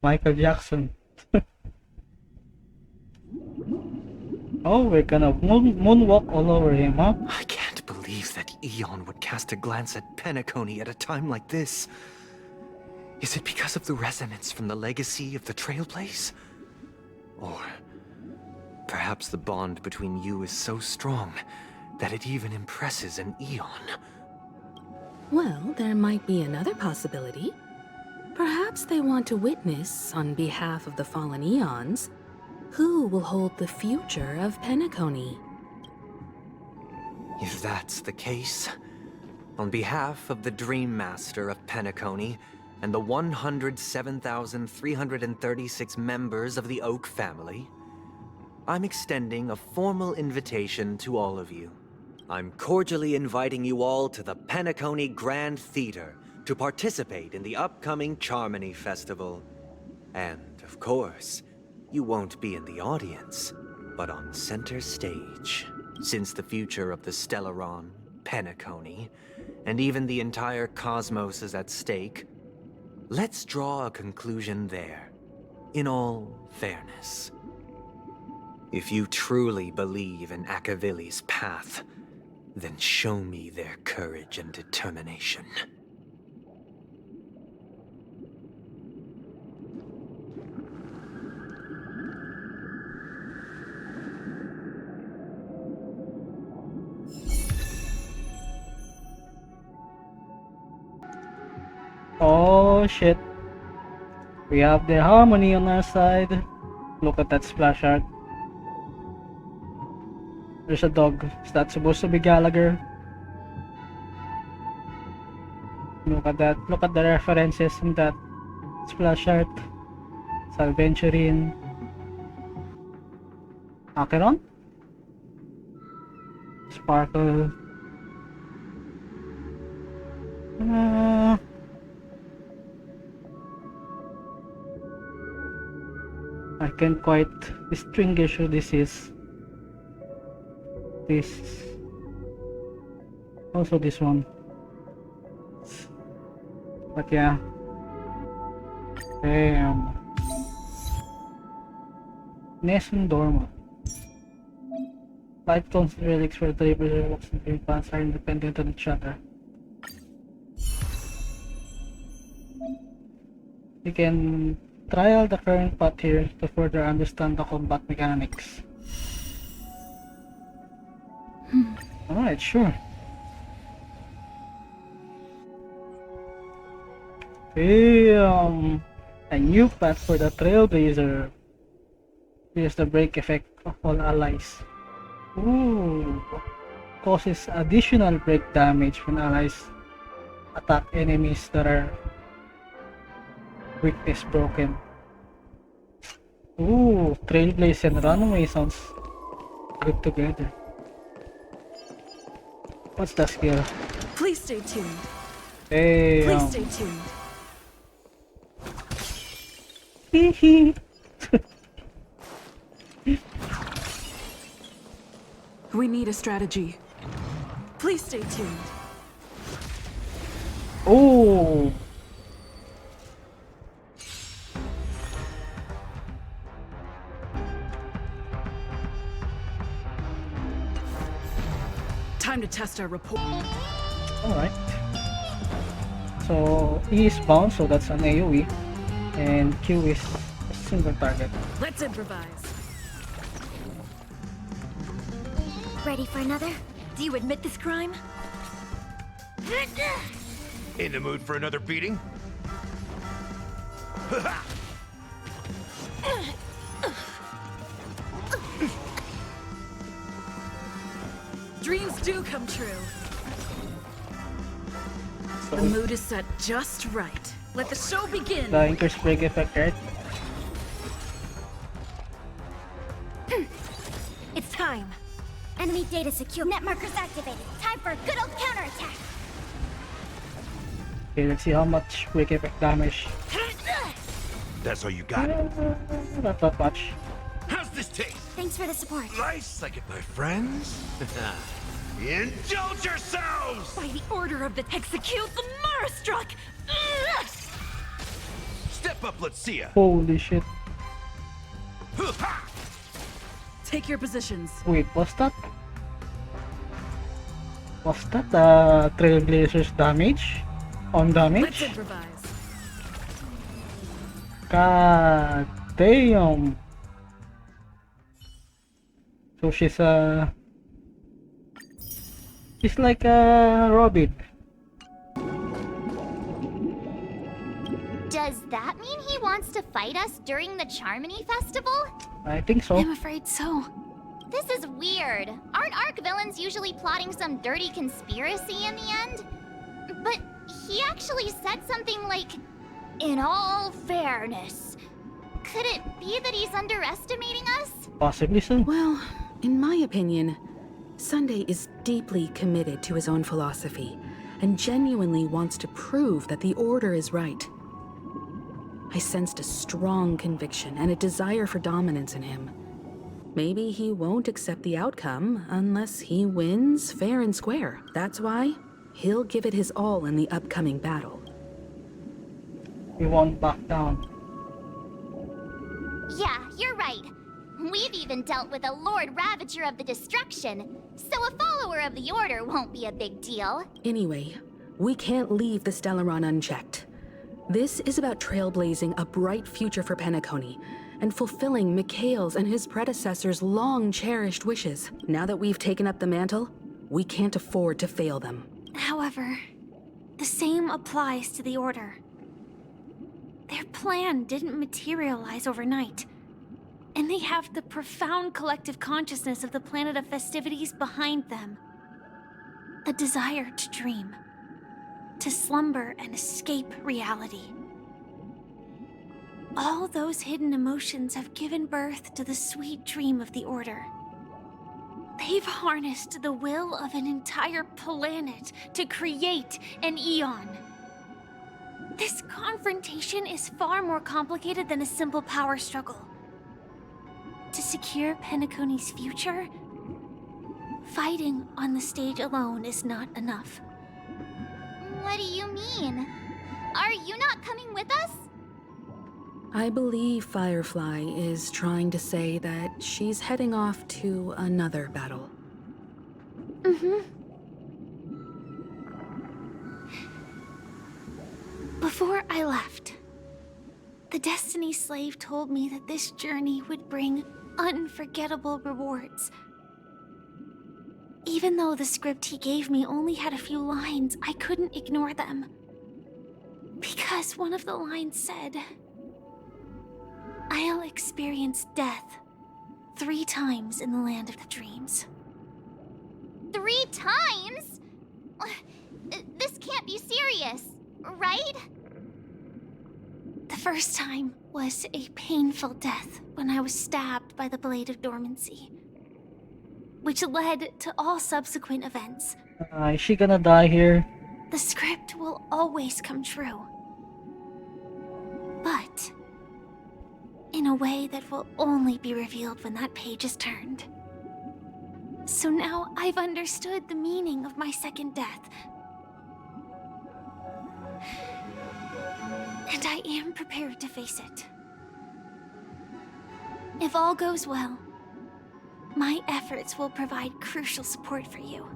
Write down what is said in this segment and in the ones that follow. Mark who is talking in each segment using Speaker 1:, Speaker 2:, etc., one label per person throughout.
Speaker 1: Michael Jackson. Oh, we're gonna moonwalk all over him, huh?
Speaker 2: I can't believe that Eon would cast a glance at Penacony at a time like this. Is it because of the resonance from the legacy of the Trailblaze? Or perhaps the bond between you is so strong that it even impresses an Eon?
Speaker 3: Well, there might be another possibility. Perhaps they want to witness, on behalf of the fallen Eons, who will hold the future of Penacony.
Speaker 2: If that's the case, on behalf of the Dream Master of Penacony and the 107,336 members of the Oak family, I'm extending a formal invitation to all of you. I'm cordially inviting you all to the Penacony Grand Theater to participate in the upcoming Charmony Festival. And, of course, you won't be in the audience, but on center stage. Since the future of the Stellaron, Penacony, and even the entire cosmos is at stake, let's draw a conclusion there, in all fairness. If you truly believe in Akavili's path, then show me their courage and determination.
Speaker 1: Oh shit. We have the harmony on our side. Look at that splash art. There's a dog. Is that supposed to be Gallagher? Look at that. Look at the references in that splash art. Salventurine. Acheron? Sparkle. I can't quite distinguish who this is. This. Also this one. But yeah. Damn. Nessun Dorma. Life tones and relics for the labor works and green plants are independent of each other. You can trial the current path here to further understand the combat mechanics. Alright, sure. Damn! A new path for the Trailblazer. Here's the break effect of all allies. Ooh! Causes additional break damage when allies attack enemies that are weakness broken. Ooh, Trailblaze and Runaway sounds good together. What's the skill?
Speaker 3: Please stay tuned.
Speaker 1: Damn.
Speaker 3: Please stay tuned.
Speaker 1: Hehe.
Speaker 3: We need a strategy. Please stay tuned.
Speaker 1: Oh.
Speaker 3: Time to test our rapport.
Speaker 1: Alright. So E is bound, so that's an AoE. And Q is a single target.
Speaker 3: Let's improvise.
Speaker 4: Ready for another? Do you admit this crime?
Speaker 5: In the mood for another beating?
Speaker 3: Dreams do come true.
Speaker 1: So
Speaker 3: The mood is set just right. Let the show begin.
Speaker 1: the increased break effect, right?
Speaker 4: It's time. Enemy data secure. Net markers activated. Time for a good old counterattack.
Speaker 1: Okay, let's see how much break effect damage.
Speaker 5: That's all you got?
Speaker 1: Not that much.
Speaker 5: How's this taste?
Speaker 4: Thanks for the support.
Speaker 5: Nice like it, my friends. Indulge yourselves!
Speaker 4: By the order of the execute the Mara struck.
Speaker 5: Step Step up, let's see ya.
Speaker 1: Holy shit.
Speaker 6: Take your positions.
Speaker 1: Wait, what's that? Was that Trailblazer's damage? On
Speaker 6: Let's
Speaker 1: damage?
Speaker 6: improvise.
Speaker 1: God damn. So she's like a Robin.
Speaker 4: Does that mean he wants to fight us during the Charmony Festival?
Speaker 1: I think so.
Speaker 3: I'm afraid so.
Speaker 4: This is weird. Aren't Arc villains usually plotting some dirty conspiracy in the end? But he actually said something like, "In all fairness." Could it be that he's underestimating us?
Speaker 1: Possibly so.
Speaker 3: Well, in my opinion, Sunday is deeply committed to his own philosophy and genuinely wants to prove that the Order is right. I sensed a strong conviction and a desire for dominance in him. Maybe he won't accept the outcome unless he wins fair and square. That's why he'll give it his all in the upcoming battle.
Speaker 1: We won't back down.
Speaker 4: Yeah, you're right. We've even dealt with a Lord Ravager of the Destruction, so a follower of the Order won't be a big deal.
Speaker 3: Anyway, we can't leave the Stellaron unchecked. This is about trailblazing a bright future for Penacony and fulfilling Mikhail's and his predecessors' long-cherished wishes. Now that we've taken up the mantle, we can't afford to fail them.
Speaker 7: However, the same applies to the Order. Their plan didn't materialize overnight, and they have the profound collective consciousness of the planet of festivities behind them. The desire to dream, to slumber and escape reality. All those hidden emotions have given birth to the sweet dream of the Order. They've harnessed the will of an entire planet to create an Eon. This confrontation is far more complicated than a simple power struggle. To secure Penacony's future, fighting on the stage alone is not enough.
Speaker 4: What do you mean? Are you not coming with us?
Speaker 3: I believe Firefly is trying to say that she's heading off to another battle.
Speaker 7: Before I left, the Destiny Slave told me that this journey would bring unforgettable rewards. Even though the script he gave me only had a few lines, I couldn't ignore them. Because one of the lines said, "I'll experience death 3 times in the land of the dreams."
Speaker 4: 3 times? This can't be serious, right?
Speaker 7: The first time was a painful death when I was stabbed by the Blade of Dormancy, which led to all subsequent events.
Speaker 1: Is she gonna die here?
Speaker 7: The script will always come true. But in a way that will only be revealed when that page is turned. So now I've understood the meaning of my second death. And I am prepared to face it. If all goes well, my efforts will provide crucial support for you.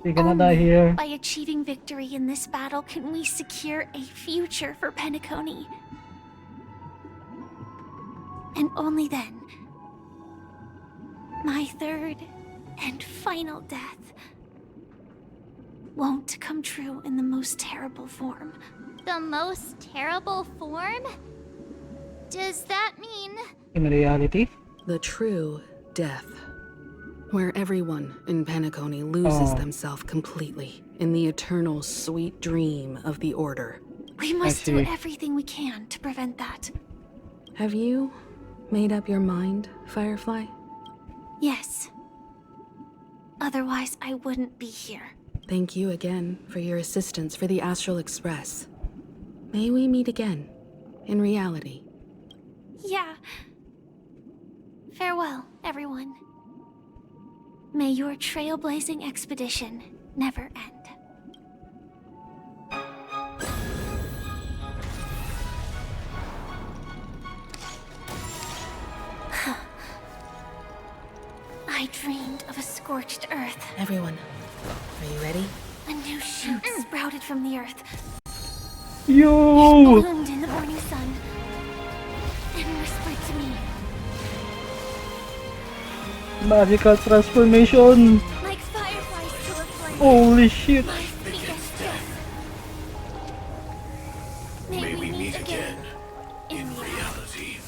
Speaker 1: She's gonna die here.
Speaker 7: By achieving victory in this battle can we secure a future for Penacony. And only then, my third and final death won't come true in the most terrible form.
Speaker 4: The most terrible form? Does that mean...
Speaker 1: In reality?
Speaker 3: The true death. Where everyone in Penacony loses
Speaker 1: Oh.
Speaker 3: themselves completely in the eternal sweet dream of the Order.
Speaker 7: We must do
Speaker 1: see.
Speaker 7: everything we can to prevent that.
Speaker 3: Have you made up your mind, Firefly?
Speaker 7: Yes. Otherwise, I wouldn't be here.
Speaker 3: Thank you again for your assistance for the Astral Express. May we meet again, in reality.
Speaker 7: Yeah. Farewell, everyone. May your trailblazing expedition never end. scorched earth.
Speaker 3: Everyone, are you ready?
Speaker 7: A new shoot sprouted from the earth,
Speaker 1: Yo!
Speaker 7: bloomed in the morning sun, and whispered to me,
Speaker 1: Magical transformation!
Speaker 7: like fireflies to a flame.
Speaker 1: Holy shit!
Speaker 7: Life begets death. May we meet again in reality.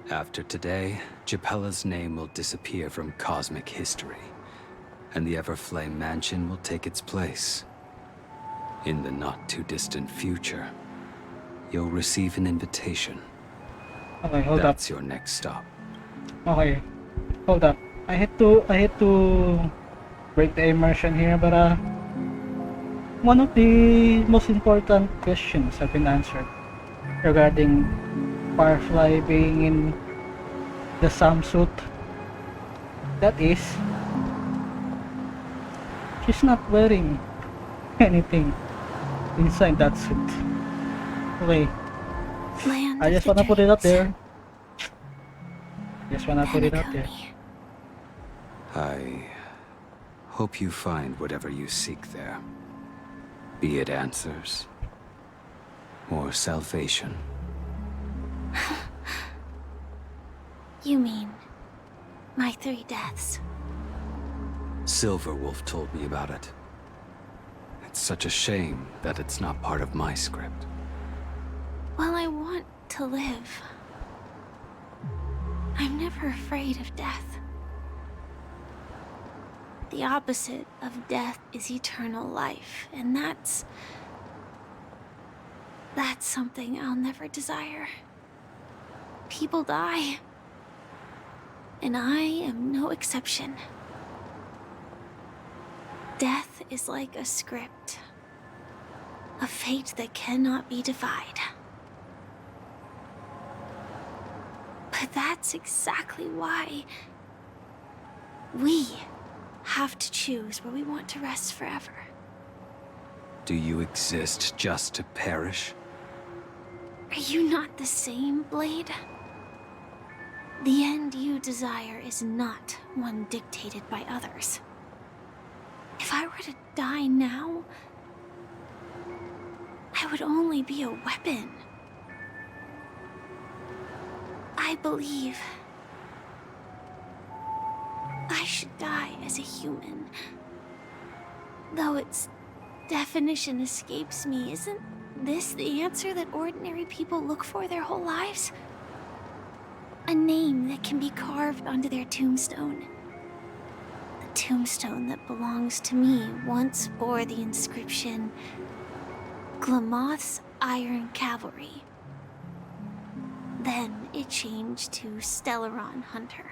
Speaker 8: After today, Japella's name will disappear from cosmic history, and the Everflame Mansion will take its place. In the not-too-distant future, you'll receive an invitation.
Speaker 1: Okay, hold up.
Speaker 8: That's your next stop.
Speaker 1: Okay, hold up. I had to break the immersion here, but one of the most important questions have been answered regarding Firefly being in the Sam suit. That is, she's not wearing anything inside that suit. Okay,
Speaker 7: Land
Speaker 1: I
Speaker 7: of
Speaker 1: just
Speaker 7: the
Speaker 1: wanna put it up
Speaker 7: dreams.
Speaker 1: there. Just wanna put it up there.
Speaker 7: Penacony.
Speaker 8: I hope you find whatever you seek there. Be it answers or salvation.
Speaker 7: You mean my 3 deaths?
Speaker 8: Silverwolf told me about it. It's such a shame that it's not part of my script.
Speaker 7: Well, I want to live. I'm never afraid of death. The opposite of death is eternal life, and that's something I'll never desire. People die, and I am no exception. Death is like a script, a fate that cannot be defied. But that's exactly why we have to choose where we want to rest forever.
Speaker 8: Do you exist just to perish?
Speaker 7: Are you not the same, Blade? The end you desire is not one dictated by others. If I were to die now, I would only be a weapon. I believe I should die as a human. Though its definition escapes me, isn't this the answer that ordinary people look for their whole lives? A name that can be carved onto their tombstone. The tombstone that belongs to me once bore the inscription, Glamoth's Iron Cavalry. Then it changed to Stellaron Hunter.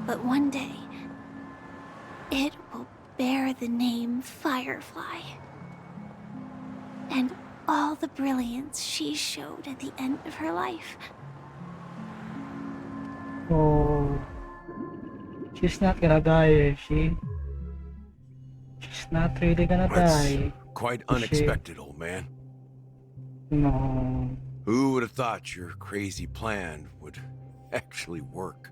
Speaker 7: But one day, it will bear the name Firefly. And all the brilliance she showed at the end of her life.
Speaker 1: Oh, she's not gonna die, is she? She's not really gonna
Speaker 5: That's
Speaker 1: die.
Speaker 5: quite
Speaker 1: Is she?
Speaker 5: unexpected, old man.
Speaker 1: No.
Speaker 5: Who would have thought your crazy plan would actually work?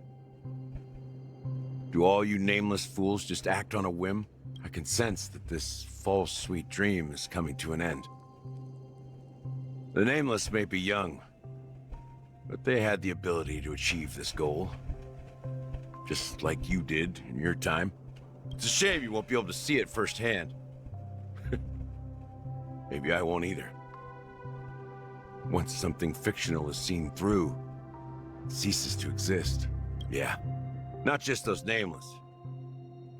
Speaker 5: Do all you nameless fools just act on a whim? I can sense that this false sweet dream is coming to an end. The nameless may be young, but they had the ability to achieve this goal. Just like you did in your time. It's a shame you won't be able to see it firsthand. Maybe I won't either. Once something fictional is seen through, it ceases to exist. Yeah, not just those nameless.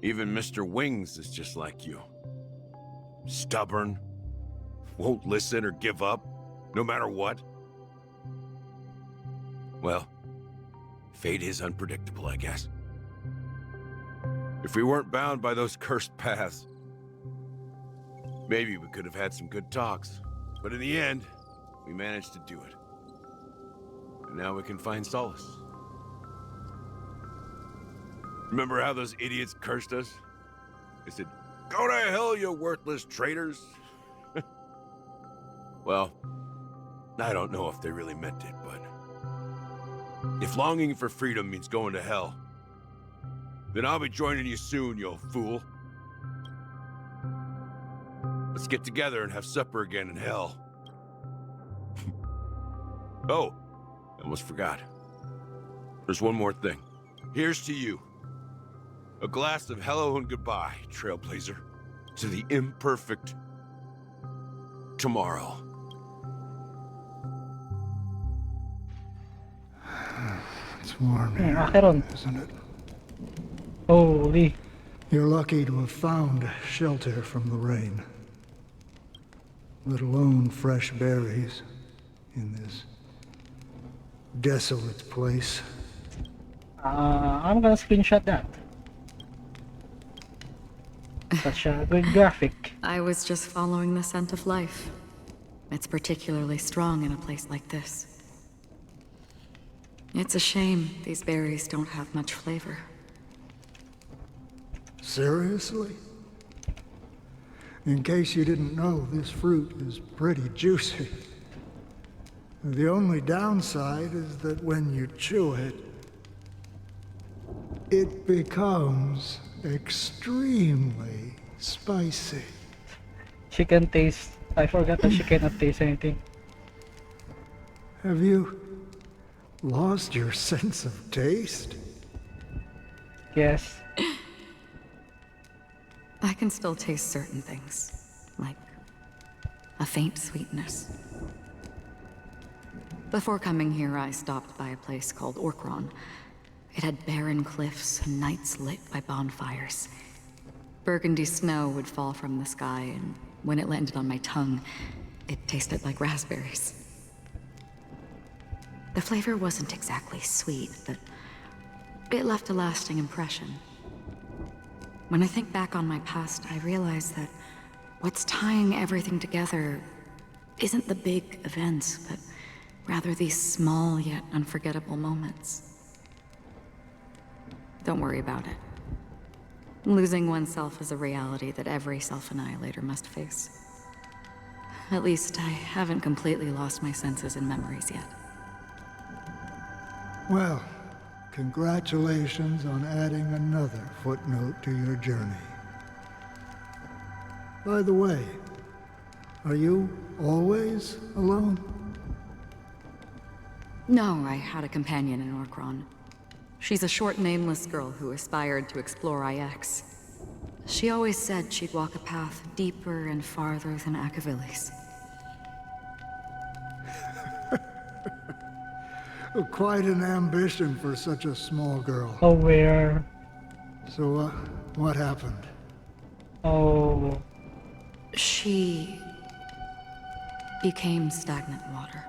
Speaker 5: Even Mr. Wings is just like you. Stubborn, won't listen or give up, no matter what. Well, fate is unpredictable, I guess. If we weren't bound by those cursed paths, maybe we could have had some good talks. But in the end, we managed to do it. And now we can find solace. Remember how those idiots cursed us? They said, "Go to hell, you worthless traitors!" Well, I don't know if they really meant it, but if longing for freedom means going to hell, then I'll be joining you soon, you old fool. Let's get together and have supper again in hell. Oh, I almost forgot. There's one more thing. Here's to you. A glass of hello and goodbye, Trailblazer, to the imperfect tomorrow.
Speaker 9: It's warm here,
Speaker 1: Acheron.
Speaker 9: isn't it?
Speaker 1: Holy.
Speaker 9: You're lucky to have found shelter from the rain. Let alone fresh berries in this desolate place.
Speaker 1: I'm gonna screenshot that. Such a good graphic.
Speaker 6: I was just following the scent of life. It's particularly strong in a place like this. It's a shame these berries don't have much flavor.
Speaker 9: Seriously? In case you didn't know, this fruit is pretty juicy. The only downside is that when you chew it, it becomes extremely spicy.
Speaker 1: She can taste. I forgot that she cannot taste anything.
Speaker 9: Have you lost your sense of taste?
Speaker 1: Yes.
Speaker 6: I can still taste certain things, like a faint sweetness. Before coming here, I stopped by a place called ACHERON. It had barren cliffs and nights lit by bonfires. Burgundy snow would fall from the sky, and when it landed on my tongue, it tasted like raspberries. The flavor wasn't exactly sweet, but it left a lasting impression. When I think back on my past, I realize that what's tying everything together isn't the big events, but rather these small yet unforgettable moments. Don't worry about it. Losing oneself is a reality that every self-annihilator must face. At least I haven't completely lost my senses and memories yet.
Speaker 9: Well, congratulations on adding another footnote to your journey. By the way, are you always alone?
Speaker 6: No, I had a companion in ACHERON. She's a short, nameless girl who aspired to explore IX. She always said she'd walk a path deeper and farther than Akavili's.
Speaker 9: Quite an ambition for such a small girl.
Speaker 1: Oh, where?
Speaker 9: So, what happened?
Speaker 1: Oh.
Speaker 6: She became stagnant water.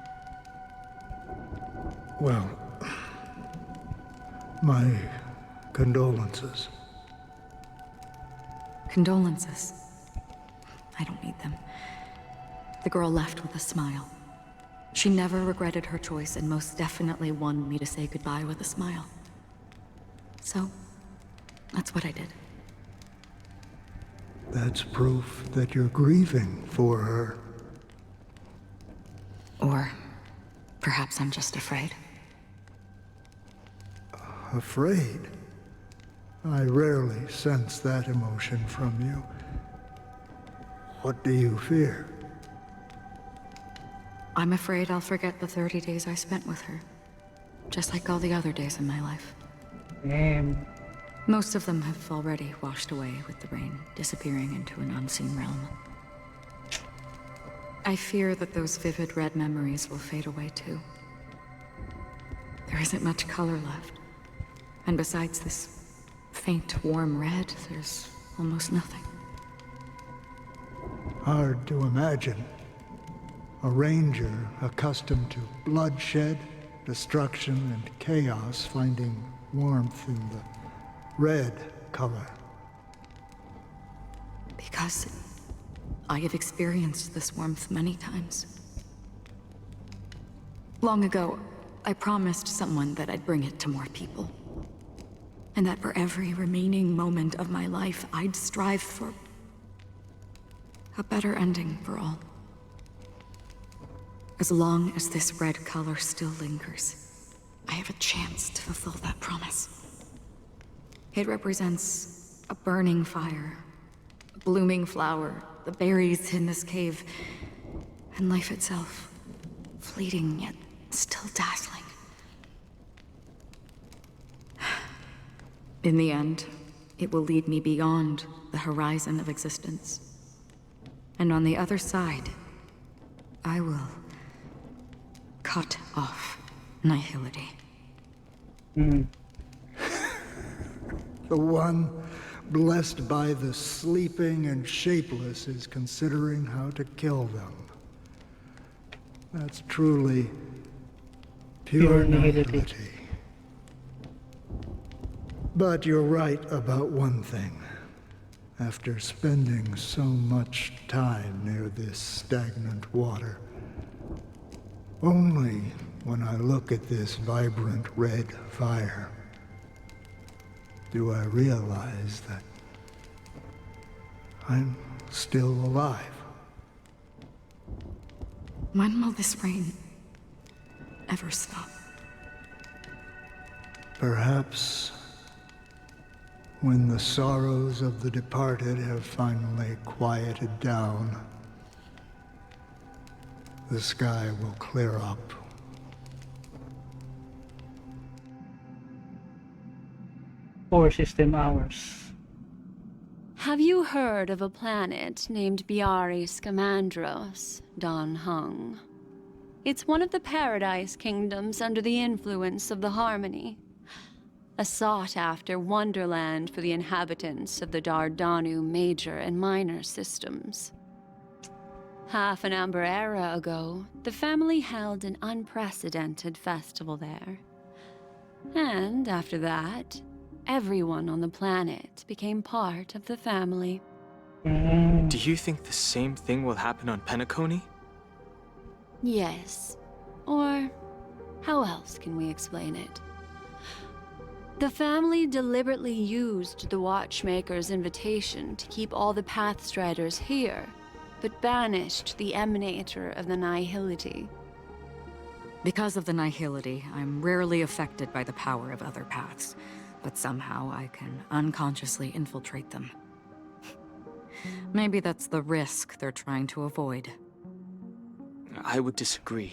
Speaker 9: Well, my condolences.
Speaker 6: Condolences. I don't need them. The girl left with a smile. She never regretted her choice and most definitely wanted me to say goodbye with a smile. So, that's what I did.
Speaker 9: That's proof that you're grieving for her.
Speaker 6: Or perhaps I'm just afraid.
Speaker 9: Afraid? I rarely sense that emotion from you. What do you fear?
Speaker 6: I'm afraid I'll forget the 30 days I spent with her. Just like all the other days in my life.
Speaker 1: Damn.
Speaker 6: Most of them have already washed away with the rain, disappearing into an unseen realm. I fear that those vivid red memories will fade away too. There isn't much color left. And besides this faint, warm red, there's almost nothing.
Speaker 9: Hard to imagine. A ranger accustomed to bloodshed, destruction, and chaos finding warmth in the red color.
Speaker 6: Because I have experienced this warmth many times. Long ago, I promised someone that I'd bring it to more people. And that for every remaining moment of my life, I'd strive for a better ending for all. As long as this red color still lingers, I have a chance to fulfill that promise. It represents a burning fire, a blooming flower, the berries in this cave, and life itself, fleeting yet still dazzling. In the end, it will lead me beyond the horizon of existence. And on the other side, I will cut off nihility.
Speaker 9: The one blessed by the sleeping and shapeless is considering how to kill them. That's truly pure nihility. But you're right about one thing. After spending so much time near this stagnant water, only when I look at this vibrant red fire do I realize that I'm still alive.
Speaker 6: When will this rain ever stop?
Speaker 9: Perhaps when the sorrows of the departed have finally quieted down, the sky will clear up.
Speaker 1: Four system hours.
Speaker 10: Have you heard of a planet named Biari Scamandros, Don Hung? It's one of the Paradise Kingdoms under the influence of the Harmony. A sought-after wonderland for the inhabitants of the Dardanu Major and Minor systems. Half an Amber Era ago, the family held an unprecedented festival there. And after that, everyone on the planet became part of the family.
Speaker 11: Do you think the same thing will happen on Penacony?
Speaker 10: Yes. Or how else can we explain it? The family deliberately used the Watchmaker's invitation to keep all the Pathstriders here, but banished the Emanator of the Nihility.
Speaker 6: Because of the Nihility, I'm rarely affected by the power of other paths, but somehow I can unconsciously infiltrate them. Maybe that's the risk they're trying to avoid.
Speaker 11: I would disagree.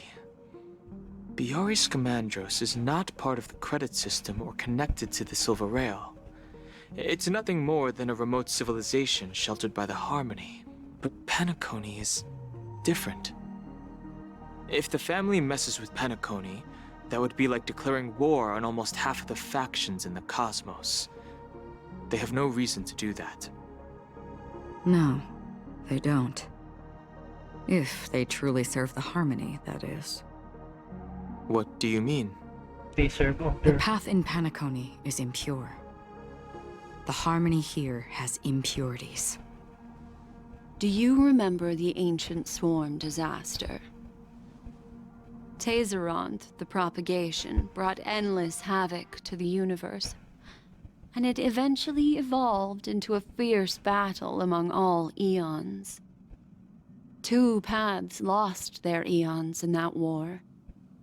Speaker 11: Biari Scamandros is not part of the credit system or connected to the Silver Rail. It's nothing more than a remote civilization sheltered by the Harmony. But Penacony is different. If the family messes with Penacony, that would be like declaring war on almost half of the factions in the cosmos. They have no reason to do that.
Speaker 6: No, they don't. If they truly serve the Harmony, that is.
Speaker 11: What do you mean?
Speaker 1: They serve
Speaker 6: The
Speaker 1: order.
Speaker 6: path in Penacony is impure. The Harmony here has impurities.
Speaker 10: Do you remember the Ancient Swarm disaster? ACHERON'S, the propagation, brought endless havoc to the universe, and it eventually evolved into a fierce battle among all eons. 2 paths lost their eons in that war,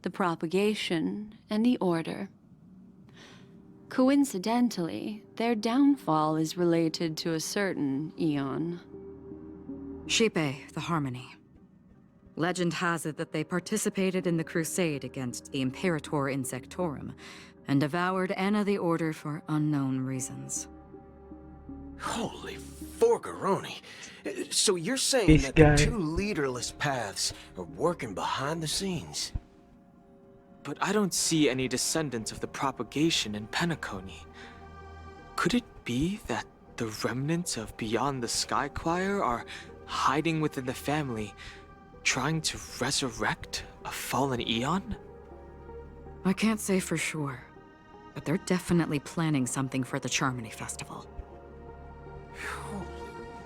Speaker 10: the propagation and the order. Coincidentally, their downfall is related to a certain eon.
Speaker 6: Shipe, the Harmony. Legend has it that they participated in the crusade against the Imperator Insectorum, and devoured Anna the Order for unknown reasons.
Speaker 12: Holy forgaroni. So you're saying
Speaker 1: This
Speaker 12: that
Speaker 1: guy.
Speaker 12: the 2 leaderless paths are working behind the scenes?
Speaker 11: But I don't see any descendants of the propagation in Penacony. Could it be that the remnants of Beyond the Sky Choir are hiding within the family, trying to resurrect a fallen eon?
Speaker 6: I can't say for sure, but they're definitely planning something for the Charmony Festival.
Speaker 12: Holy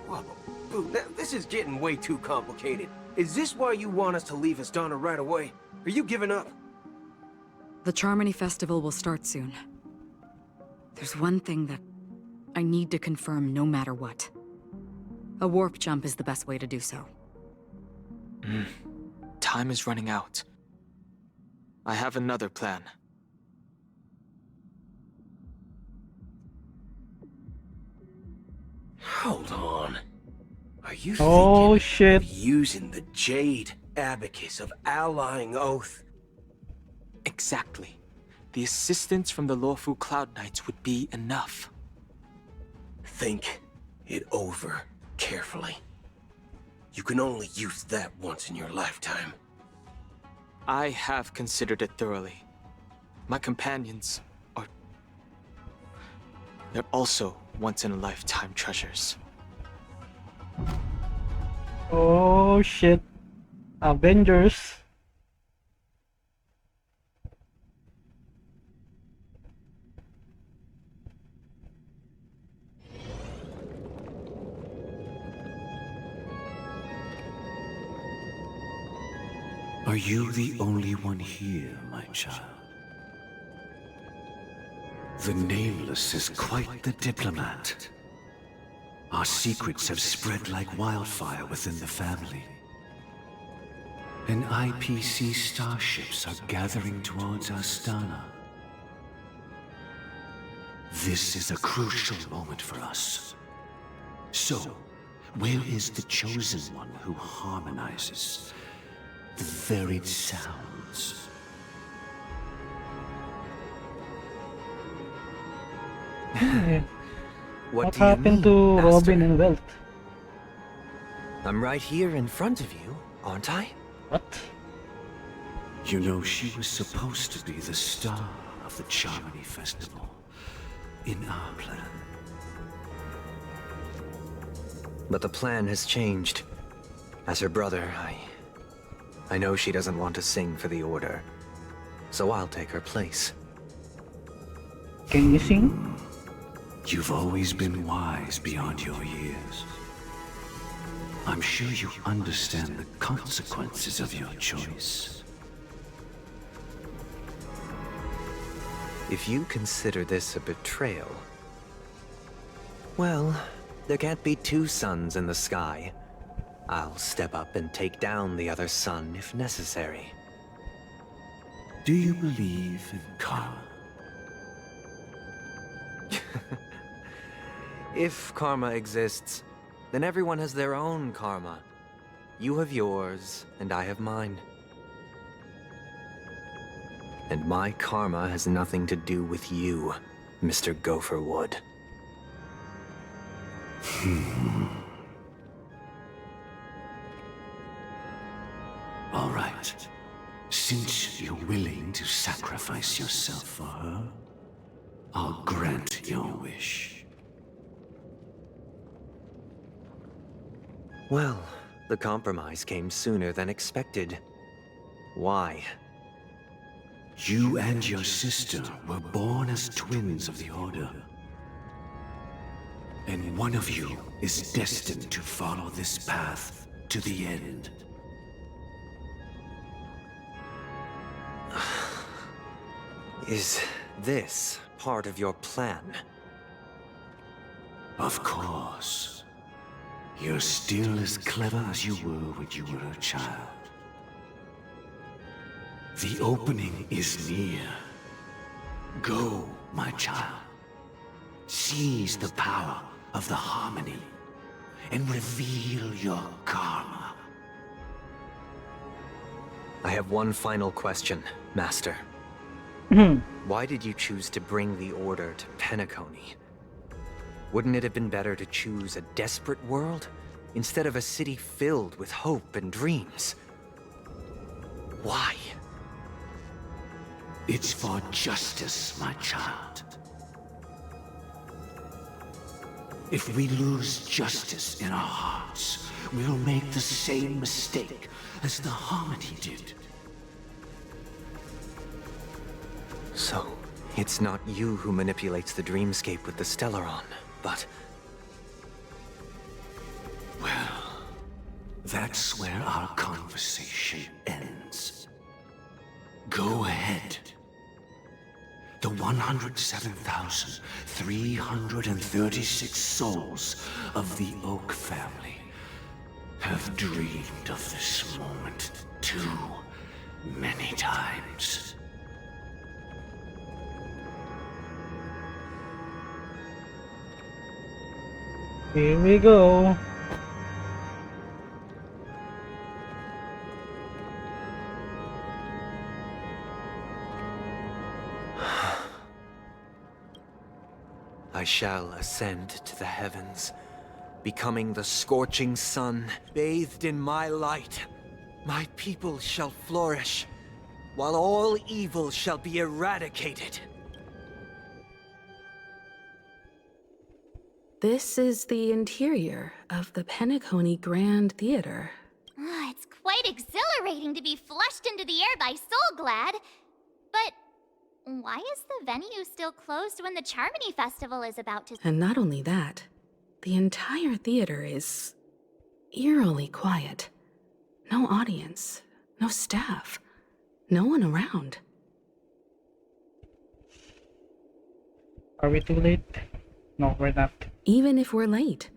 Speaker 12: whoa, boo, now this is getting way too complicated. Is this why you want us to leave Astana right away? Are you giving up?
Speaker 6: The Charmony Festival will start soon. There's one thing that I need to confirm no matter what. A warp jump is the best way to do so.
Speaker 11: time is running out. I have another plan.
Speaker 12: Hold on. Are you
Speaker 1: Oh
Speaker 12: thinking
Speaker 1: shit.
Speaker 12: of using the Jade Abacus of Allying Oath?
Speaker 11: Exactly. The assistance from the lawful Cloud Knights would be enough.
Speaker 12: Think it over carefully. You can only use that once in your lifetime.
Speaker 11: I have considered it thoroughly. My companions are... they're also once-in-a-lifetime treasures.
Speaker 1: Oh shit. Avengers.
Speaker 13: Are you the only one here, my child? The Nameless is quite the diplomat. Our secrets have spread like wildfire within the family. And IPC starships are gathering towards Astana. This is a crucial moment for us. So, where is the Chosen One who harmonizes the varied sounds?
Speaker 1: Yeah.
Speaker 2: What
Speaker 1: What
Speaker 2: do you
Speaker 1: happened
Speaker 2: mean,
Speaker 1: to
Speaker 2: Master?
Speaker 1: Robin and Welt?
Speaker 2: I'm right here in front of you, aren't I?
Speaker 1: What?
Speaker 13: You know, she was supposed to be the star of the Charmony Festival in our plan.
Speaker 2: But the plan has changed. As her brother, I know she doesn't want to sing for the Order, so I'll take her place.
Speaker 1: Can you sing?
Speaker 13: You've always been wise beyond your years. I'm sure you understand the consequences of your choice.
Speaker 2: If you consider this a betrayal, well, there can't be two suns in the sky. I'll step up and take down the other sun if necessary.
Speaker 13: Do you believe in karma?
Speaker 2: If karma exists, then everyone has their own karma. You have yours, and I have mine. And my karma has nothing to do with you, Mr. Gopherwood.
Speaker 13: All right. Since you're willing to sacrifice yourself for her, I'll grant your wish.
Speaker 2: Well, the compromise came sooner than expected. Why?
Speaker 13: You and your sister were born as twins of the Order. And one of you is destined to follow this path to the end.
Speaker 2: Is this part of your plan?
Speaker 13: Of course. You're still as clever as you were when you were a child. The opening is near. Go, my child. Seize the power of the harmony and reveal your karma.
Speaker 2: I have one final question, Master. Why did you choose to bring the Order to Penacony? Wouldn't it have been better to choose a desperate world instead of a city filled with hope and dreams? Why?
Speaker 13: It's for justice, my child. If we lose justice in our hearts, we'll make the same mistake as the Harmony did.
Speaker 2: So, it's not you who manipulates the dreamscape with the Stellaron, but...
Speaker 13: Well, that's where our conversation ends. Go ahead. The 107,336 souls of the Oak family have dreamed of this moment too many times.
Speaker 1: Here we go.
Speaker 2: I shall ascend to the heavens, becoming the scorching sun, bathed in my light. My people shall flourish, while all evil shall be eradicated.
Speaker 3: This is the interior of the Penacony Grand Theater.
Speaker 4: It's quite exhilarating to be flushed into the air by Soulglad. But why is the venue still closed when the Charmony Festival is about to...
Speaker 3: And not only that, the entire theater is eerily quiet. No audience, no staff, no one around.
Speaker 1: Are we too late? No, we're not.
Speaker 3: Even if we're late,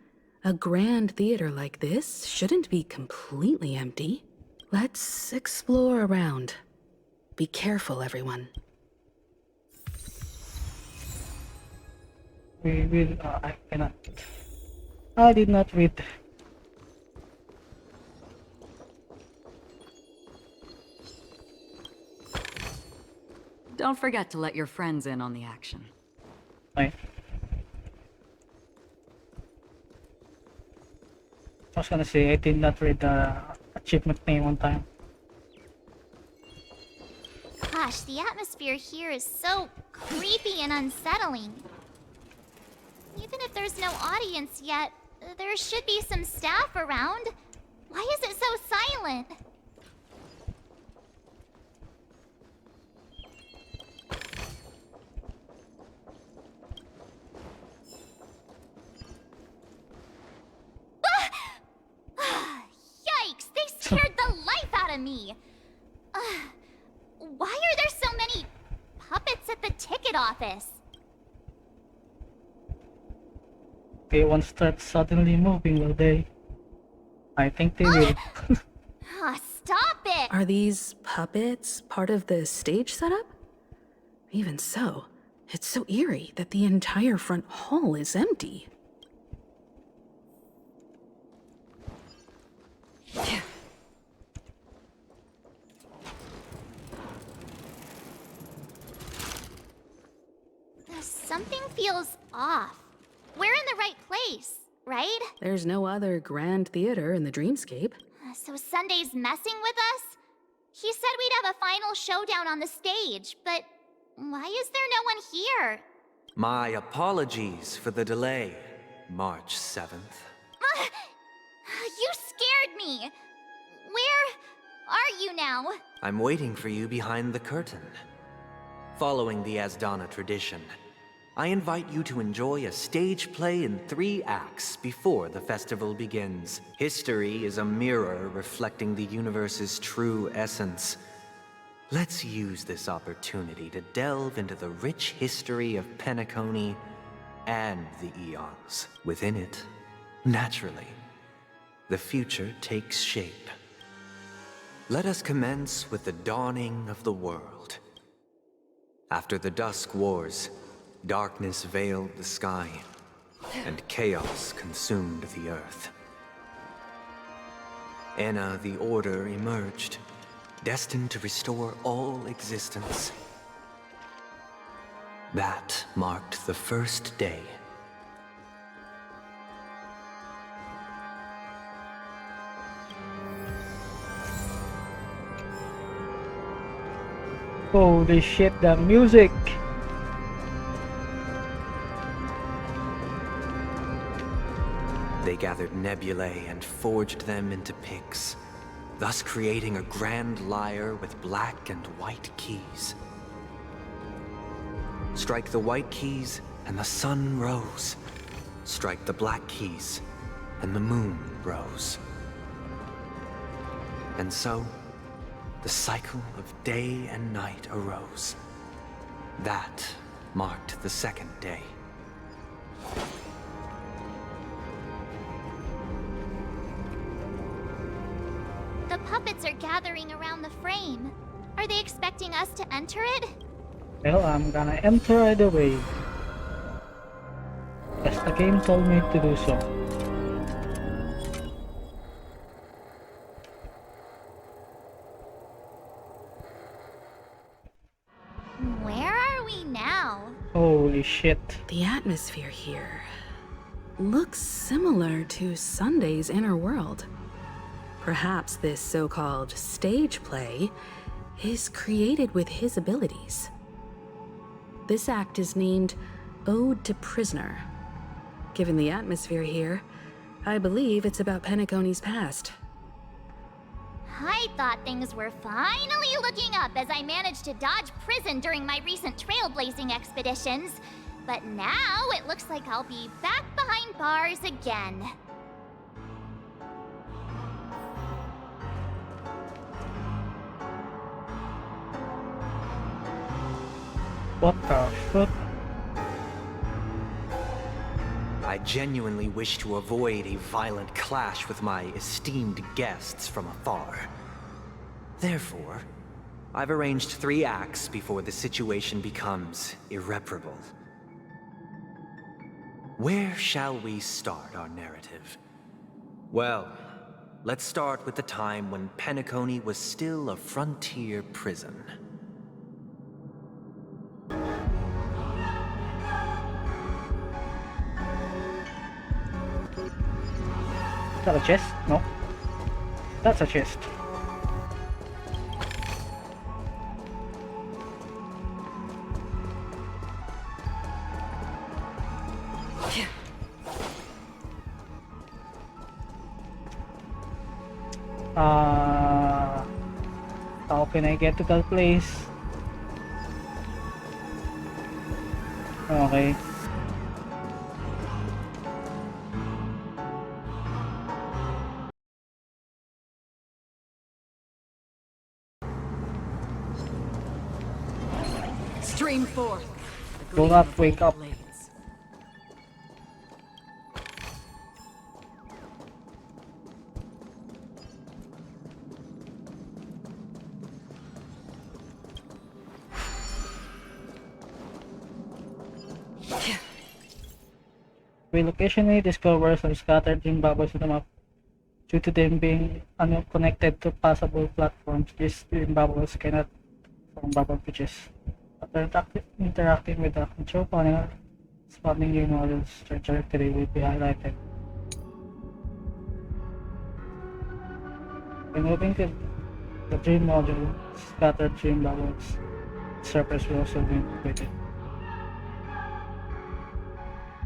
Speaker 3: a grand theater like this shouldn't be completely empty. Let's explore around. Be careful, everyone.
Speaker 1: We will. I cannot. I did not read.
Speaker 6: Don't forget to let your friends in on the action.
Speaker 1: I was gonna say I did not read the achievement name on time.
Speaker 4: Gosh, the atmosphere here is so creepy and unsettling. Even if there's no audience yet, there should be some staff around. Why is it so silent? Yikes! They scared the life out of me! Why are there so many puppets at the ticket office?
Speaker 1: They won't start suddenly moving, will they? I think they will.
Speaker 4: Stop it!
Speaker 3: Are these puppets part of the stage setup? Even so, it's so eerie that the entire front hall is empty.
Speaker 4: Something feels off. We're in the right place, right?
Speaker 3: There's no other grand theater in the dreamscape.
Speaker 4: So Sunday's messing with us? He said we'd have a final showdown on the stage, but why is there no one here?
Speaker 2: My apologies for the delay, March 7th.
Speaker 4: You scared me! Where are you now?
Speaker 2: I'm waiting for you behind the curtain. Following the Asdana tradition, I invite you to enjoy a stage play in 3 acts before the festival begins. History is a mirror reflecting the universe's true essence. Let's use this opportunity to delve into the rich history of Penacony and the Eons. Within it, naturally, the future takes shape. Let us commence with the dawning of the world. After the Dusk Wars, darkness veiled the sky, and chaos consumed the earth. Enna the Order emerged, destined to restore all existence. That marked the first day.
Speaker 1: Holy shit, the music!
Speaker 2: They gathered nebulae and forged them into picks, thus creating a grand lyre with black and white keys. Strike the white keys, and the sun rose. Strike the black keys, and the moon rose. And so, the cycle of day and night arose. That marked the second day.
Speaker 4: gathering around the frame. Are they expecting us to enter it?
Speaker 1: Well, I'm gonna enter right away. As the game told me to do so.
Speaker 4: Where are we now?
Speaker 1: Holy shit.
Speaker 3: The atmosphere here looks similar to Sunday's inner world. Perhaps this so-called stage play is created with his abilities. This act is named Ode to Prisoner. Given the atmosphere here, I believe it's about Penacony's past.
Speaker 4: I thought things were finally looking up as I managed to dodge prison during my recent trailblazing expeditions. But now it looks like I'll be back behind bars again.
Speaker 1: What the fuck?
Speaker 2: I genuinely wish to avoid a violent clash with my esteemed guests from afar. Therefore, I've arranged 3 acts before the situation becomes irreparable. Where shall we start our narrative? Well, let's start with the time when Penacony was still a frontier prison.
Speaker 1: Is that a chest? No. That's a chest. How can I get to that place? Okay.
Speaker 14: Stream forth.
Speaker 1: Do not wake up. We occasionally discover some scattered gem bubbles on the map. Due to them being unconnected to passable platforms, these gem bubbles cannot form bubble bridges. After interacting with the control panel, spawning new models trajectory will be highlighted. When moving to the dream module, scattered dream bubbles, surface will also be included.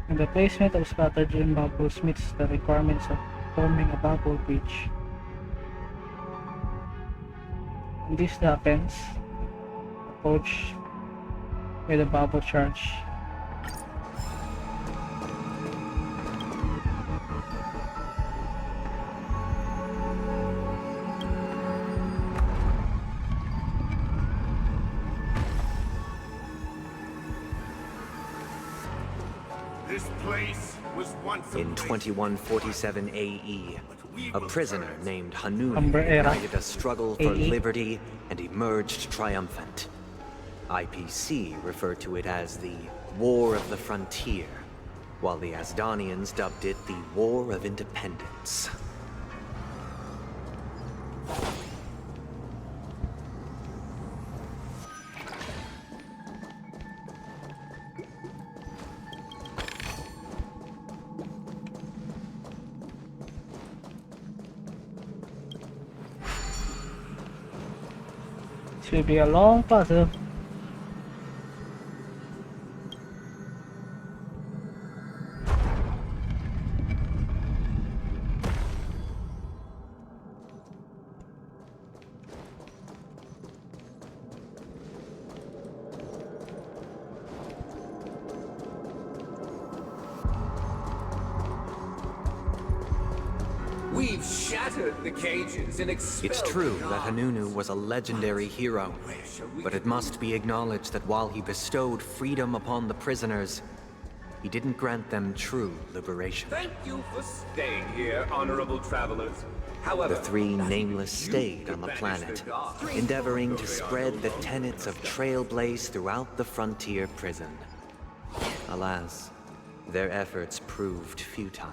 Speaker 1: And the placement of scattered dream bubbles meets the requirements of forming a bubble bridge. When this happens, approach with a bubble charge.
Speaker 5: This place was once
Speaker 2: In 2147 AE, a prisoner named Hanun
Speaker 1: Umber Era.
Speaker 2: ignited a struggle for
Speaker 1: AE.
Speaker 2: liberty and emerged triumphant. IPC referred to it as the War of the Frontier, while the Asdanians dubbed it the War of Independence.
Speaker 1: This will be a long puzzle.
Speaker 12: We've shattered the cages and expelled
Speaker 2: It's true
Speaker 12: the
Speaker 2: that
Speaker 12: guards.
Speaker 2: Hanunu was a legendary hero, but it must be acknowledged that while he bestowed freedom upon the prisoners, he didn't grant them true liberation.
Speaker 15: Thank you for staying here, honorable travelers.
Speaker 2: The three nameless stayed on the planet, endeavoring to spread the tenets of Trailblaze throughout the frontier prison. Alas, their efforts proved futile.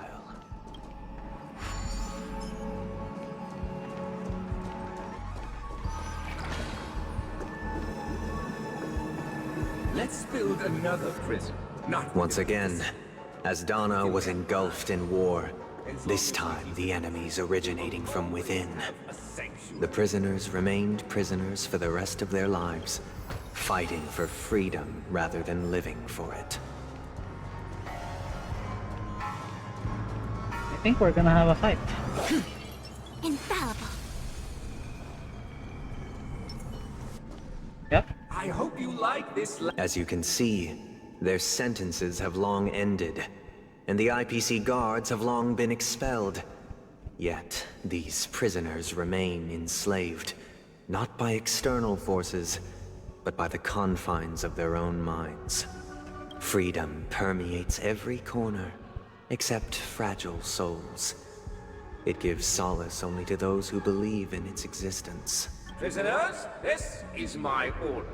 Speaker 12: Let's build another prison.
Speaker 2: Once again, as Donna was engulfed in war, this time the enemies originating from within. The prisoners remained prisoners for the rest of their lives, fighting for freedom rather than living for it.
Speaker 1: I think we're gonna have a fight.
Speaker 7: Infallible.
Speaker 1: Yep.
Speaker 12: I hope you like this.
Speaker 2: As you can see, their sentences have long ended, and the IPC guards have long been expelled. Yet, these prisoners remain enslaved, not by external forces, but by the confines of their own minds. Freedom permeates every corner, except fragile souls. It gives solace only to those who believe in its existence.
Speaker 12: Prisoners, this is my order.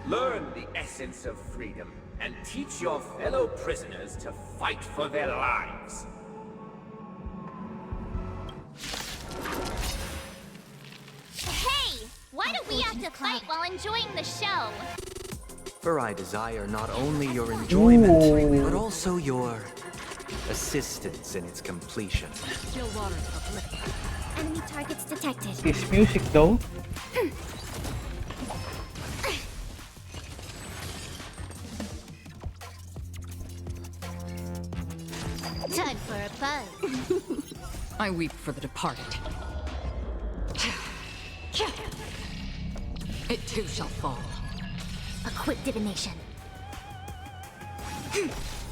Speaker 12: Learn the essence of freedom and teach your fellow prisoners to fight for their lives.
Speaker 4: Hey! Why do we have to fight while enjoying the show?
Speaker 2: For I desire not only your enjoyment, but also your assistance in its completion.
Speaker 7: Enemy targets detected.
Speaker 1: This music though.
Speaker 4: Time for a buzz.
Speaker 6: I weep for the departed. It too shall fall.
Speaker 7: A quick divination.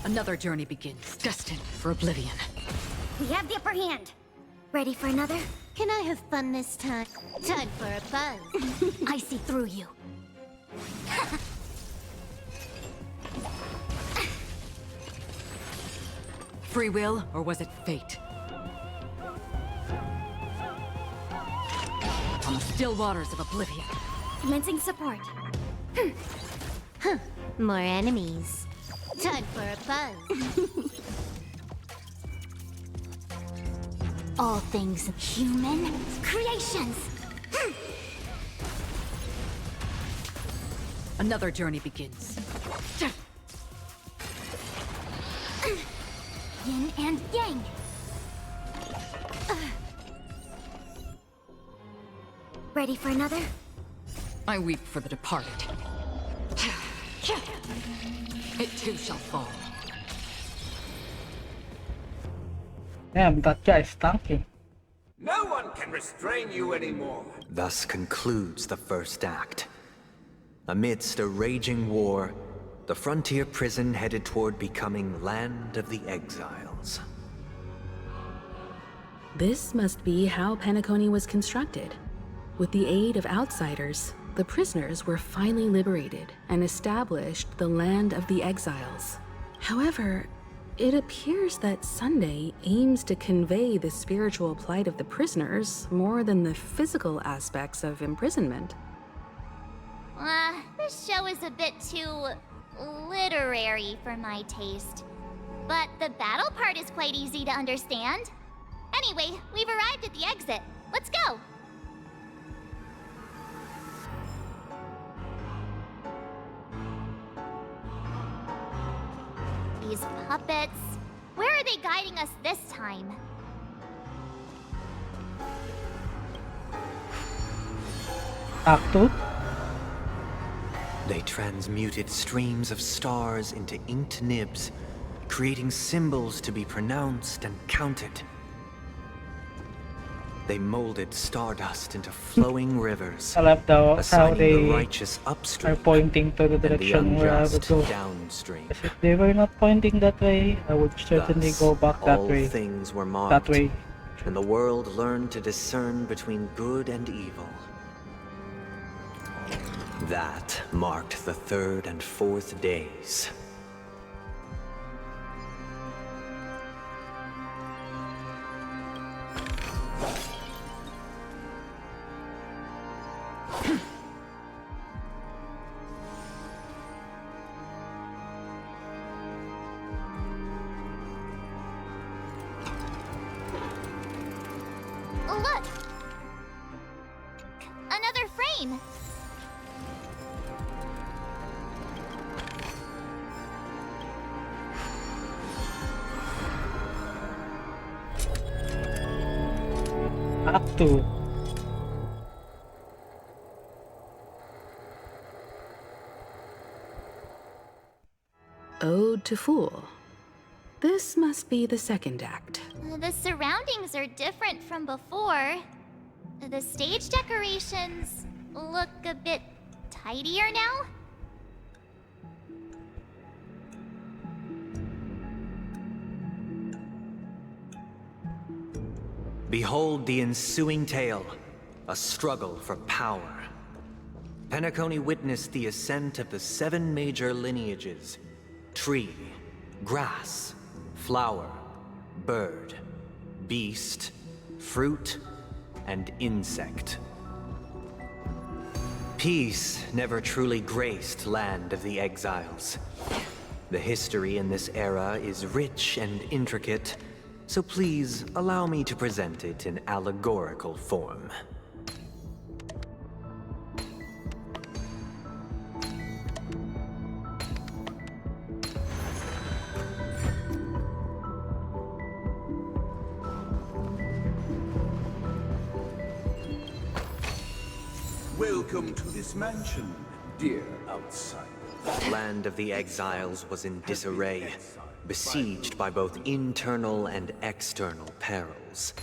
Speaker 6: Another journey begins, destined for oblivion.
Speaker 7: We have the upper hand. Ready for another?
Speaker 4: Can I have fun this time? Time for a buzz.
Speaker 7: I see through you.
Speaker 6: Free will, or was it fate? On the still waters of oblivion.
Speaker 7: Commencing support.
Speaker 4: More enemies. Time for a buzz.
Speaker 7: All things human creations.
Speaker 6: Another journey begins.
Speaker 7: Yin and yang. Ready for another?
Speaker 6: I weep for the departed. It too shall fall.
Speaker 1: Damn, that guy is tanky.
Speaker 12: No one can restrain you anymore.
Speaker 2: Thus concludes the first act. Amidst a raging war, the frontier prison headed toward becoming Land of the Exiles.
Speaker 3: This must be how Penacony was constructed. With the aid of outsiders, the prisoners were finally liberated and established the Land of the Exiles. However, it appears that Sunday aims to convey the spiritual plight of the prisoners more than the physical aspects of imprisonment.
Speaker 4: This show is a bit too literary for my taste. But the battle part is quite easy to understand. Anyway, we've arrived at the exit. Let's go! These puppets. Where are they guiding us this time?
Speaker 1: Act 2.
Speaker 2: They transmuted streams of stars into inked nibs, creating symbols to be pronounced and counted. They molded stardust into flowing rivers,
Speaker 1: I love how
Speaker 2: assigning
Speaker 1: they
Speaker 2: the righteous upstream
Speaker 1: are pointing to the
Speaker 2: and the
Speaker 1: direction where I would
Speaker 2: unjust
Speaker 1: go.
Speaker 2: downstream.
Speaker 1: If they were not pointing that way, I would certainly
Speaker 2: Thus,
Speaker 1: go back that
Speaker 2: all
Speaker 1: way.
Speaker 2: things were
Speaker 1: That
Speaker 2: marked,
Speaker 1: way.
Speaker 2: and the world learned to discern between good and evil. That marked the third and fourth days.
Speaker 4: look! Another frame!
Speaker 1: Act 2.
Speaker 3: Ode to Fool. This must be the second act.
Speaker 4: The surroundings are different from before. The stage decorations look a bit tidier now.
Speaker 2: Behold the ensuing tale, a struggle for power. Penacony witnessed the ascent of the 7 major lineages: tree, grass, flower, bird, beast, fruit, and insect. Peace never truly graced Land of the Exiles. The history in this era is rich and intricate, so please allow me to present it in allegorical form.
Speaker 14: Welcome to this mansion, dear outsider.
Speaker 2: Land of the Exiles was in disarray, besieged by both internal and external perils.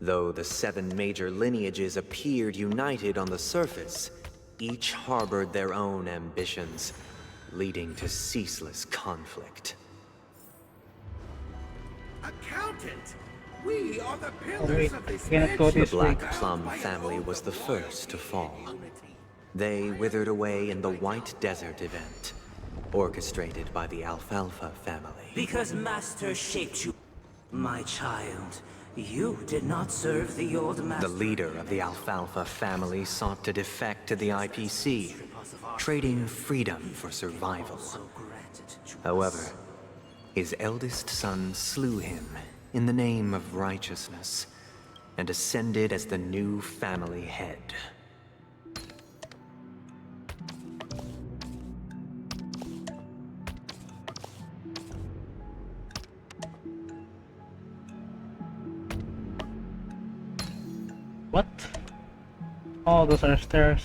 Speaker 2: Though the 7 major lineages appeared united on the surface, each harbored their own ambitions, leading to ceaseless conflict.
Speaker 14: Accountant! We are the
Speaker 1: Oh,
Speaker 14: pillars
Speaker 1: wait,
Speaker 14: of this
Speaker 1: I cannot go
Speaker 14: mansion.
Speaker 2: The
Speaker 1: this way.
Speaker 2: Black Plum family was the first to fall. They withered away in the White Desert event, orchestrated by the Alfalfa family.
Speaker 15: Because Master shaped you, my child. You did not serve the old master.
Speaker 2: The leader of the Alfalfa family sought to defect to the IPC, trading freedom for survival. However, his eldest son slew him in the name of righteousness, and ascended as the new family head.
Speaker 1: What? Oh, those are stairs.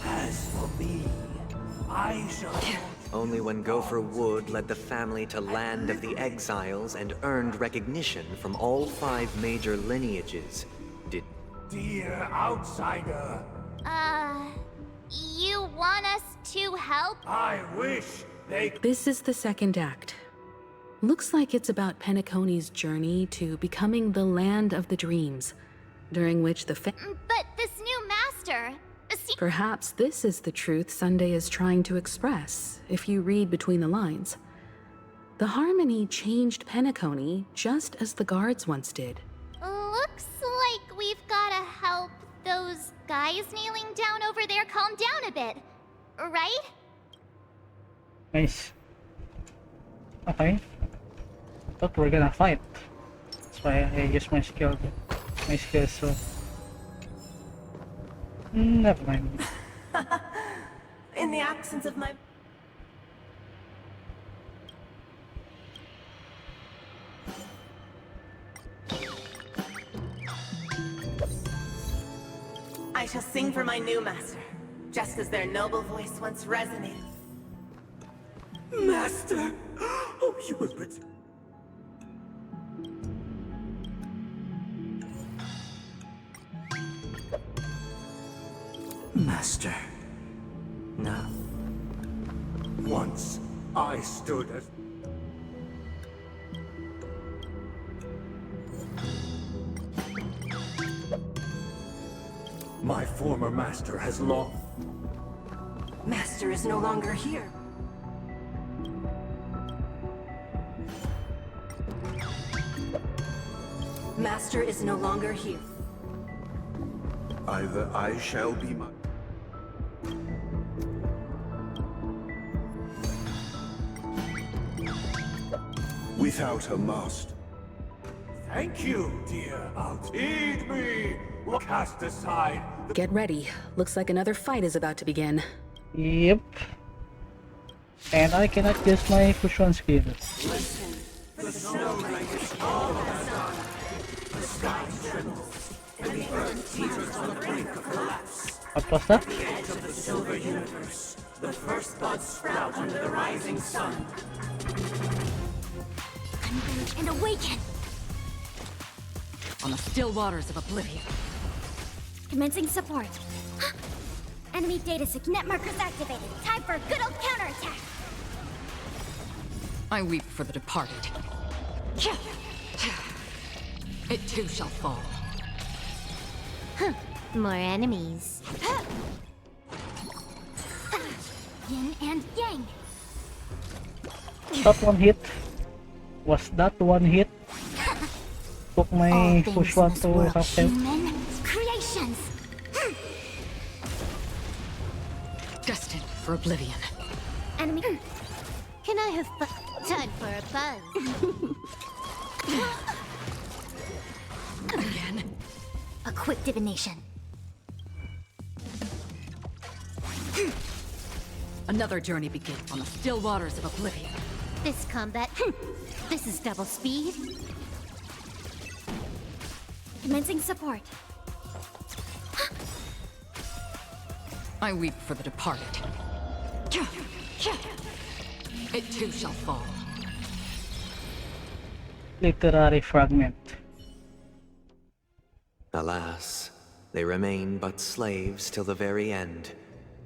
Speaker 15: As for me, I shall...
Speaker 2: Only when Gopher Wood led the family to Land of the Exiles and earned recognition from all 5 major lineages did...
Speaker 14: Dear outsider,
Speaker 4: You want us to help?
Speaker 14: I wish they...
Speaker 3: This is the second act. Looks like it's about Penacony's journey to becoming the Land of the Dreams, during which the
Speaker 4: But this new master...
Speaker 3: Perhaps this is the truth Sunday is trying to express, if you read between the lines. The Harmony changed Penacony just as the guards once did.
Speaker 4: Looks like we've gotta help those guys kneeling down over there calm down a bit, right?
Speaker 1: Nice. Okay. Thought we're gonna fight. That's why I use my skills, so... Never mind.
Speaker 15: In the absence of my... I shall sing for my new master, just as their noble voice once resonated. Master! Oh, you will...
Speaker 14: Master. Now. Once I stood as... My former master has lost.
Speaker 15: Master is no longer here. Master is no longer here.
Speaker 13: Either I shall be my... Without a master.
Speaker 14: Thank you, dear out. Heed me! Cast aside.
Speaker 3: Get ready. Looks like another fight is about to begin.
Speaker 1: Yep. And I cannot use my fusion skill.
Speaker 15: Listen, the snow riders all has done. The sky trembles, and the earth teeters on the brink of collapse.
Speaker 1: What was that?
Speaker 15: The edge of the silver universe, the first buds sprout under the rising sun.
Speaker 7: Converge and awaken!
Speaker 6: On the still waters of oblivion.
Speaker 7: Commencing support. Enemy data net markers activated. Time for a good old counterattack.
Speaker 6: I weep for the departed. It too shall fall.
Speaker 7: More enemies. Yin and yang.
Speaker 1: That one hit. Was that one hit? Took my push one to half health.
Speaker 7: Human creations.
Speaker 6: Destined for oblivion.
Speaker 7: Enemy. Can I have time for a buzz?
Speaker 6: Again.
Speaker 7: A quick divination.
Speaker 6: Another journey begins on the still waters of oblivion.
Speaker 7: This combat. This is double speed. Commencing support.
Speaker 6: I weep for the departed. It too shall fall.
Speaker 1: Literary fragment.
Speaker 2: Alas, they remain but slaves till the very end,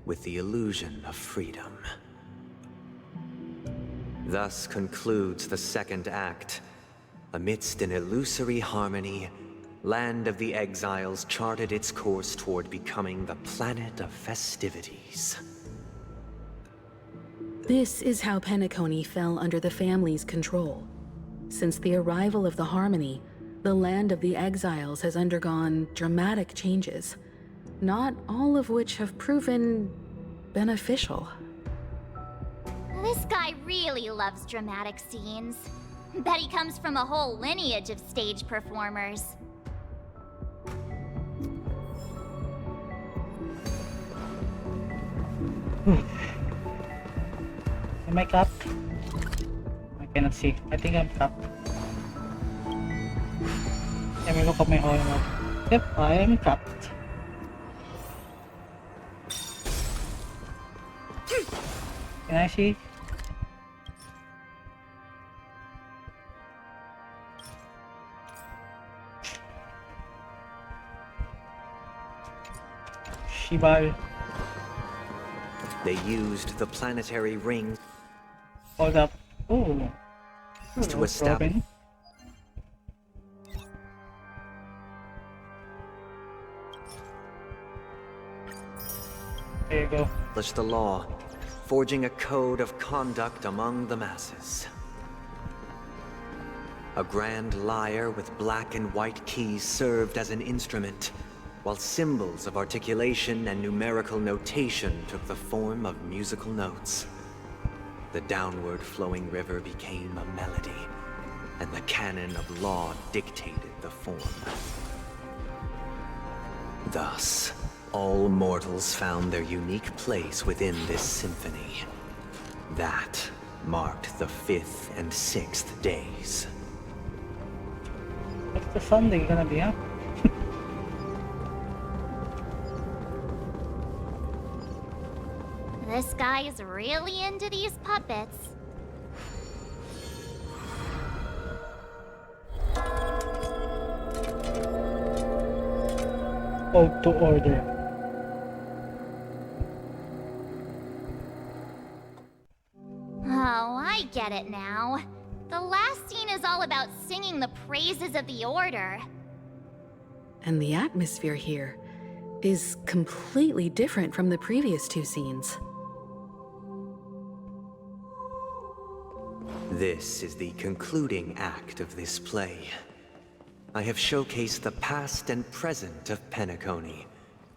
Speaker 2: with the illusion of freedom. Thus concludes the second act. Amidst an illusory harmony, Land of the Exiles charted its course toward becoming the planet of festivities.
Speaker 3: This is how Penacony fell under the family's control. Since the arrival of the Harmony, the Land of the Exiles has undergone dramatic changes, not all of which have proven beneficial.
Speaker 4: This guy really loves dramatic scenes. Bet he comes from a whole lineage of stage performers.
Speaker 1: Am I cut? I cannot see. I think I'm cut. Let me look at my whole map. Yep, I am cut. Can I see? Shibal.
Speaker 2: They used the planetary ring
Speaker 1: Hold up. Oh.
Speaker 2: to establish
Speaker 1: There you go.
Speaker 2: the law, forging a code of conduct among the masses. A grand lyre with black and white keys served as an instrument, while symbols of articulation and numerical notation took the form of musical notes. The downward flowing river became a melody, and the canon of law dictated the form. Thus, all mortals found their unique place within this symphony. That marked the 5th and 6th days.
Speaker 1: What's the Sunday gonna be, huh?
Speaker 4: This guy is really into these puppets.
Speaker 1: Ode to order.
Speaker 4: Oh, I get it now. The last scene is all about singing the praises of the Order.
Speaker 3: And the atmosphere here, is completely different from the previous two scenes.
Speaker 2: This is the concluding act of this play. I have showcased the past and present of Penacony,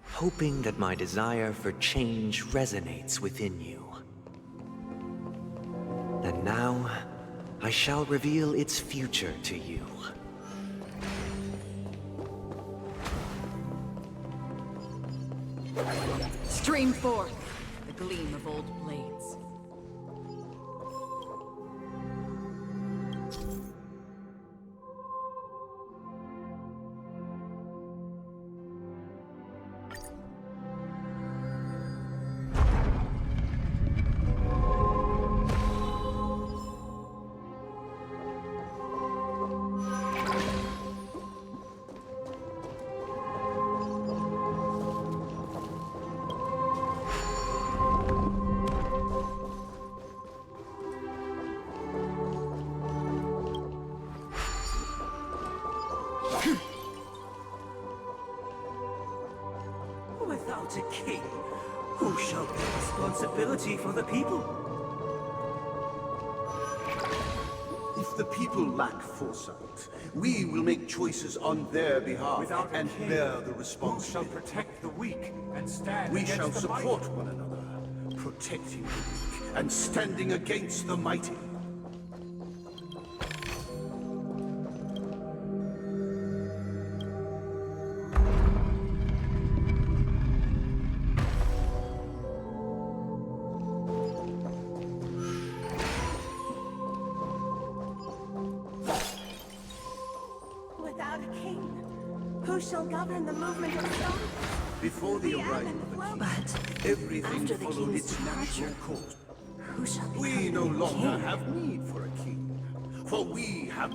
Speaker 2: hoping that my desire for change resonates within you. And now, I shall reveal its future to you.
Speaker 16: Stream forth the gleam of old blades.
Speaker 15: Without a king, who shall bear responsibility for the people?
Speaker 17: If the people lack foresight, we will make choices on their behalf and bear the responsibility.
Speaker 14: Who shall protect the weak and stand
Speaker 17: We
Speaker 14: against
Speaker 17: shall
Speaker 14: the
Speaker 17: support
Speaker 14: mighty?
Speaker 17: one another, protecting the weak and standing against the mighty.
Speaker 7: Without a king, who shall govern the movement of stone?
Speaker 17: Before the arrival of the king, everything
Speaker 7: after the
Speaker 17: followed
Speaker 7: king's
Speaker 17: its natural course.
Speaker 7: Who shall
Speaker 17: We
Speaker 7: become
Speaker 17: no
Speaker 7: the
Speaker 17: longer
Speaker 7: king?
Speaker 17: have need for a king, for we have...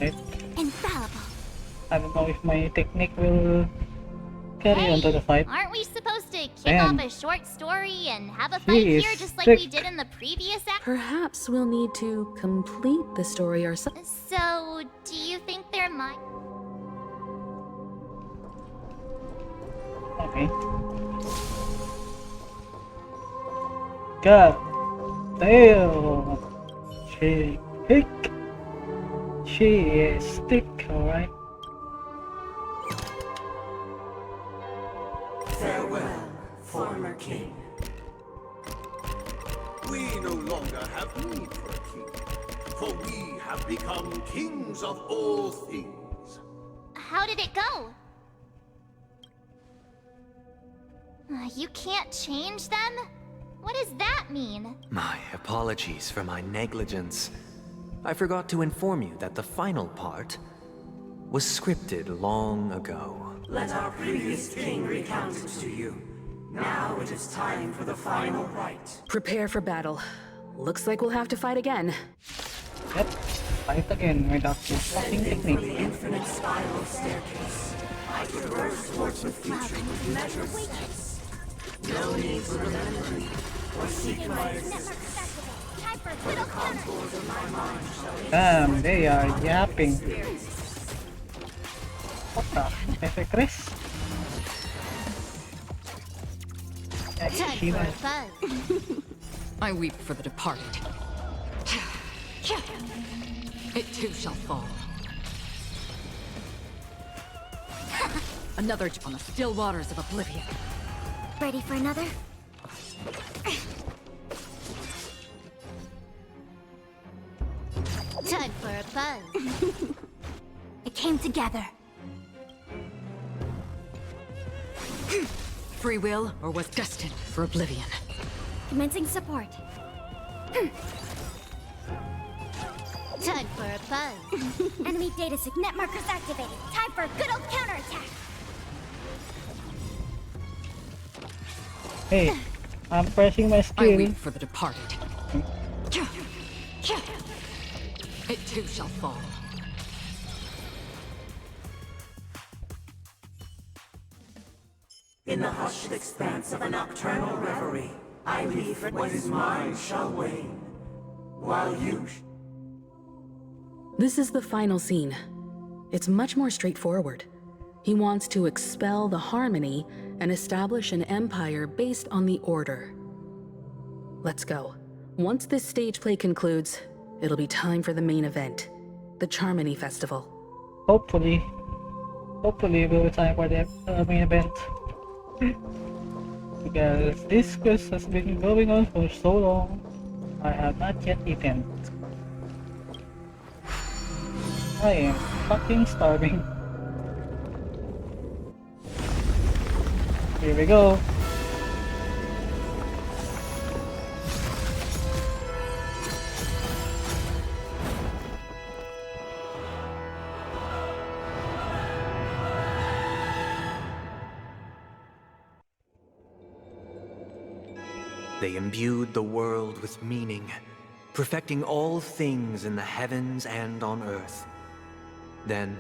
Speaker 4: Infallible.
Speaker 1: I don't know if my technique will carry on to the fight.
Speaker 4: Aren't we supposed to kick
Speaker 1: Damn.
Speaker 4: off a short story and have a
Speaker 1: She
Speaker 4: fight
Speaker 1: is
Speaker 4: here just like we
Speaker 1: sick.
Speaker 4: did in the previous act?
Speaker 3: Perhaps we'll need to complete the story ourselves.
Speaker 4: So, do you think there might...
Speaker 1: Okay. God damn. She thick. She is thick, alright.
Speaker 15: Farewell, former king.
Speaker 17: We no longer have need for a king, for we have become kings of all things.
Speaker 4: How did it go? You can't change them? What does that mean?
Speaker 2: My apologies for my negligence. I forgot to inform you that the final part was scripted long ago.
Speaker 15: Let our previous king recount it to you. Now it is time for the final rite.
Speaker 3: Prepare for battle. Looks like we'll have to fight again.
Speaker 1: Yep. Fight again without this fucking
Speaker 15: For the
Speaker 1: technique.
Speaker 15: infinite spiral staircase, I traverse towards the future with measured steps. No need for remembering or seeking my existence. For the contours of my mind shall be
Speaker 1: Damn, they are yapping. What the heck, Chris?
Speaker 4: Time
Speaker 1: She
Speaker 4: for a
Speaker 1: was-
Speaker 4: fuzz.
Speaker 16: I weep for the departed. It too shall fall. Another on the still waters of oblivion.
Speaker 4: Ready for another? Time for a buzz. It came together.
Speaker 16: Free will or was destined for oblivion.
Speaker 4: Commencing support. Time for a buzz. Enemy data signet markers activated. Time for a good old counterattack.
Speaker 1: Hey, I'm pressing my
Speaker 16: I
Speaker 1: skill.
Speaker 16: weep for the departed. It too shall fall.
Speaker 15: In the hushed expanse of a nocturnal reverie, I leave what is mine shall wane, while you...
Speaker 3: This is the final scene. It's much more straightforward. He wants to expel the Harmony and establish an empire based on the Order. Let's go. Once this stage play concludes, it'll be time for the main event, the Charmony Festival.
Speaker 1: Hopefully it will be time for the main event. Because this quest has been going on for so long, I have not yet eaten. I am fucking starving. Here we go.
Speaker 2: They imbued the world with meaning, perfecting all things in the heavens and on earth. Then,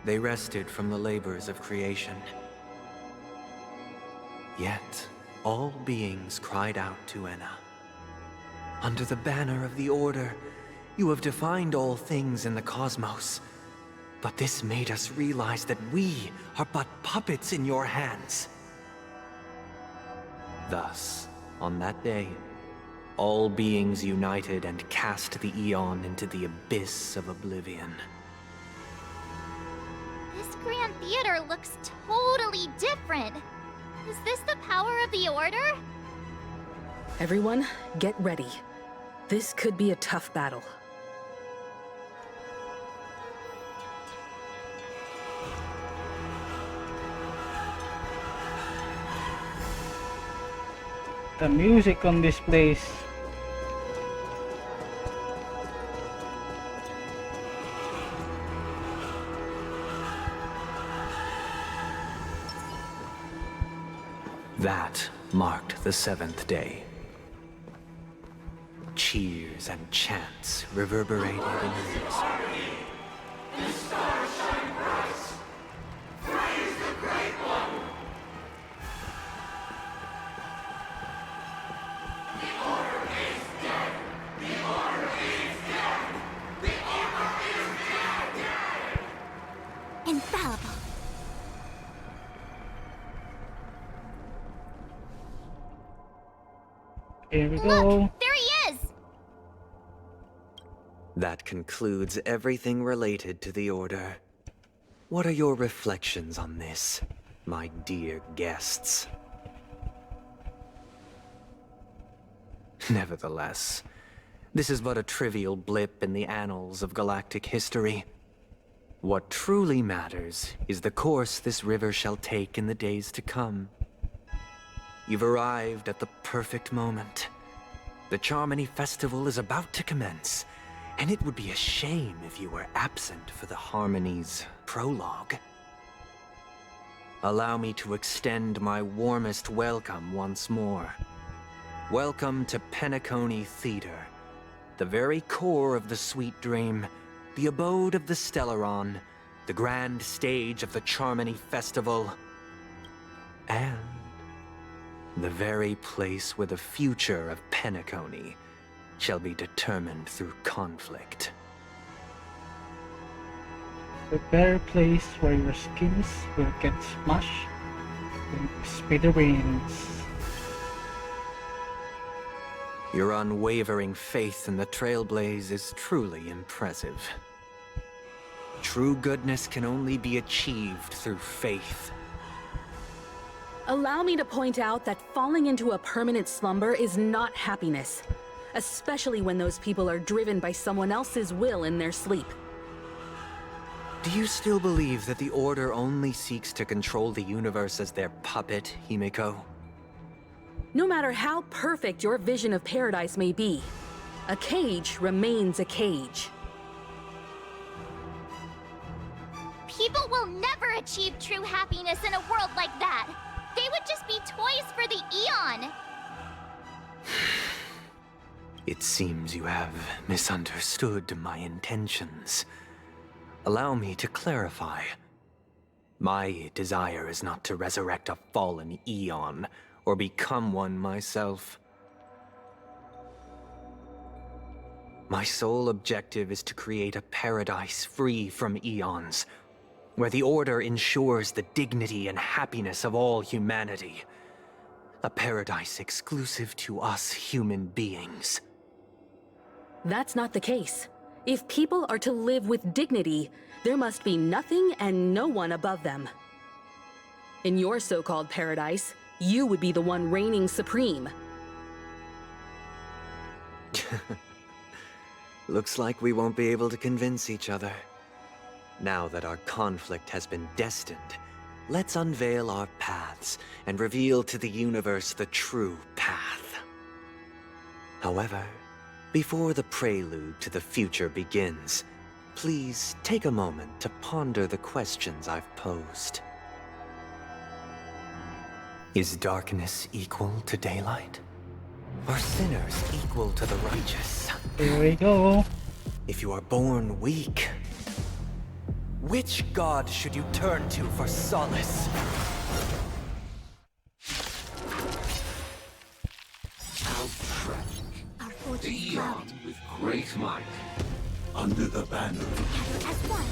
Speaker 2: they rested from the labors of creation. Yet, all beings cried out to Enna. Under the banner of the Order, you have defined all things in the cosmos. But this made us realize that we are but puppets in your hands. Thus, on that day, all beings united and cast the Eon into the abyss of oblivion.
Speaker 4: This Grand Theater looks totally different. Is this the power of the Order?
Speaker 3: Everyone, get ready. This could be a tough battle.
Speaker 1: The music on this place.
Speaker 2: That marked the seventh day. Cheers and chants reverberated in the music.
Speaker 4: Infallible.
Speaker 1: Here we go.
Speaker 4: Look, there he is!
Speaker 2: That concludes everything related to the Order. What are your reflections on this, my dear guests? Nevertheless, this is but a trivial blip in the annals of galactic history. What truly matters is the course this river shall take in the days to come. You've arrived at the perfect moment. The Charmony Festival is about to commence, and it would be a shame if you were absent for the Harmony's prologue. Allow me to extend my warmest welcome once more. Welcome to Penacony Theater, the very core of the Sweet Dream, the abode of the Stellaron, the grand stage of the Charmony Festival, and the very place where the future of Penacony shall be determined through conflict.
Speaker 1: The very place where your skins will get smashed into smithereens.
Speaker 2: Your unwavering faith in the Trailblaze is truly impressive. True goodness can only be achieved through faith.
Speaker 3: Allow me to point out that falling into a permanent slumber is not happiness, especially when those people are driven by someone else's will in their sleep.
Speaker 2: Do you still believe that the Order only seeks to control the universe as their puppet, Himiko?
Speaker 3: No matter how perfect your vision of paradise may be, a cage remains a cage.
Speaker 4: People will never achieve true happiness in a world like that. They would just be toys for the Eon.
Speaker 2: It seems you have misunderstood my intentions. Allow me to clarify. My desire is not to resurrect a fallen eon, or become one myself. My sole objective is to create a paradise free from eons, where the Order ensures the dignity and happiness of all humanity. A paradise exclusive to us human beings.
Speaker 3: That's not the case. If people are to live with dignity, there must be nothing and no one above them. In your so-called paradise, you would be the one reigning supreme.
Speaker 2: Looks like we won't be able to convince each other. Now that our conflict has been destined, let's unveil our paths and reveal to the universe the true path. However, before the prelude to the future begins, please take a moment to ponder the questions I've posed. Is darkness equal to daylight? Are sinners equal to the righteous?
Speaker 1: Here we go.
Speaker 2: If you are born weak, which god should you turn to for solace?
Speaker 17: Our fortunes eon with great might. Under the banner
Speaker 7: Together as one.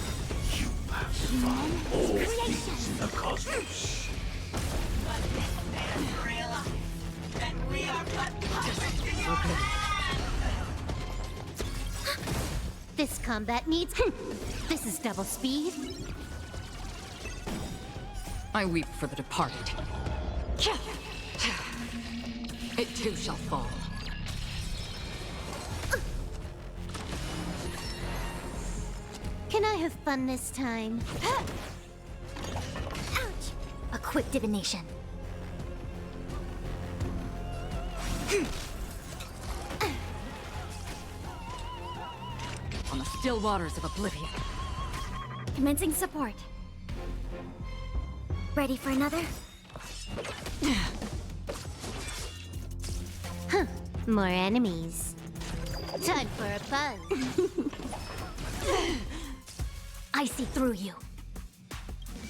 Speaker 17: you pacify all things in the cosmos.
Speaker 4: This combat needs... This is double speed.
Speaker 6: I weep for the departed. It too shall fall.
Speaker 4: Can I have fun this time? Ouch! A quick divination.
Speaker 6: On the still waters of oblivion.
Speaker 4: Commencing support. Ready for another? Huh. More enemies. Time for a buzz. I see through you.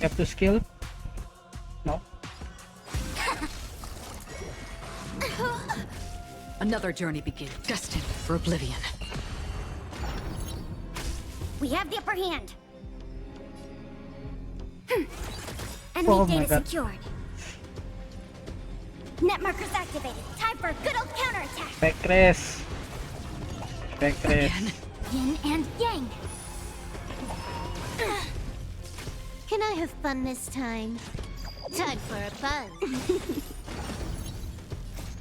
Speaker 1: Have to skill? No.
Speaker 6: Another journey begins, destined for oblivion.
Speaker 4: We have the upper hand. Enemy
Speaker 1: Oh my
Speaker 4: data
Speaker 1: God.
Speaker 4: secured. Net markers activated. Time for a good old counterattack.
Speaker 1: Backtrace.
Speaker 6: Again.
Speaker 4: Yin and yang. Can I have fun this time? Time for a buzz.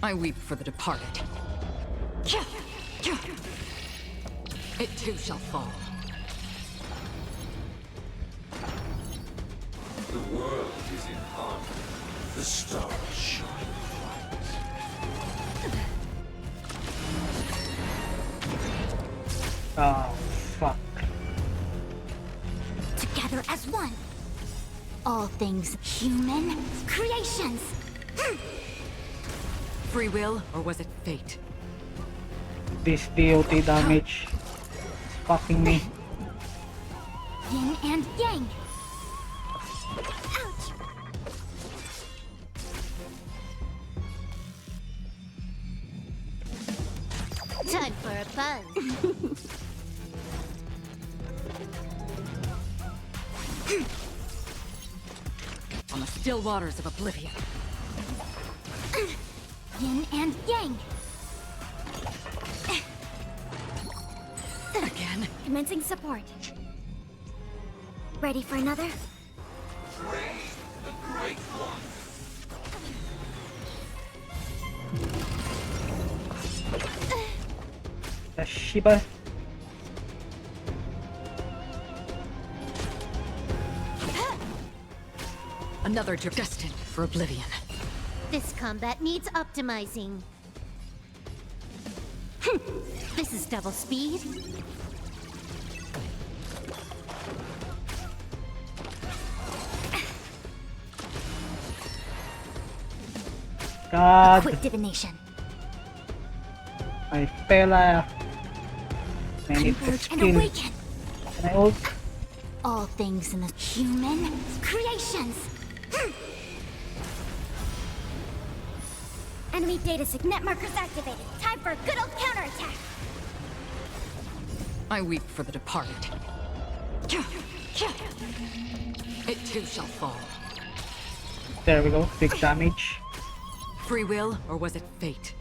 Speaker 6: I weep for the departed. It too shall fall.
Speaker 17: The world is in harmony. The stars shine
Speaker 1: Oh, fuck.
Speaker 4: Together as one. All things human creations.
Speaker 6: Free will, or was it fate?
Speaker 1: This DOT damage is fucking me.
Speaker 4: Yin and yang. Ouch! Time for a buzz.
Speaker 6: On the still waters of oblivion.
Speaker 4: Yin and yang.
Speaker 6: Again.
Speaker 4: Commencing support. Ready for another?
Speaker 1: Shiba.
Speaker 6: Another destined for oblivion.
Speaker 4: This combat needs optimizing. This is double speed.
Speaker 1: God.
Speaker 4: Quick divination.
Speaker 1: I fell. I need to
Speaker 4: Converge and
Speaker 1: skill.
Speaker 4: awaken.
Speaker 1: Can I ult?
Speaker 4: all things in the human creations. Enemy data signet markers activated. Time for a good old counterattack.
Speaker 6: I weep for the departed. It too shall fall.
Speaker 1: There we go. Big damage.
Speaker 6: Free will, or was it fate?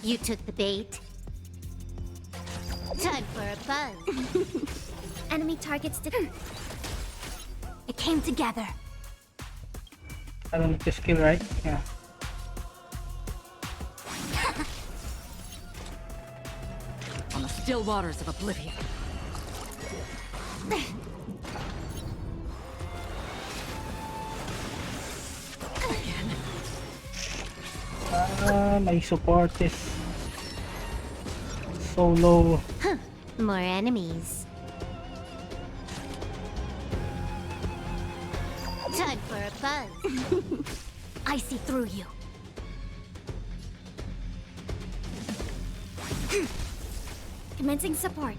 Speaker 4: You took the bait. Time for a buzz. Enemy targets It came together.
Speaker 1: I don't need to skill, right? Yeah.
Speaker 6: On the still waters of oblivion.
Speaker 1: My support is so low.
Speaker 4: More enemies. Time for a buzz. I see through you. Commencing support.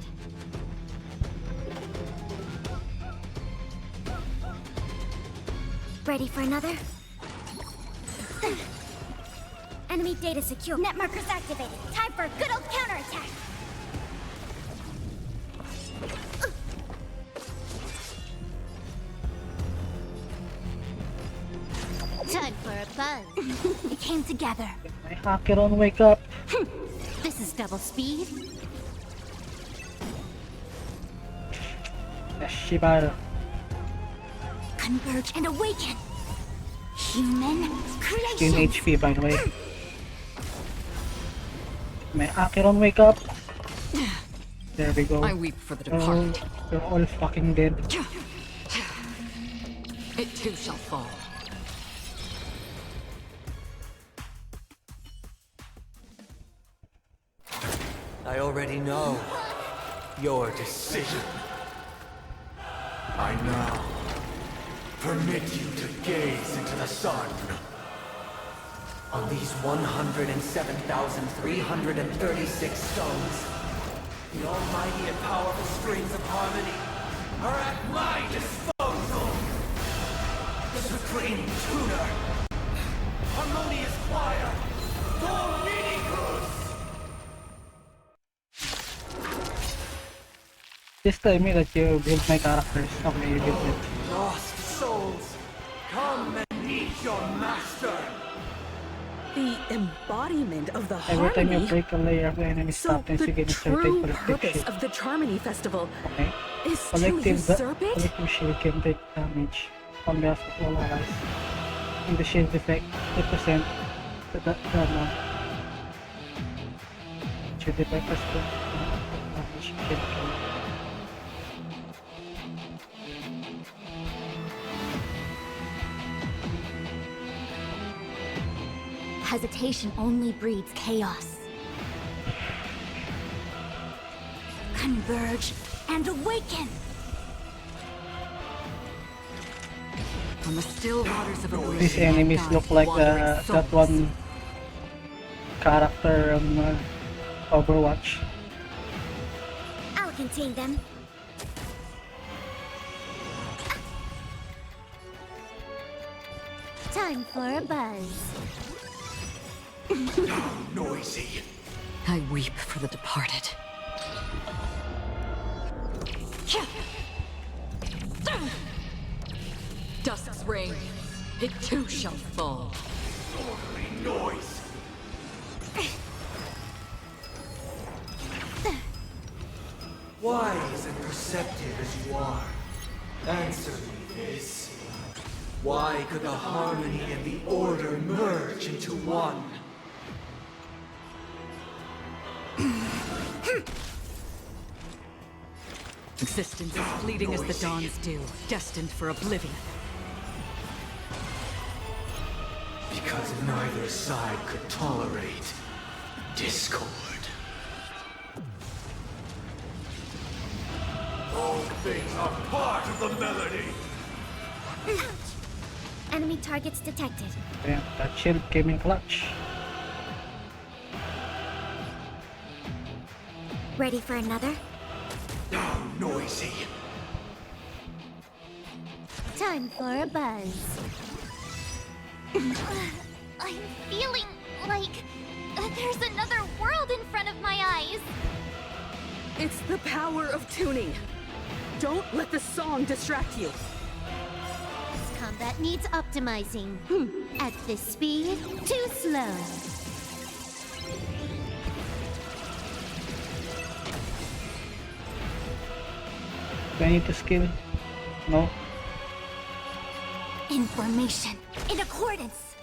Speaker 4: Ready for another? Enemy data secure. Net markers activated. Time for a good old counterattack. Time for a buzz. It came together.
Speaker 1: My Acheron, wake up.
Speaker 4: This is double speed.
Speaker 1: Shibara.
Speaker 4: Converge and awaken. Human
Speaker 1: 16
Speaker 4: creation.
Speaker 1: HP, by the way. My Acheron, wake up. There we go.
Speaker 6: I weep for the departed.
Speaker 1: They're all fucking dead.
Speaker 6: It too shall fall.
Speaker 2: I already know your decision.
Speaker 14: I now permit you to gaze into the sun.
Speaker 2: On these 107,336 stones, the almighty and powerful springs of harmony are at my disposal. The supreme tuner, harmonious choir, Dominicus.
Speaker 1: Just tell me that you build my characters. Okay, you build it.
Speaker 14: Lost souls, come and meet your master.
Speaker 3: The embodiment of the
Speaker 1: Every time you
Speaker 3: harmony.
Speaker 1: break a layer of enemy's
Speaker 3: So
Speaker 1: toughness, you
Speaker 3: the
Speaker 1: gain a certain
Speaker 3: true
Speaker 1: collective
Speaker 3: purpose
Speaker 1: shield.
Speaker 3: of the Charmony Festival
Speaker 1: Okay.
Speaker 3: is to
Speaker 1: Collective
Speaker 3: usurp it?
Speaker 1: shield can take damage on behalf of all allies. And the shield effect represent the shield effect as the damage shield can.
Speaker 4: Hesitation only breeds chaos. Converge and awaken.
Speaker 6: On the still waters of oblivion.
Speaker 1: These enemies look like that one character on Overwatch.
Speaker 4: I'll contain them. Time for a buzz.
Speaker 14: Noisy.
Speaker 6: I weep for the departed. Dusk's reign, it too shall fall.
Speaker 14: Orderly noise.
Speaker 2: Wise and perceptive as you are, answer me this. Why could the harmony and the order merge into one?
Speaker 6: Existence as fleeting as the dawn's dew, destined for oblivion.
Speaker 2: Because neither side could tolerate discord.
Speaker 14: All things are part of the melody.
Speaker 4: Enemy targets detected.
Speaker 1: Damn, that shield came in clutch.
Speaker 15: Ready for another?
Speaker 17: Now noisy.
Speaker 15: Time for a buzz.
Speaker 4: I'm feeling like there's another world in front of my eyes.
Speaker 16: It's the power of tuning. Don't let the song distract you.
Speaker 15: This combat needs optimizing. At this speed, too slow.
Speaker 1: Do I need to skill? No.
Speaker 15: Information in accordance.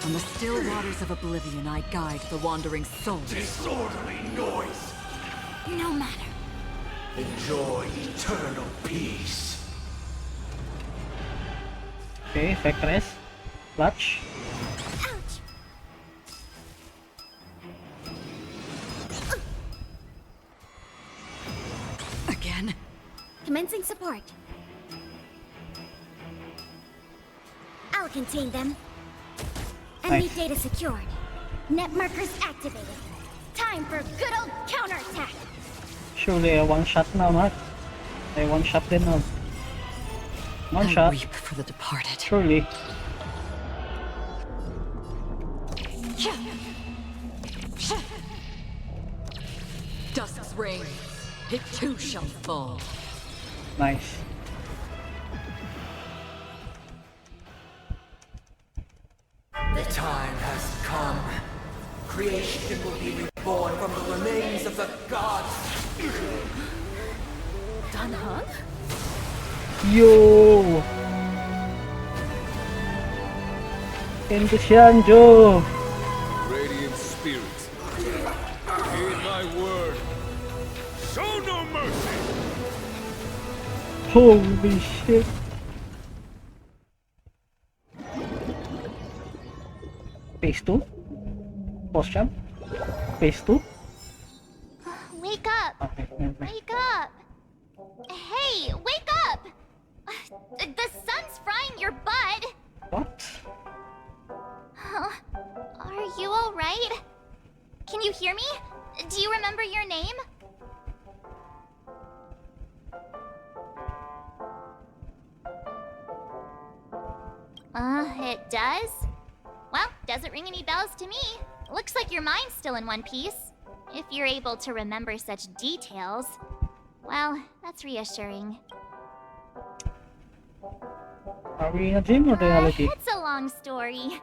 Speaker 6: On the still waters of oblivion, I guide the wandering soul.
Speaker 17: Disorderly noise.
Speaker 15: No matter.
Speaker 17: Enjoy eternal peace.
Speaker 1: Okay, Vectress. Clutch.
Speaker 15: Ouch.
Speaker 6: Again?
Speaker 15: Commencing support. I'll contain them. Enemy
Speaker 1: Nice.
Speaker 15: data secured. Net markers activated. Time for good old counterattack.
Speaker 1: Surely a one-shot now, Mark. A one-shot din now. One
Speaker 6: I
Speaker 1: shot.
Speaker 6: weep for the departed.
Speaker 1: Surely.
Speaker 6: Dusk's reign. It too shall fall.
Speaker 1: Nice.
Speaker 12: The time has come. Creation will be reborn from the remains of the gods.
Speaker 16: Dan Heng?
Speaker 1: Yo! Indesciando!
Speaker 14: Radiant spirits, heed my word. Show no mercy.
Speaker 1: Holy shit! Phase 2? Post jump? Phase 2?
Speaker 4: Wake up!
Speaker 1: Okay, never mind.
Speaker 4: Wake up! Hey, wake up! The sun's frying your butt!
Speaker 1: What?
Speaker 4: Huh? Are you alright? Can you hear me? Do you remember your name? It does? Well, doesn't ring any bells to me. Looks like your mind's still in one piece. If you're able to remember such details. Well, that's reassuring.
Speaker 1: Are we in a dream or reality?
Speaker 4: It's a long story.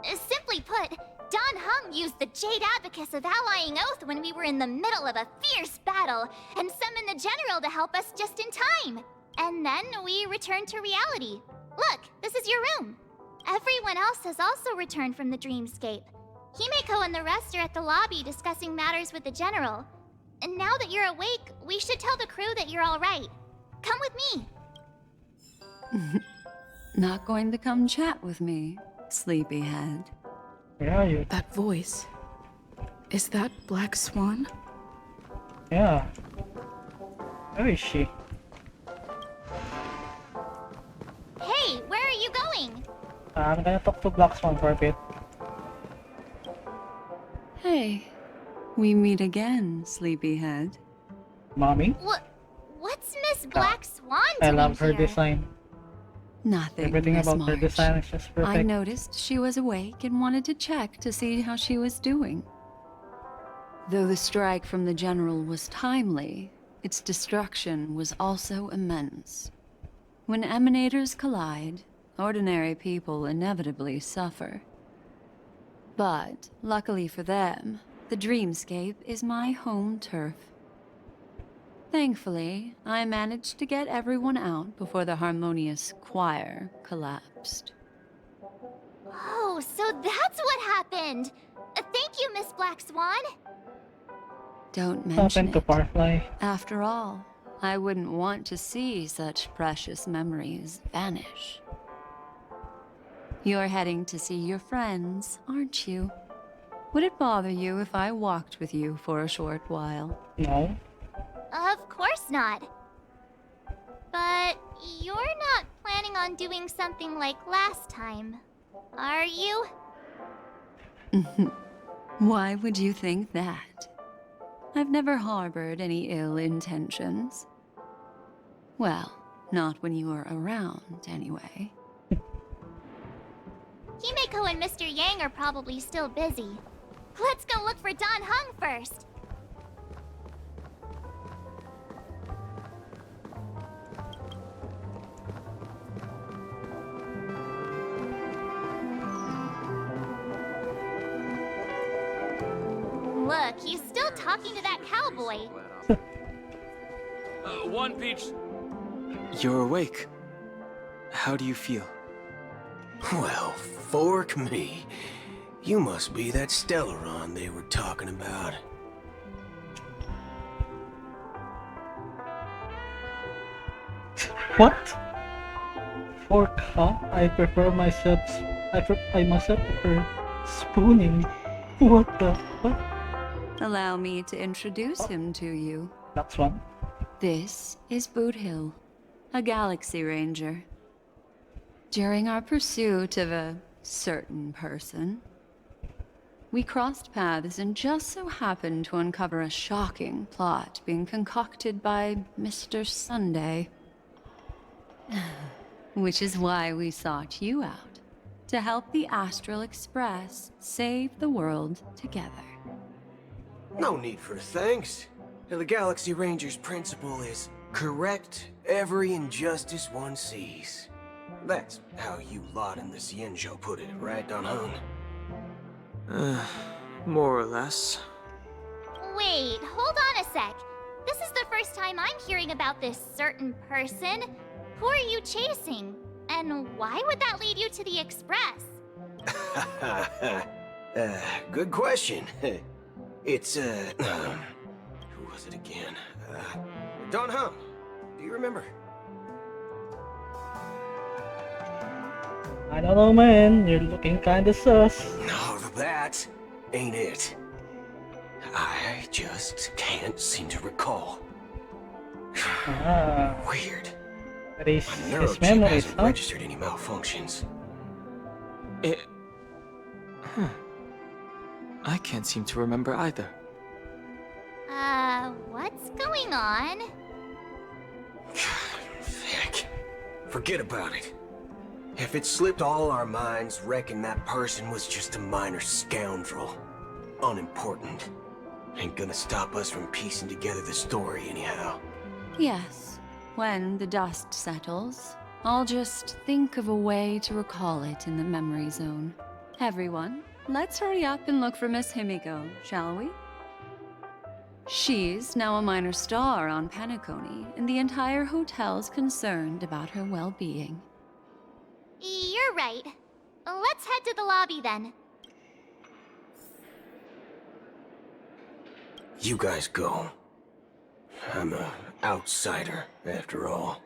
Speaker 4: Simply put, Don Hung used the Jade Abacus of Allying Oath when we were in the middle of a fierce battle, and summoned the General to help us just in time. And then we returned to reality. Look, this is your room. Everyone else has also returned from the dreamscape. Himeko and the rest are at the lobby discussing matters with the General. And now that you're awake, we should tell the crew that you're alright. Come with me.
Speaker 10: Not going to come chat with me, sleepyhead.
Speaker 1: Where are you?
Speaker 3: That voice. Is that Black Swan?
Speaker 1: Yeah. Where is she?
Speaker 4: Hey, where are you going?
Speaker 1: I'm gonna talk to Black Swan for a bit.
Speaker 10: Hey, we meet again, sleepyhead.
Speaker 1: Mommy?
Speaker 4: What's Miss Black Swan
Speaker 1: I
Speaker 4: doing
Speaker 1: love her
Speaker 4: here?
Speaker 1: design.
Speaker 10: Nothing,
Speaker 1: Everything
Speaker 10: Miss
Speaker 1: about her
Speaker 10: March.
Speaker 1: design is just perfect.
Speaker 10: I noticed she was awake and wanted to check to see how she was doing. Though the strike from the General was timely, its destruction was also immense. When emanators collide, ordinary people inevitably suffer. But, luckily for them, the dreamscape is my home turf. Thankfully, I managed to get everyone out before the harmonious choir collapsed.
Speaker 4: Oh, so that's what happened! Thank you, Miss Black Swan!
Speaker 10: Don't mention
Speaker 1: Happened to
Speaker 10: it.
Speaker 1: Firefly.
Speaker 10: After all, I wouldn't want to see such precious memories vanish. You're heading to see your friends, aren't you? Would it bother you if I walked with you for a short while?
Speaker 1: No.
Speaker 4: Of course not. But you're not planning on doing something like last time, are you?
Speaker 10: Why would you think that? I've never harbored any ill intentions. Well, not when you were around, anyway.
Speaker 4: Himeko and Mr. Yang are probably still busy. Let's go look for Don Hung first. Look, he's still talking to that cowboy.
Speaker 11: One Peach. You're awake. How do you feel?
Speaker 18: Well, fork me. You must be that Stellaron they were talking about.
Speaker 1: What? Fork, huh? I prefer myself. I myself prefer spooning. What the? What?
Speaker 10: Allow me to introduce him to you.
Speaker 1: That's one.
Speaker 10: This is Boot Hill, a Galaxy Ranger. During our pursuit of a certain person, we crossed paths and just so happened to uncover a shocking plot being concocted by Mr. Sunday. Which is why we sought you out, to help the Astral Express save the world together.
Speaker 18: No need for thanks. The Galaxy Ranger's principle is correct every injustice one sees. That's how you lot in the Cienjo put it, right, Don Hung?
Speaker 11: More or less.
Speaker 4: Wait, hold on a sec. This is the first time I'm hearing about this certain person. Who are you chasing? And why would that lead you to the Express?
Speaker 18: Good question. It's, who was it again? Don Hung. Do you remember?
Speaker 1: I don't know, man. You're looking kinda sus.
Speaker 18: No, that ain't it. I just can't seem to recall. Weird.
Speaker 1: But his
Speaker 18: Neurochip
Speaker 1: memories,
Speaker 18: hasn't
Speaker 1: huh?
Speaker 18: registered any malfunctions.
Speaker 11: I can't seem to remember either.
Speaker 4: What's going on?
Speaker 18: Heck. Forget about it. If it slipped all our minds, reckon that person was just a minor scoundrel. Unimportant. Ain't gonna stop us from piecing together the story anyhow.
Speaker 10: Yes, when the dust settles, I'll just think of a way to recall it in the memory zone. Everyone, let's hurry up and look for Miss Himiko, shall we? She's now a minor star on Penacony, and the entire hotel's concerned about her well-being.
Speaker 4: You're right. Let's head to the lobby then.
Speaker 18: You guys go. I'm an outsider, after all.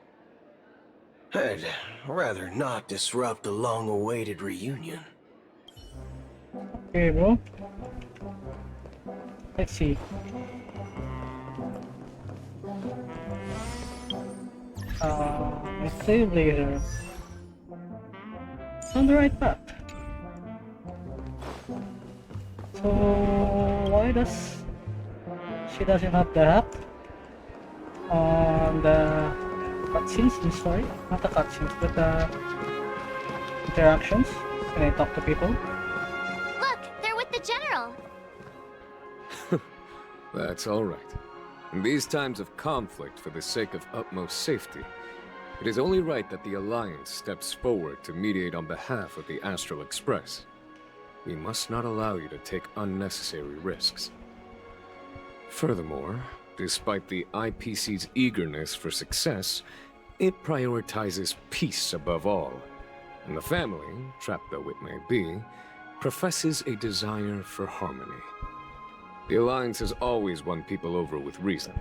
Speaker 18: I'd rather not disrupt the long-awaited reunion.
Speaker 1: Okay, bro. Let's see. My save later. It's on the right path. So why does she doesn't have the hat on the cutscenes? I'm sorry, not the cutscenes, but the interactions. Can I talk to people?
Speaker 4: Look, they're with the General.
Speaker 19: That's all right. In these times of conflict for the sake of utmost safety, it is only right that the Alliance steps forward to mediate on behalf of the Astral Express. We must not allow you to take unnecessary risks. Furthermore, despite the IPC's eagerness for success, it prioritizes peace above all, and the family, trapped though it may be, professes a desire for harmony. The Alliance has always won people over with reason.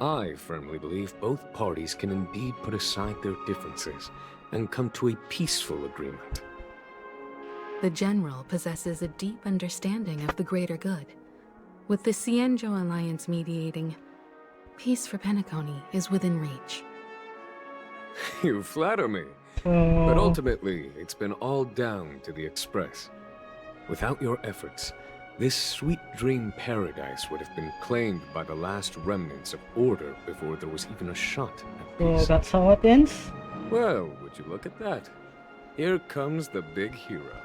Speaker 19: I firmly believe both parties can indeed put aside their differences and come to a peaceful agreement.
Speaker 3: The General possesses a deep understanding of the greater good. With the Cienjo Alliance mediating, peace for Penacony is within reach.
Speaker 19: You flatter me. But ultimately, it's been all down to the Express. Without your efforts, this sweet dream paradise would have been claimed by the last remnants of order before there was even a shot at
Speaker 1: So
Speaker 19: peace.
Speaker 1: that's how it ends?
Speaker 19: Well, would you look at that? Here comes the big hero.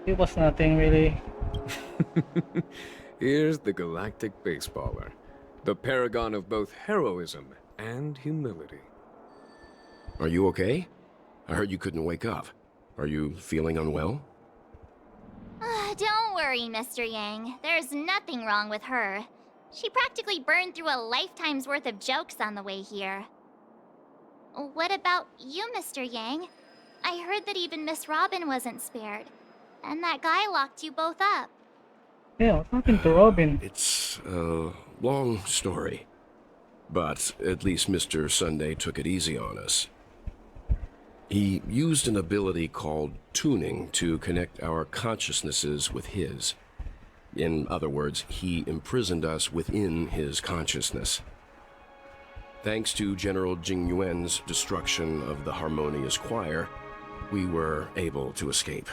Speaker 1: It was nothing really.
Speaker 19: Here's the galactic baseballer, the paragon of both heroism and humility.
Speaker 20: Are you okay? I heard you couldn't wake up. Are you feeling unwell?
Speaker 4: Don't worry, Mr. Yang. There's nothing wrong with her. She practically burned through a lifetime's worth of jokes on the way here. What about you, Mr. Yang? I heard that even Miss Robin wasn't spared. And that guy locked you both up.
Speaker 1: Yeah, what happened to Robin?
Speaker 20: It's a long story. But at least Mr. Sunday took it easy on us. He used an ability called tuning to connect our consciousnesses with his. In other words, he imprisoned us within his consciousness. Thanks to General Jing Yuan's destruction of the Harmonious Choir, we were able to escape.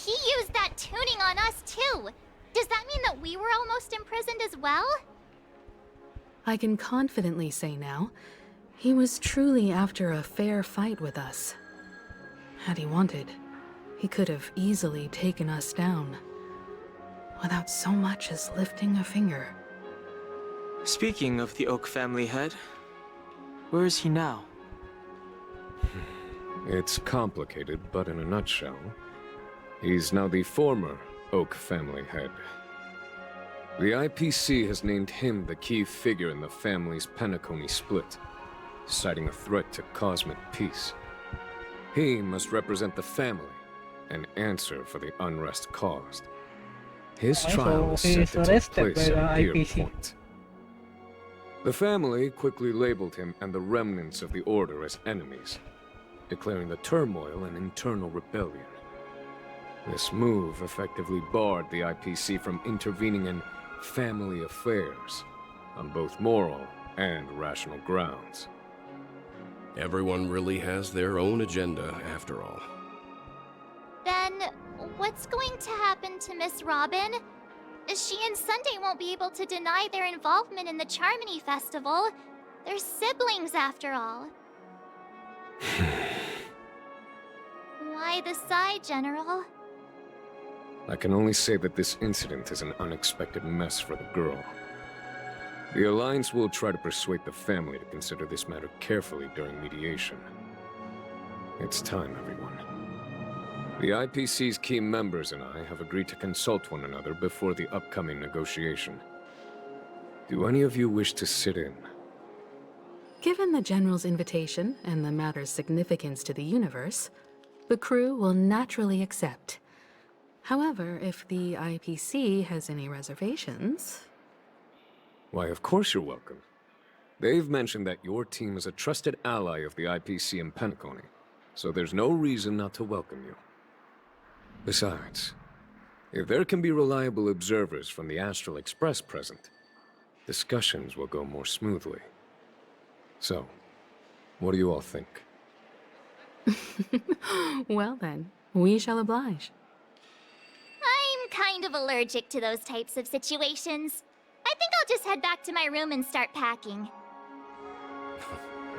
Speaker 4: He used that tuning on us too. Does that mean that we were almost imprisoned as well?
Speaker 3: I can confidently say now, he was truly after a fair fight with us. Had he wanted, he could have easily taken us down, without so much as lifting a finger.
Speaker 11: Speaking of the Oak family head, where is he now?
Speaker 19: It's complicated, but in a nutshell, he's now the former Oak family head. The IPC has named him the key figure in the family's Penacony split, citing a threat to cosmic peace. He must represent the family and answer for the unrest caused. His trial is set to take place at Deer Point. The family quickly labeled him and the remnants of the Order as enemies, declaring the turmoil an internal rebellion. This move effectively barred the IPC from intervening in family affairs on both moral and rational grounds.
Speaker 20: Everyone really has their own agenda, after all.
Speaker 4: Then, what's going to happen to Miss Robin? She and Sunday won't be able to deny their involvement in the Charmony Festival. They're siblings, after all. Why the sigh, General?
Speaker 19: I can only say that this incident is an unexpected mess for the girl. The Alliance will try to persuade the family to consider this matter carefully during mediation. It's time, everyone. The IPC's key members and I have agreed to consult one another before the upcoming negotiation. Do any of you wish to sit in?
Speaker 3: Given the General's invitation and the matter's significance to the universe, the crew will naturally accept. However, if the IPC has any reservations...
Speaker 19: Why, of course you're welcome. They've mentioned that your team is a trusted ally of the IPC in Penacony, so there's no reason not to welcome you. Besides, if there can be reliable observers from the Astral Express present, discussions will go more smoothly. So, what do you all think?
Speaker 3: Well then, we shall oblige.
Speaker 4: I'm kind of allergic to those types of situations. I think I'll just head back to my room and start packing.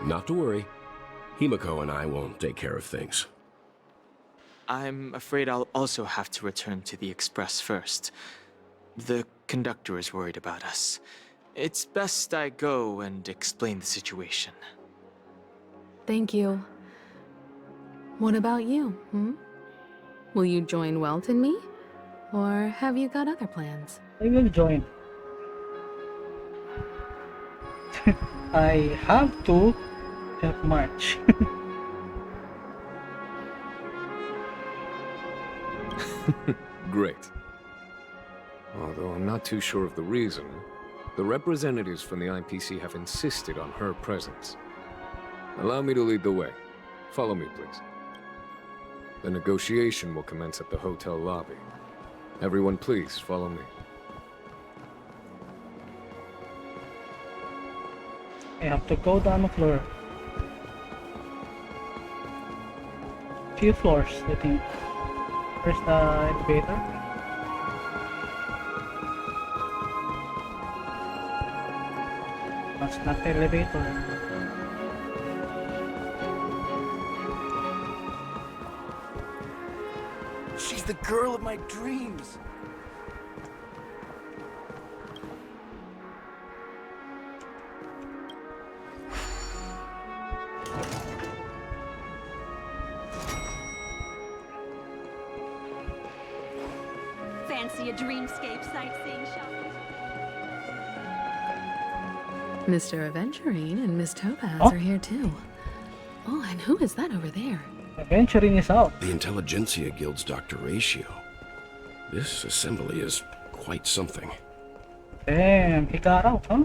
Speaker 20: Not to worry. Himiko and I will take care of things.
Speaker 11: I'm afraid I'll also have to return to the Express first. The conductor is worried about us. It's best I go and explain the situation.
Speaker 3: Thank you. What about you, Will you join Welt and me? Or have you got other plans?
Speaker 1: I will join. I have to help March.
Speaker 19: Great. Although I'm not too sure of the reason, the representatives from the IPC have insisted on her presence. Allow me to lead the way. Follow me, please. The negotiation will commence at the hotel lobby. Everyone, please follow me.
Speaker 1: I have to go down the floor. few floors, I think. Where's the elevator? That's not the elevator.
Speaker 2: She's the girl of my dreams.
Speaker 21: Fancy a dreamscape sightseeing shopping?
Speaker 3: Mr. Aventurine and Miss Topaz are here too. Oh, and who is that over there?
Speaker 1: Aventurine is out.
Speaker 20: The Intelligentsia Guild's Dr. Ratio. This assembly is quite something.
Speaker 1: Damn, he got out, huh?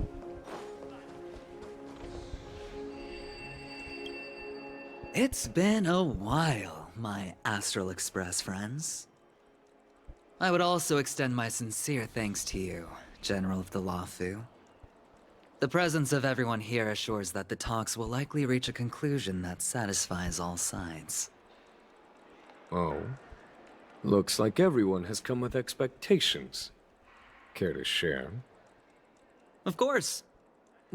Speaker 22: It's been a while, my Astral Express friends. I would also extend my sincere thanks to you, General of the Lawfu. The presence of everyone here assures that the talks will likely reach a conclusion that satisfies all sides.
Speaker 19: Oh? Looks like everyone has come with expectations. Care to share?
Speaker 22: Of course.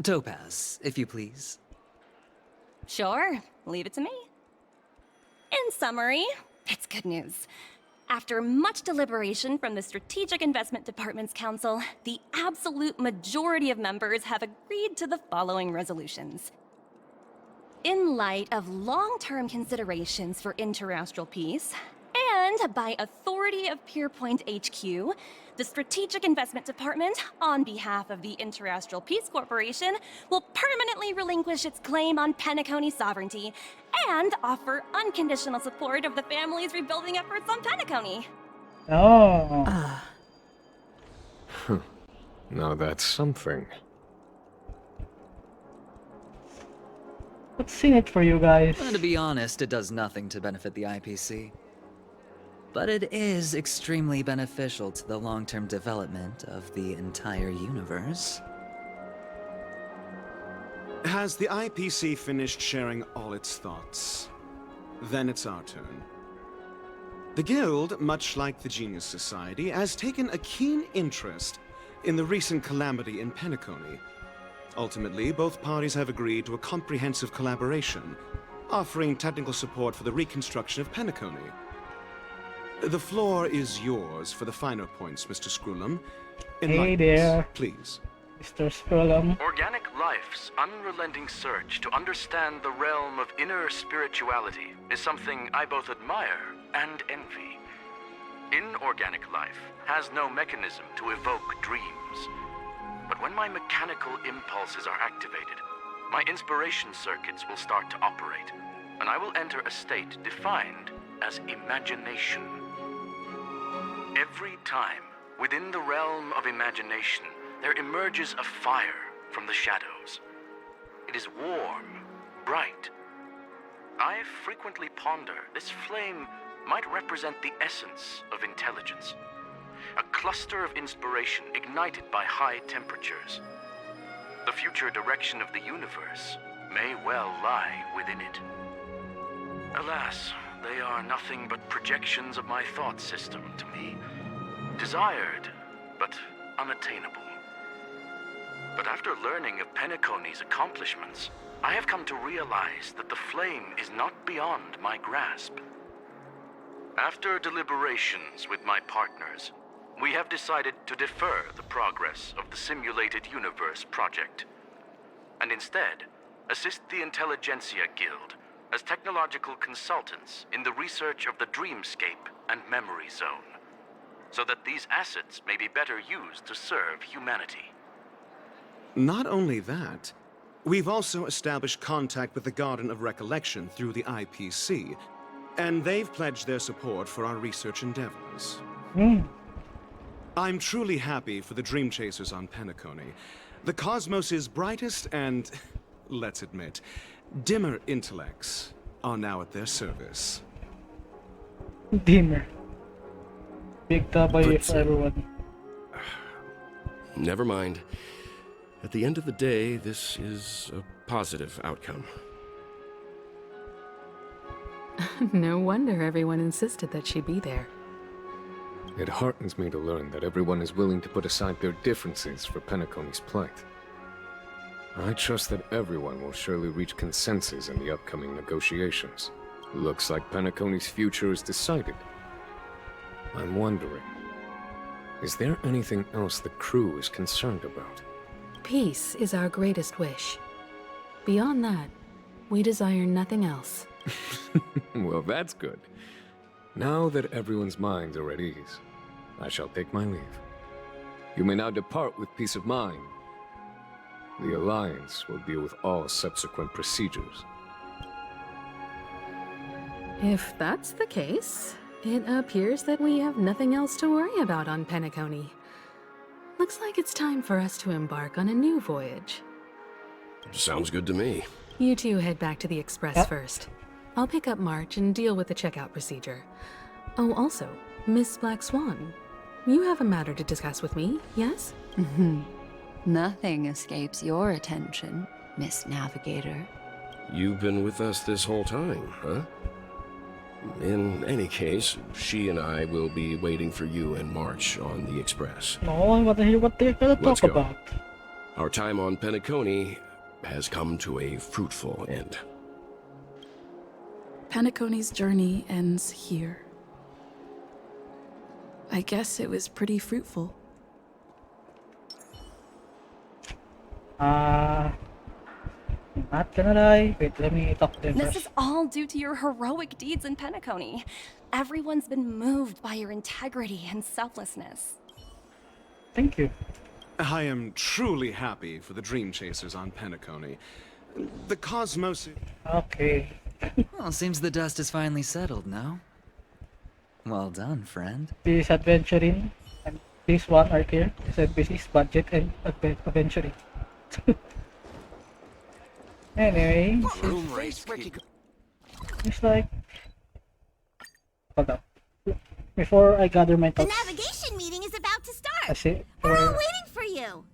Speaker 22: Topaz, if you please.
Speaker 21: Sure, leave it to me. In summary, it's good news. After much deliberation from the Strategic Investment Department's Council, the absolute majority of members have agreed to the following resolutions. In light of long-term considerations for interastral peace, and by authority of Pierpoint HQ, the Strategic Investment Department, on behalf of the Interastral Peace Corporation, will permanently relinquish its claim on Penacony sovereignty and offer unconditional support of the family's rebuilding efforts on Penacony.
Speaker 1: Oh.
Speaker 19: Now that's something.
Speaker 1: What's in it for you guys?
Speaker 22: To be honest, it does nothing to benefit the IPC. But it is extremely beneficial to the long-term development of the entire universe.
Speaker 23: Has the IPC finished sharing all its thoughts? Then it's our turn. The Guild, much like the Genius Society, has taken a keen interest in the recent calamity in Penacony. Ultimately, both parties have agreed to a comprehensive collaboration, offering technical support for the reconstruction of Penacony. The floor is yours for the finer points, Mr. Screwlum.
Speaker 1: Hey there,
Speaker 23: please.
Speaker 1: Mr. Screwlum.
Speaker 24: Organic life's unrelenting search to understand the realm of inner spirituality is something I both admire and envy. Inorganic life has no mechanism to evoke dreams. But when my mechanical impulses are activated, my inspiration circuits will start to operate, and I will enter a state defined as imagination. Every time, within the realm of imagination, there emerges a fire from the shadows. It is warm, bright. I frequently ponder this flame might represent the essence of intelligence. A cluster of inspiration ignited by high temperatures. The future direction of the universe may well lie within it. Alas, they are nothing but projections of my thought system to me. Desired, but unattainable. But after learning of Penacony's accomplishments, I have come to realize that the flame is not beyond my grasp. After deliberations with my partners, we have decided to defer the progress of the Simulated Universe project, and instead assist the Intelligentsia Guild as technological consultants in the research of the Dreamscape and Memory Zone, so that these assets may be better used to serve humanity.
Speaker 23: Not only that, we've also established contact with the Garden of Recollection through the IPC, and they've pledged their support for our research endeavors. I'm truly happy for the Dream Chasers on Penacony. The cosmos' brightest and, let's admit, dimmer intellects are now at their service.
Speaker 1: Dimmer. Big W for everyone.
Speaker 20: Never mind. At the end of the day, this is a positive outcome.
Speaker 3: No wonder everyone insisted that she be there.
Speaker 19: It heartens me to learn that everyone is willing to put aside their differences for Penacony's plight. I trust that everyone will surely reach consensus in the upcoming negotiations. Looks like Penacony's future is decided. I'm wondering, is there anything else the crew is concerned about?
Speaker 3: Peace is our greatest wish. Beyond that, we desire nothing else.
Speaker 19: Well, that's good. Now that everyone's minds are at ease, I shall take my leave. You may now depart with peace of mind. The Alliance will deal with all subsequent procedures.
Speaker 3: If that's the case, it appears that we have nothing else to worry about on Penacony. Looks like it's time for us to embark on a new voyage.
Speaker 20: Sounds good to me.
Speaker 3: You two head back to the Express first. I'll pick up March and deal with the checkout procedure. Oh, also, Miss Black Swan, you have a matter to discuss with me, yes?
Speaker 10: Nothing escapes your attention, Miss Navigator.
Speaker 20: You've been with us this whole time, huh? In any case, she and I will be waiting for you and March on the Express.
Speaker 1: No, I want to hear what they're gonna
Speaker 20: Let's
Speaker 1: talk
Speaker 20: go.
Speaker 1: about.
Speaker 20: Our time on Penacony has come to a fruitful end.
Speaker 5: Penacony's journey ends here. I guess it was pretty fruitful.
Speaker 1: Not gonna lie. Wait, let me talk to them
Speaker 21: This
Speaker 1: first.
Speaker 21: is all due to your heroic deeds in Penacony. Everyone's been moved by your integrity and selflessness.
Speaker 1: Thank you.
Speaker 23: I am truly happy for the Dream Chasers on Penacony. The cosmos...
Speaker 1: Okay.
Speaker 22: Well, seems the dust is finally settled, no? Well done, friend.
Speaker 1: This adventuring and this one right here is NPC's budget and adventuring. Anyway, it's like, hold up. Before I gather my
Speaker 7: The
Speaker 1: thoughts,
Speaker 7: navigation meeting is about to start.
Speaker 1: I say,
Speaker 7: We're all waiting for you.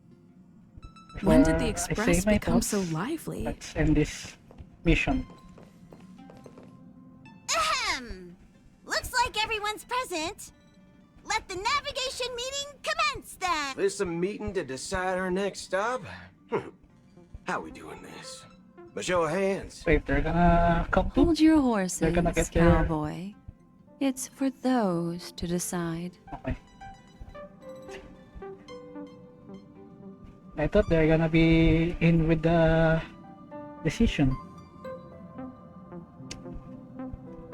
Speaker 5: When did the
Speaker 1: I say
Speaker 5: Express
Speaker 1: my
Speaker 5: become
Speaker 1: thoughts,
Speaker 5: so lively?
Speaker 1: let's end this mission.
Speaker 7: Ahem. Looks like everyone's present. Let the navigation meeting commence then.
Speaker 18: This a meeting to decide our next stop? How we doing this? By show of hands.
Speaker 1: Wait, they're gonna come to?
Speaker 10: Hold your horses,
Speaker 1: They're gonna get their...
Speaker 10: cowboy. It's for those to decide.
Speaker 1: Okay. I thought they're gonna be in with the decision.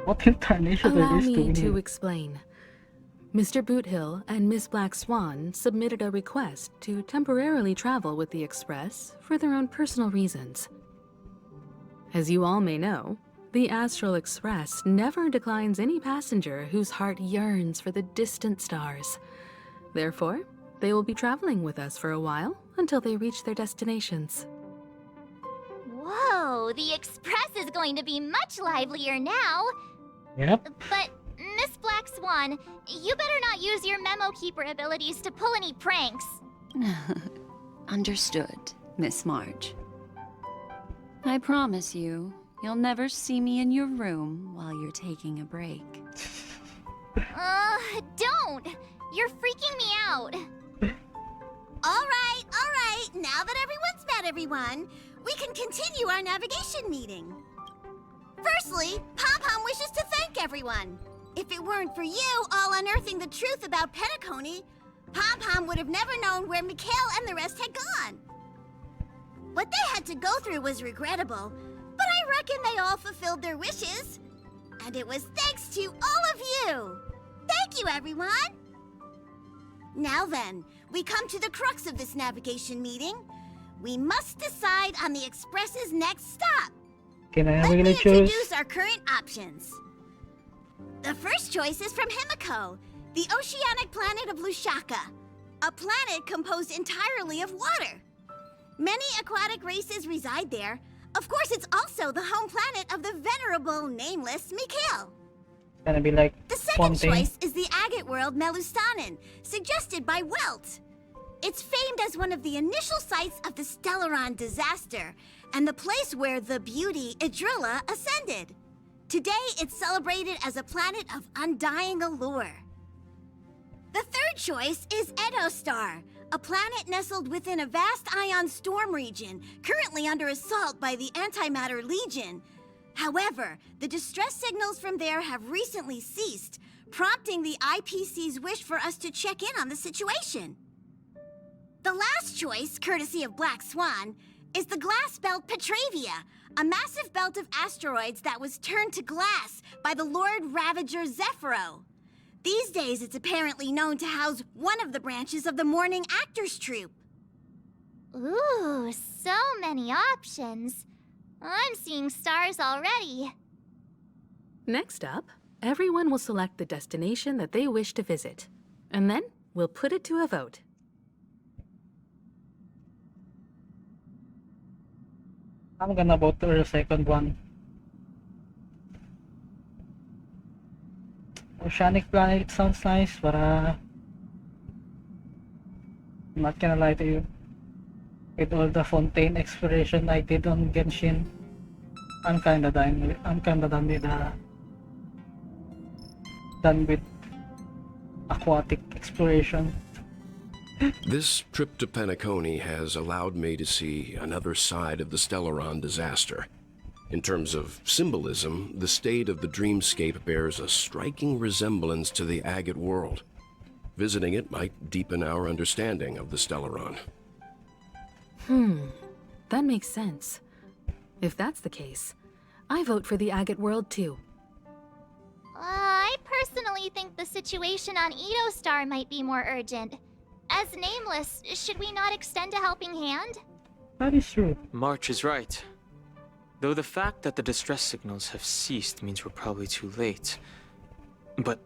Speaker 1: What in tarnation are
Speaker 3: Allow
Speaker 1: these
Speaker 3: me
Speaker 1: doing
Speaker 3: to
Speaker 1: here?
Speaker 3: explain. Mr. Boothill and Miss Black Swan submitted a request to temporarily travel with the Express for their own personal reasons. As you all may know, the Astral Express never declines any passenger whose heart yearns for the distant stars. Therefore, they will be traveling with us for a while until they reach their destinations.
Speaker 4: Whoa, the Express is going to be much livelier now.
Speaker 1: Yep.
Speaker 4: But, Miss Black Swan, you better not use your memo keeper abilities to pull any pranks.
Speaker 10: Understood, Miss March. I promise you, you'll never see me in your room while you're taking a break.
Speaker 4: Don't! You're freaking me out.
Speaker 7: All right. Now that everyone's met everyone, we can continue our navigation meeting. Firstly, Pom-Pom wishes to thank everyone. If it weren't for you all unearthing the truth about Penacony, Pom-Pom would have never known where Mikhail and the rest had gone. What they had to go through was regrettable, but I reckon they all fulfilled their wishes. And it was thanks to all of you. Thank you, everyone. Now then, we come to the crux of this navigation meeting. We must decide on the Express's next stop.
Speaker 1: Can I
Speaker 7: Let me
Speaker 1: really choose?
Speaker 7: introduce our current options. The first choice is from Himiko, the oceanic planet of Lushaka, a planet composed entirely of water. Many aquatic races reside there. Of course, it's also the home planet of the venerable, nameless Mikhail.
Speaker 1: Gonna be like
Speaker 7: The second
Speaker 1: one thing.
Speaker 7: choice is the agate world Melustanen, suggested by Welt. It's famed as one of the initial sites of the Stellaron disaster, and the place where the beauty Idrilla ascended.
Speaker 8: Today, it's celebrated as a planet of undying allure. The third choice is Edostar, a planet nestled within a vast ion storm region, currently under assault by the Antimatter Legion. However, the distress signals from there have recently ceased, prompting the IPC's wish for us to check in on the situation. The last choice, courtesy of Black Swan, is the glass belt Petravia, a massive belt of asteroids that was turned to glass by the Lord Ravager Zephyro. These days, it's apparently known to house one of the branches of the Morning Actors Troupe.
Speaker 4: Ooh, so many options. I'm seeing stars already.
Speaker 3: Next up, everyone will select the destination that they wish to visit. And then, we'll put it to a vote.
Speaker 1: I'm gonna vote for the second one. Oceanic planet sounds nice, but I'm not gonna lie to you. With all the Fontaine exploration I did on Genshin, I'm kinda done with aquatic exploration.
Speaker 20: This trip to Penacony has allowed me to see another side of the Stellaron disaster. In terms of symbolism, the state of the dreamscape bears a striking resemblance to the agate world. Visiting it might deepen our understanding of the Stellaron.
Speaker 3: That makes sense. If that's the case, I vote for the agate world too.
Speaker 4: I personally think the situation on Edostar might be more urgent. As Nameless, should we not extend a helping hand?
Speaker 1: That is true.
Speaker 11: March is right. Though the fact that the distress signals have ceased means we're probably too late. But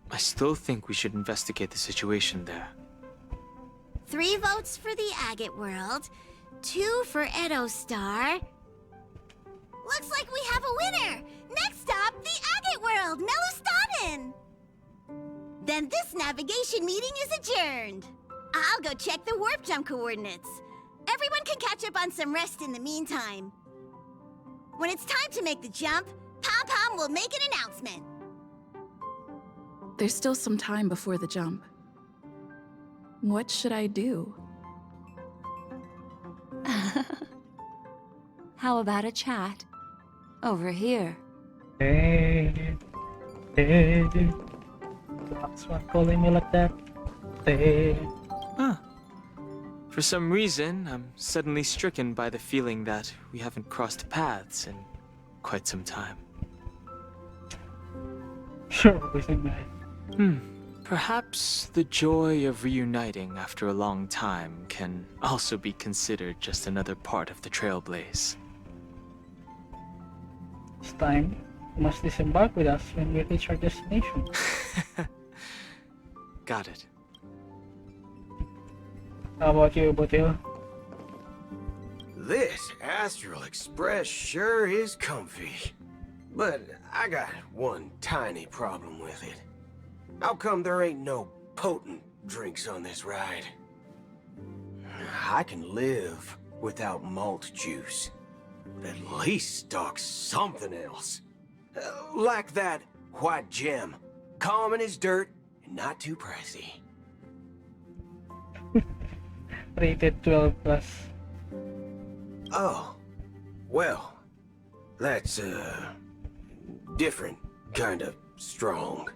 Speaker 11: I still think we should investigate the situation there.
Speaker 8: 3 votes for the Agate World, 2 for Edostar. Looks like we have a winner! Next stop, the Agate World, Melustanin! Then this navigation meeting is adjourned. I'll go check the warp jump coordinates. Everyone can catch up on some rest in the meantime. When it's time to make the jump, Pom Pom will make an announcement.
Speaker 5: There's still some time before the jump. What should I do?
Speaker 10: How about a chat? Over here.
Speaker 1: Hey. That's why calling me like that. Hey.
Speaker 11: Huh. For some reason, I'm suddenly stricken by the feeling that we haven't crossed paths in quite some time.
Speaker 1: Sure, we think that.
Speaker 11: Perhaps the joy of reuniting after a long time can also be considered just another part of the Trailblaze.
Speaker 1: This time, you must disembark with us when we reach our destination.
Speaker 11: Got it.
Speaker 1: How about you, Butil?
Speaker 18: This Astral Express sure is comfy. But I got one tiny problem with it. How come there ain't no potent drinks on this ride? I can live without malt juice, but at least stock something else. Like that white gem, common as dirt and not too pricey.
Speaker 1: Rated 12 plus.
Speaker 18: Oh, well, that's different kind of strong.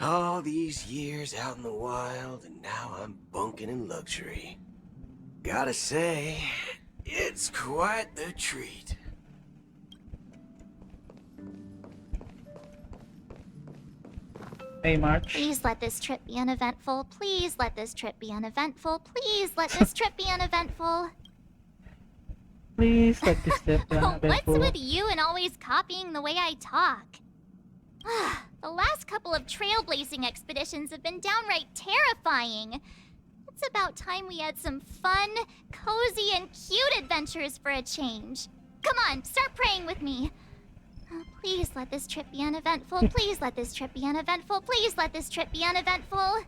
Speaker 18: All these years out in the wild, and now I'm bunking in luxury. Gotta say, it's quite the treat.
Speaker 1: Hey, March.
Speaker 4: Please let this trip be uneventful. Please let this trip be uneventful. Please let this trip be uneventful.
Speaker 1: Please let this trip be uneventful.
Speaker 4: What's with you and always copying the way I talk? The last couple of trailblazing expeditions have been downright terrifying. It's about time we had some fun, cozy, and cute adventures for a change. Come on, start praying with me. Please let this trip be uneventful. Please let this trip be uneventful. Please let this trip be uneventful.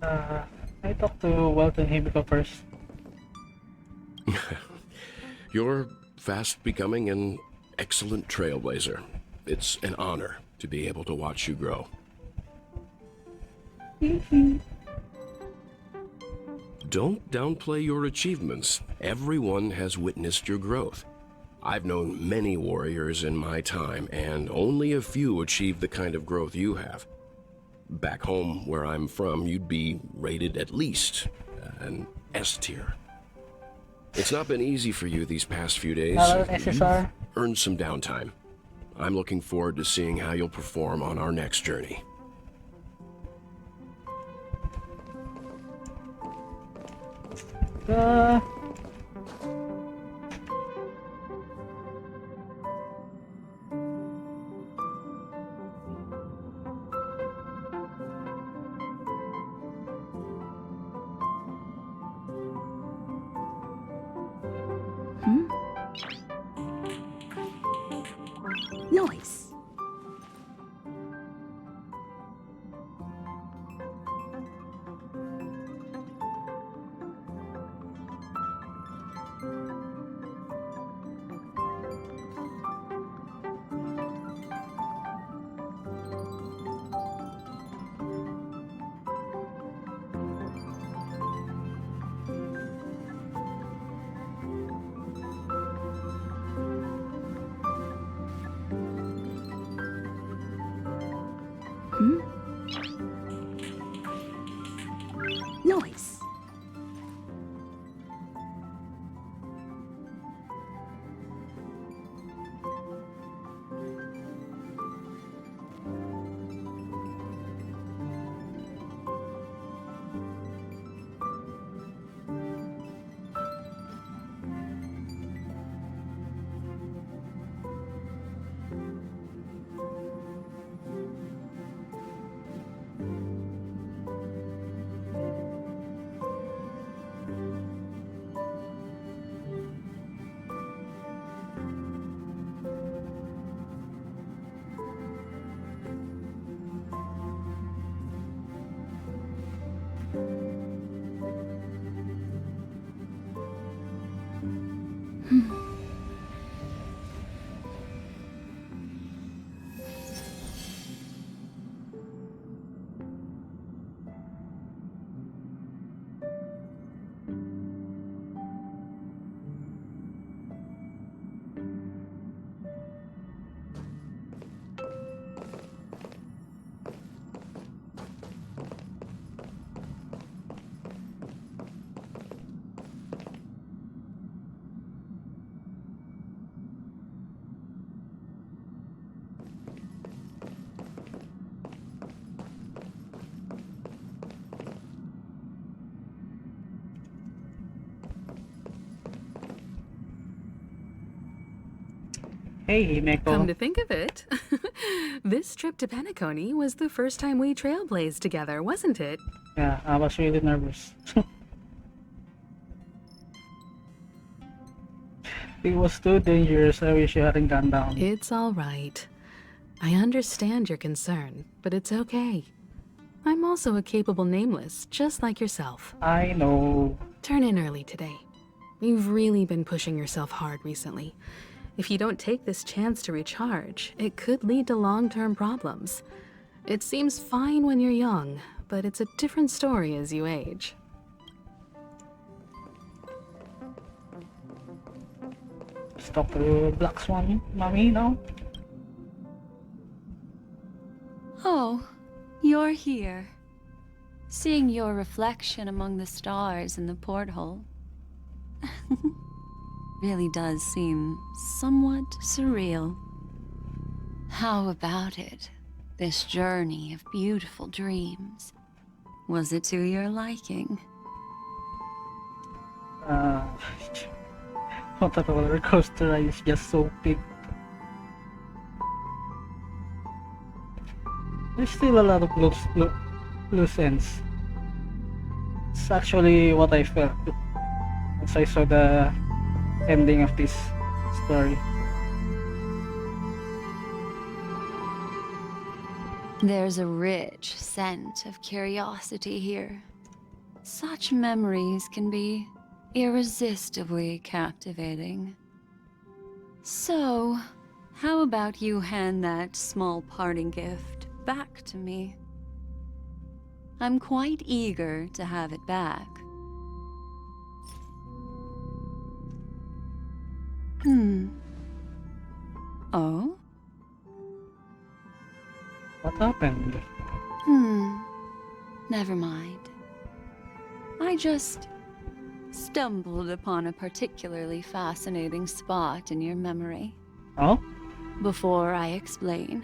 Speaker 1: I talked to Welton Himiko first.
Speaker 20: Your fast becoming an excellent trailblazer. It's an honor to be able to watch you grow. Don't downplay your achievements. Everyone has witnessed your growth. I've known many warriors in my time, and only a few achieve the kind of growth you have. Back home, where I'm from, you'd be rated at least an S tier. It's not been easy for you these past few days.
Speaker 1: SSR.
Speaker 20: You've earned some downtime. I'm looking forward to seeing how you'll perform on our next journey.
Speaker 8: Noise. Noise.
Speaker 1: Hey, Neko.
Speaker 3: Come to think of it, this trip to Penacony was the first time we trailblazed together, wasn't it?
Speaker 1: Yeah, I was really nervous. It was too dangerous. I wish you hadn't gone down.
Speaker 3: It's all right. I understand your concern, but it's okay. I'm also a capable nameless, just like yourself.
Speaker 1: I know.
Speaker 3: Turn in early today. You've really been pushing yourself hard recently. If you don't take this chance to recharge, it could lead to long-term problems. It seems fine when you're young, but it's a different story as you age.
Speaker 1: Let's talk to Black Swan, mommy, now.
Speaker 10: Oh, you're here. Seeing your reflection among the stars in the porthole really does seem somewhat surreal. How about it? This journey of beautiful dreams. Was it to your liking?
Speaker 1: What a roller coaster ride is just so big. There's still a lot of loose ends. It's actually what I felt once I saw the ending of this story.
Speaker 10: There's a rich scent of curiosity here. Such memories can be irresistibly captivating. So, how about you hand that small parting gift back to me? I'm quite eager to have it back. Oh?
Speaker 1: What happened?
Speaker 10: Never mind. I just stumbled upon a particularly fascinating spot in your memory.
Speaker 1: Oh?
Speaker 10: Before I explain,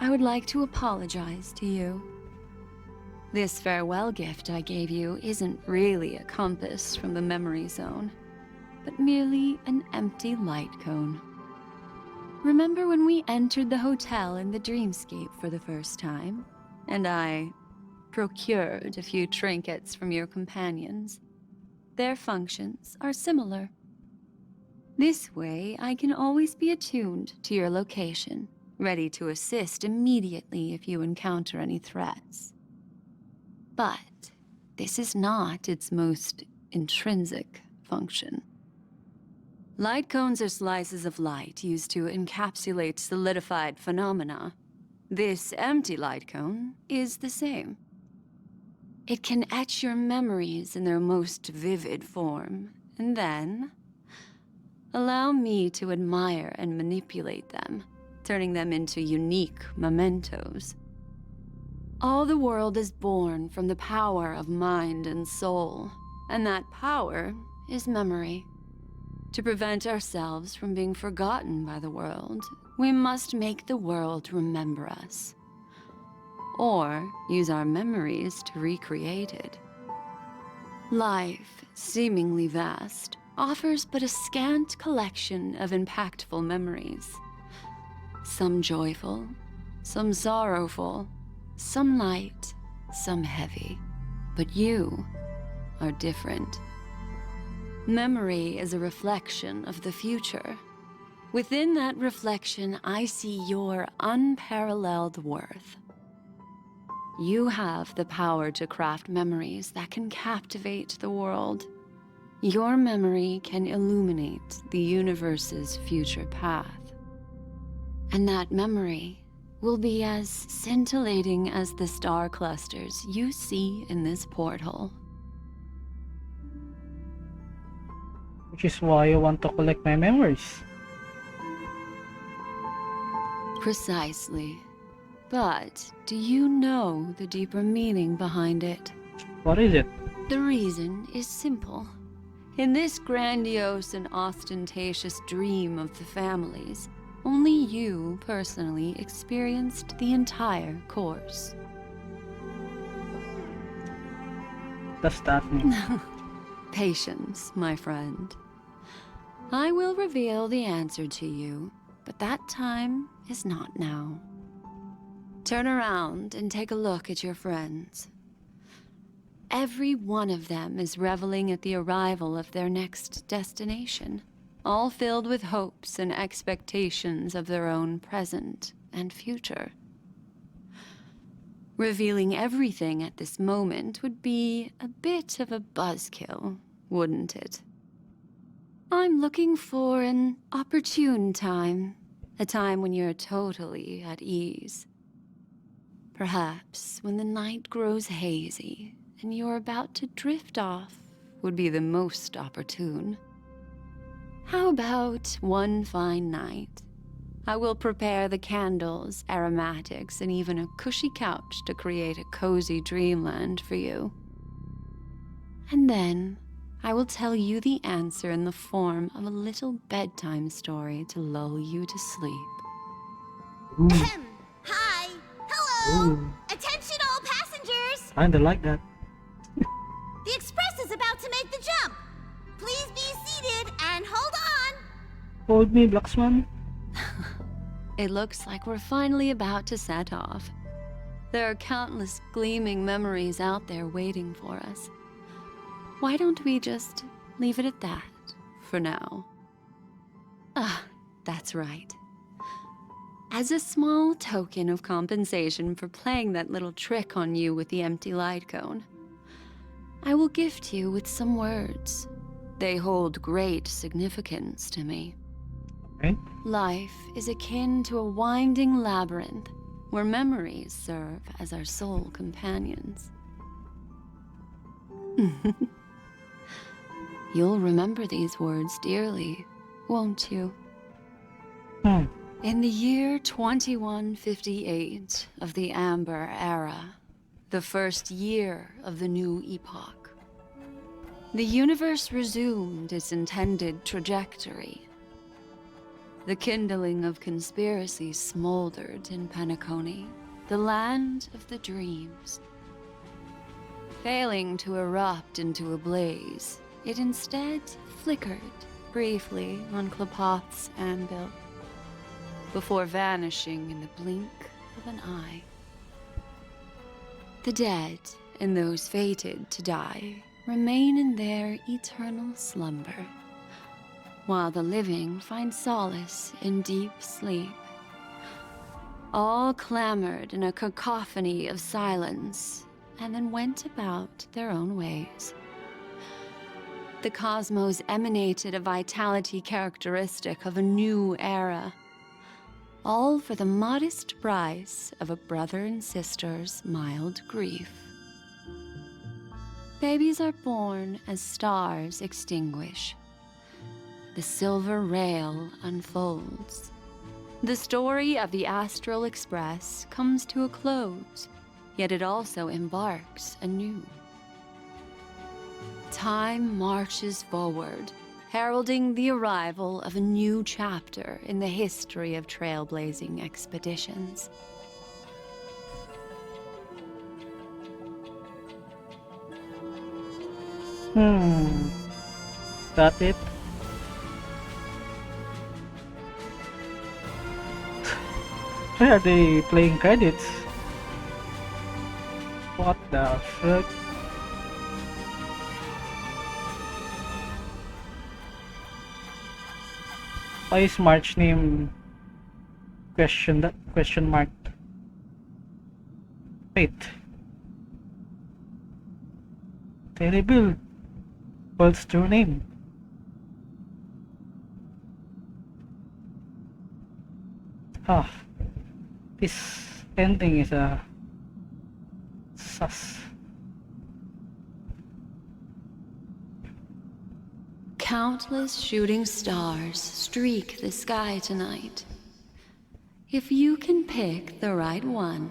Speaker 10: I would like to apologize to you. This farewell gift I gave you isn't really a compass from the memory zone, but merely an empty light cone. Remember when we entered the hotel in the dreamscape for the first time, and I procured a few trinkets from your companions? Their functions are similar. This way, I can always be attuned to your location, ready to assist immediately if you encounter any threats. But this is not its most intrinsic function. Light cones are slices of light used to encapsulate solidified phenomena. This empty light cone is the same. It can etch your memories in their most vivid form, and then allow me to admire and manipulate them, turning them into unique mementos. All the world is born from the power of mind and soul, and that power is memory. To prevent ourselves from being forgotten by the world, we must make the world remember us, or use our memories to recreate it. Life, seemingly vast, offers but a scant collection of impactful memories. Some joyful, some sorrowful, some light, some heavy. But you are different. Memory is a reflection of the future. Within that reflection, I see your unparalleled worth. You have the power to craft memories that can captivate the world. Your memory can illuminate the universe's future path. And that memory will be as scintillating as the star clusters you see in this portal.
Speaker 1: Which is why I want to collect my memories.
Speaker 10: Precisely. But do you know the deeper meaning behind it?
Speaker 1: What is it?
Speaker 10: The reason is simple. In this grandiose and ostentatious dream of the families, only you personally experienced the entire course.
Speaker 1: Does that mean?
Speaker 10: Patience, my friend. I will reveal the answer to you, but that time is not now. Turn around and take a look at your friends. Every one of them is reveling at the arrival of their next destination, all filled with hopes and expectations of their own present and future. Revealing everything at this moment would be a bit of a buzzkill, wouldn't it? I'm looking for an opportune time, a time when you're totally at ease. Perhaps when the night grows hazy and you're about to drift off would be the most opportune. How about one fine night? I will prepare the candles, aromatics, and even a cushy couch to create a cozy dreamland for you. And then I will tell you the answer in the form of a little bedtime story to lull you to sleep.
Speaker 8: Hi! Hello!
Speaker 1: Ooh.
Speaker 8: Attention all passengers!
Speaker 1: Kinda like that.
Speaker 8: The express is about to make the jump! Please be seated and hold on!
Speaker 1: Hold me, Blacksman.
Speaker 10: It looks like we're finally about to set off. There are countless gleaming memories out there waiting for us. Why don't we just leave it at that for now? Ah, that's right. As a small token of compensation for playing that little trick on you with the empty light cone, I will gift you with some words. They hold great significance to me.
Speaker 1: Okay.
Speaker 10: Life is akin to a winding labyrinth where memories serve as our sole companions. You'll remember these words dearly, won't you? In the year 2158 of the Amber Era, the first year of the new epoch, the universe resumed its intended trajectory. The kindling of conspiracy smoldered in Penacony, the land of the dreams. Failing to erupt into a blaze, it instead flickered briefly on Klapoth's anvil, before vanishing in the blink of an eye. The dead, and those fated to die, remain in their eternal slumber, while the living find solace in deep sleep. All clamored in a cacophony of silence, and then went about their own ways. The cosmos emanated a vitality characteristic of a new era, all for the modest price of a brother and sister's mild grief. Babies are born as stars extinguish. The silver rail unfolds. The story of the Astral Express comes to a close, yet it also embarks anew. Time marches forward, heralding the arrival of a new chapter in the history of trailblazing expeditions.
Speaker 1: That it? Why are they playing credits? What the frick? Why is March name question mark? Wait. Terrible. What's your name? Ah, this ending is a sus.
Speaker 10: Countless shooting stars streak the sky tonight. If you can pick the right one,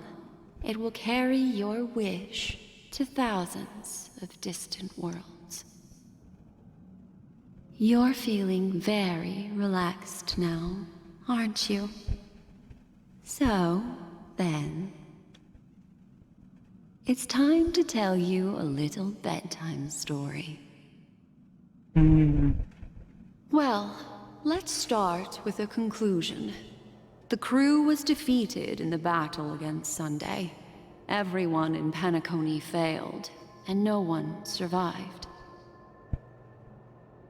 Speaker 10: it will carry your wish to thousands of distant worlds. You're feeling very relaxed now, aren't you? So, then, it's time to tell you a little bedtime story. Well, let's start with a conclusion. The crew was defeated in the battle against Sunday. Everyone in Penacony failed, and no one survived.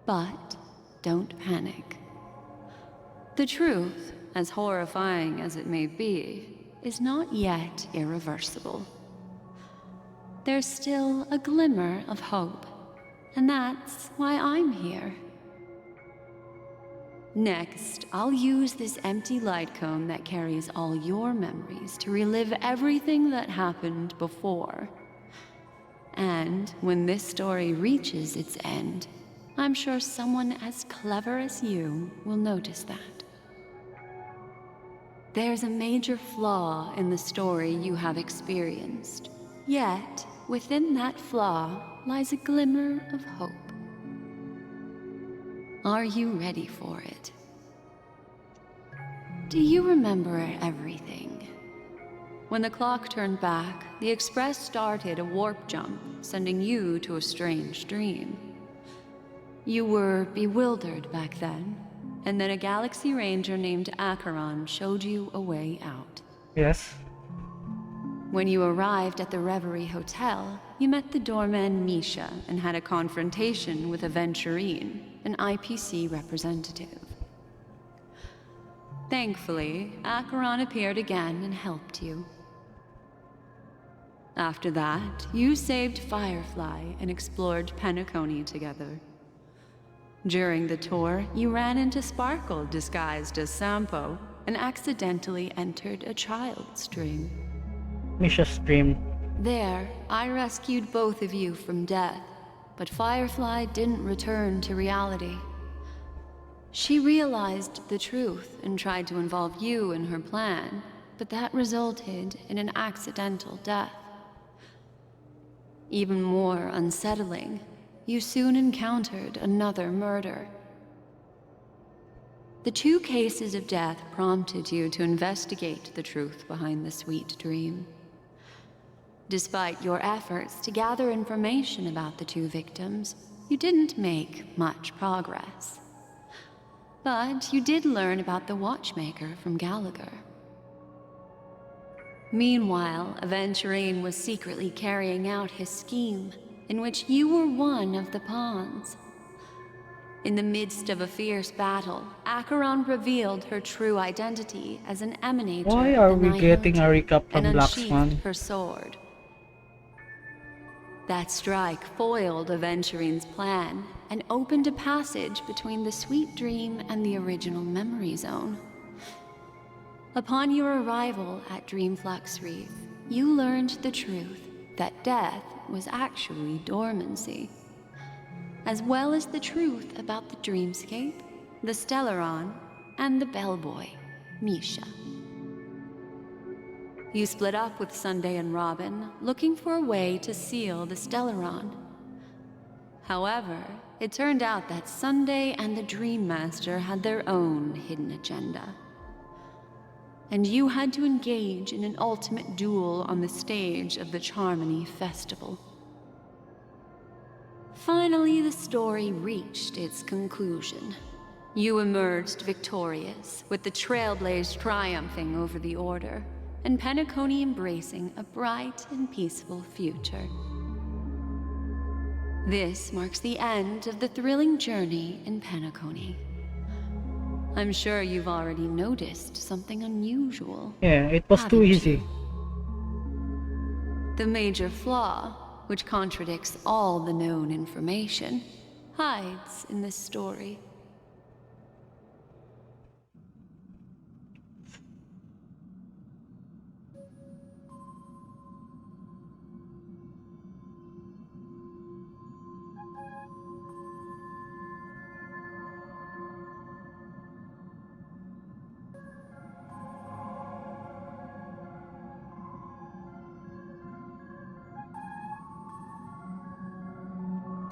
Speaker 10: But don't panic. The truth, as horrifying as it may be, is not yet irreversible. There's still a glimmer of hope, and that's why I'm here. Next, I'll use this empty light cone that carries all your memories to relive everything that happened before. And when this story reaches its end, I'm sure someone as clever as you will notice that. There's a major flaw in the story you have experienced, yet within that flaw lies a glimmer of hope. Are you ready for it? Do you remember everything? When the clock turned back, the Express started a warp jump, sending you to a strange dream. You were bewildered back then, and then a Galaxy Ranger named Acheron showed you a way out.
Speaker 1: Yes.
Speaker 10: When you arrived at the Reverie Hotel, you met the doorman Misha and had a confrontation with Aventurine, an IPC representative. Thankfully, Acheron appeared again and helped you. After that, you saved Firefly and explored Penacony together. During the tour, you ran into Sparkle disguised as Sampo and accidentally entered a child's dream.
Speaker 1: Misha's dream.
Speaker 10: There, I rescued both of you from death, but Firefly didn't return to reality. She realized the truth and tried to involve you in her plan, but that resulted in an accidental death. Even more unsettling, you soon encountered another murder. The 2 cases of death prompted you to investigate the truth behind the sweet dream. Despite your efforts to gather information about the 2 victims, you didn't make much progress. But you did learn about the watchmaker from Gallagher. Meanwhile, Aventurine was secretly carrying out his scheme, in which you were one of the pawns. In the midst of a fierce battle, Acheron revealed her true identity as an emanator
Speaker 1: Why are
Speaker 10: of the
Speaker 1: we getting a
Speaker 10: Nihility
Speaker 1: recap
Speaker 10: and
Speaker 1: from Black
Speaker 10: unsheathed
Speaker 1: Swan?
Speaker 10: her sword. That strike foiled Aventurine's plan and opened a passage between the sweet dream and the original memory zone. Upon your arrival at Dreamflux Reef, you learned the truth that death was actually dormancy, as well as the truth about the dreamscape, the Stellaron, and the bellboy, Misha. You split up with Sunday and Robin, looking for a way to seal the Stellaron. However, it turned out that Sunday and the Dream Master had their own hidden agenda. And you had to engage in an ultimate duel on the stage of the Charmony Festival. Finally, the story reached its conclusion. You emerged victorious, with the Trailblaze triumphing over the Order, and Penacony embracing a bright and peaceful future. This marks the end of the thrilling journey in Penacony. I'm sure you've already noticed something unusual.
Speaker 1: Yeah, it was too
Speaker 10: haven't
Speaker 1: easy.
Speaker 10: you? The major flaw, which contradicts all the known information, hides in this story.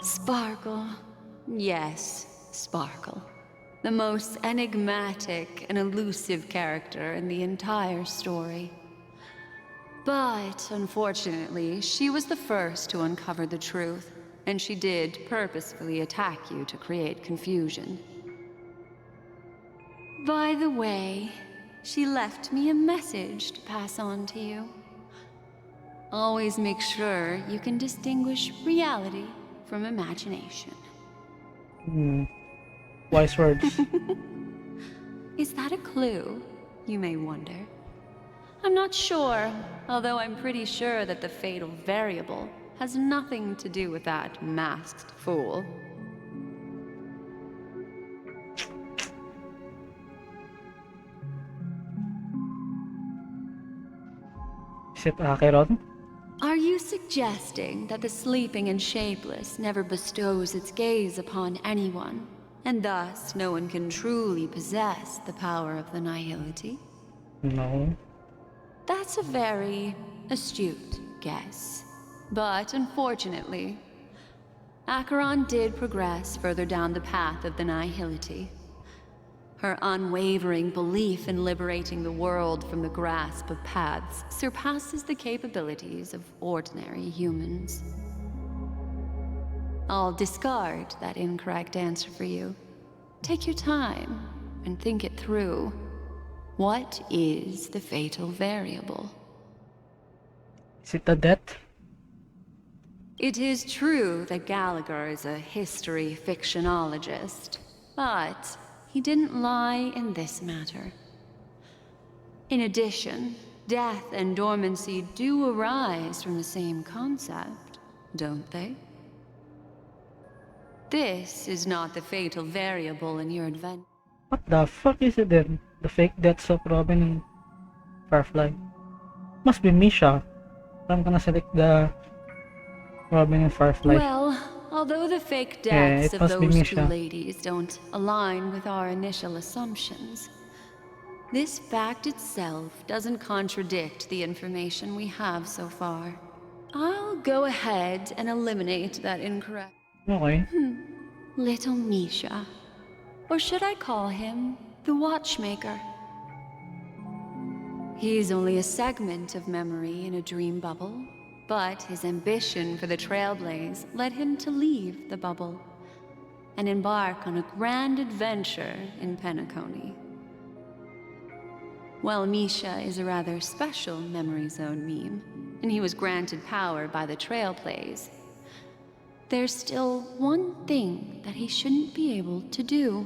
Speaker 10: Sparkle. Yes, Sparkle. The most enigmatic and elusive character in the entire story. But, unfortunately, she was the first to uncover the truth, and she did purposefully attack you to create confusion. By the way, she left me a message to pass on to you. Always make sure you can distinguish reality from imagination.
Speaker 1: Wise words.
Speaker 10: Is that a clue, you may wonder? I'm not sure, although I'm pretty sure that the fatal variable has nothing to do with that masked fool.
Speaker 1: Is it Acheron?
Speaker 10: Are you suggesting that the sleeping and shapeless never bestows its gaze upon anyone, and thus no one can truly possess the power of the Nihility?
Speaker 1: No.
Speaker 10: That's a very astute guess. But unfortunately, Acheron did progress further down the path of the Nihility. Her unwavering belief in liberating the world from the grasp of paths surpasses the capabilities of ordinary humans. I'll discard that incorrect answer for you. Take your time and think it through. What is the fatal variable?
Speaker 1: Is it a death?
Speaker 10: It is true that Gallagher is a history fictionologist, but he didn't lie in this matter. In addition, death and dormancy do arise from the same concept, don't they? this is not the fatal variable in your adventure.
Speaker 1: What the fuck is it then? The fake deaths of Robin and Firefly. Must be Misha. I'm gonna select the Robin and Firefly.
Speaker 10: Well, although the fake
Speaker 1: Yeah,
Speaker 10: deaths
Speaker 1: it
Speaker 10: of
Speaker 1: must be
Speaker 10: those two
Speaker 1: Misha.
Speaker 10: ladies don't align with our initial assumptions, this fact itself doesn't contradict the information we have so far. I'll go ahead and eliminate that incorrect.
Speaker 1: Okay.
Speaker 10: Little Misha. Or should I call him the Watchmaker? He's only a segment of memory in a dream bubble, but his ambition for the Trailblaze led him to leave the bubble and embark on a grand adventure in Penacony. While Misha is a rather special memory zone meme, and he was granted power by the Trailblaze, there's still one thing that he shouldn't be able to do.